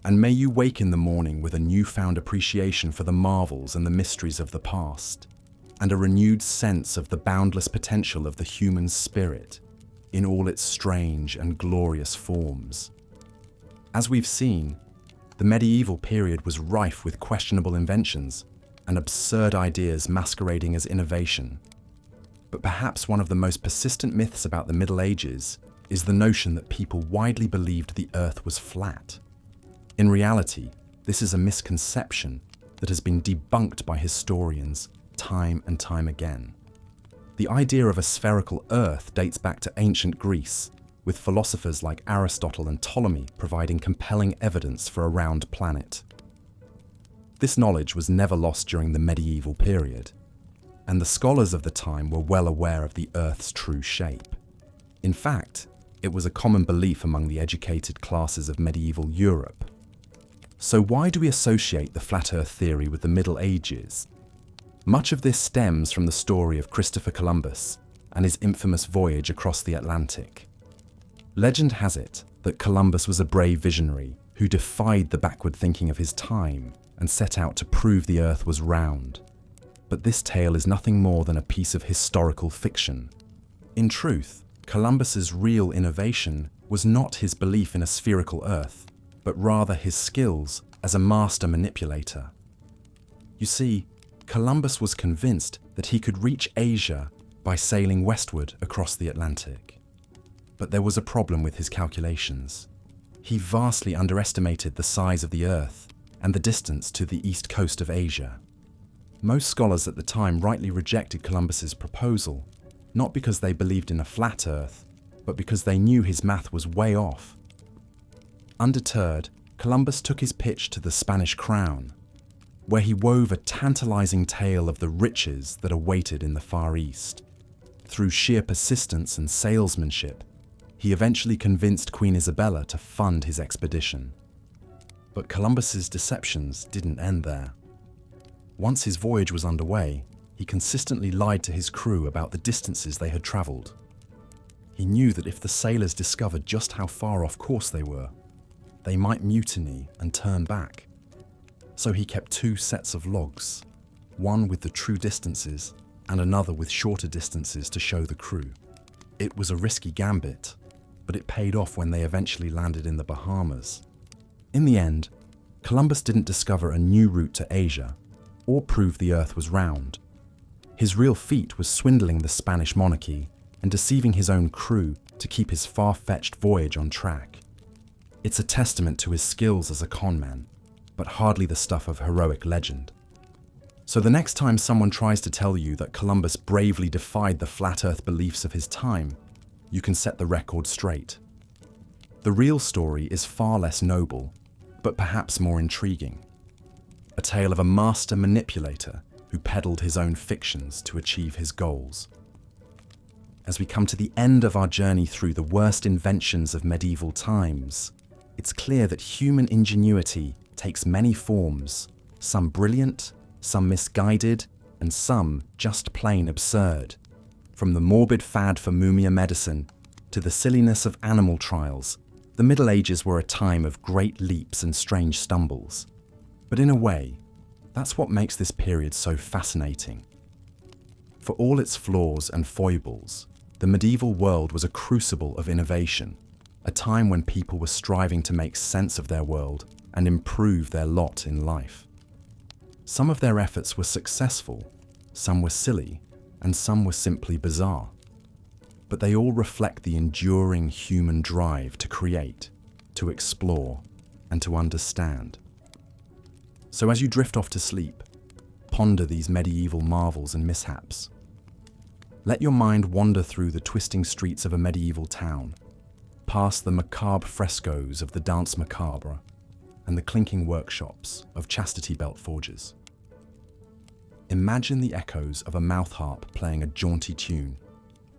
[SPEAKER 1] And may you wake in the morning with a newfound appreciation for the marvels and the mysteries of the past, and a renewed sense of the boundless potential of the human spirit in all its strange and glorious forms. As we've seen, the medieval period was rife with questionable inventions and absurd ideas masquerading as innovation. But perhaps one of the most persistent myths about the Middle Ages is the notion that people widely believed the earth was flat. In reality, this is a misconception that has been debunked by historians time and time again. The idea of a spherical earth dates back to ancient Greece, with philosophers like Aristotle and Ptolemy providing compelling evidence for a round planet. This knowledge was never lost during the medieval period, and the scholars of the time were well aware of the Earth's true shape. In fact, it was a common belief among the educated classes of medieval Europe. So why do we associate the flat Earth theory with the Middle Ages? Much of this stems from the story of Christopher Columbus and his infamous voyage across the Atlantic. Legend has it that Columbus was a brave visionary who defied the backward thinking of his time and set out to prove the Earth was round. But this tale is nothing more than a piece of historical fiction. In truth, Columbus's real innovation was not his belief in a spherical Earth, but rather his skills as a master manipulator. You see, Columbus was convinced that he could reach Asia by sailing westward across the Atlantic. But there was a problem with his calculations. He vastly underestimated the size of the Earth and the distance to the east coast of Asia. Most scholars at the time rightly rejected Columbus's proposal, not because they believed in a flat Earth, but because they knew his math was way off. Undeterred, Columbus took his pitch to the Spanish crown, where he wove a tantalizing tale of the riches that awaited in the Far East. Through sheer persistence and salesmanship, he eventually convinced Queen Isabella to fund his expedition. But Columbus's deceptions didn't end there. Once his voyage was underway, he consistently lied to his crew about the distances they had traveled. He knew that if the sailors discovered just how far off course they were, they might mutiny and turn back. So he kept two sets of logs, one with the true distances and another with shorter distances to show the crew. It was a risky gambit, but it paid off when they eventually landed in the Bahamas. In the end, Columbus didn't discover a new route to Asia or prove the Earth was round. His real feat was swindling the Spanish monarchy and deceiving his own crew to keep his far-fetched voyage on track. It's a testament to his skills as a conman, but hardly the stuff of heroic legend. So the next time someone tries to tell you that Columbus bravely defied the flat Earth beliefs of his time, you can set the record straight. The real story is far less noble, but perhaps more intriguing. A tale of a master manipulator who peddled his own fictions to achieve his goals. As we come to the end of our journey through the worst inventions of medieval times, it's clear that human ingenuity takes many forms, some brilliant, some misguided, and some just plain absurd. From the morbid fad for mumia medicine to the silliness of animal trials, the Middle Ages were a time of great leaps and strange stumbles. But in a way, that's what makes this period so fascinating. For all its flaws and foibles, The medieval world was a crucible of innovation, a time when people were striving to make sense of their world and improve their lot in life. Some of their efforts were successful, some were silly, and some were simply bizarre. But they all reflect the enduring human drive to create, to explore, and to understand. So as you drift off to sleep, ponder these medieval marvels and mishaps. Let your mind wander through the twisting streets of a medieval town, past the macabre frescoes of the Danse Macabre and the clinking workshops of chastity belt forgers. Imagine the echoes of a mouth harp playing a jaunty tune,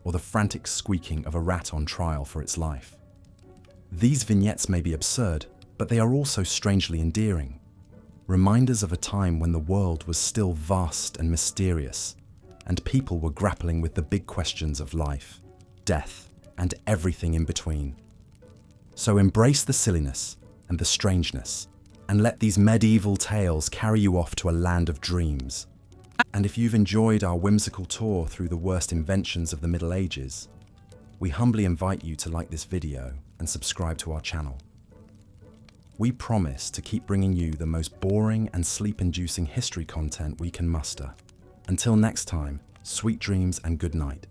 [SPEAKER 1] or the frantic squeaking of a rat on trial for its life. These vignettes may be absurd, but they are also strangely endearing, reminders of a time when the world was still vast and mysterious, and people were grappling with the big questions of life, death, and everything in between. So embrace the silliness and the strangeness, and let these medieval tales carry you off to a land of dreams. And if you've enjoyed our whimsical tour through the worst inventions of the Middle Ages, we humbly invite you to like this video and subscribe to our channel. We promise to keep bringing you the most boring and sleep-inducing history content we can muster. Until next time, sweet dreams and good night.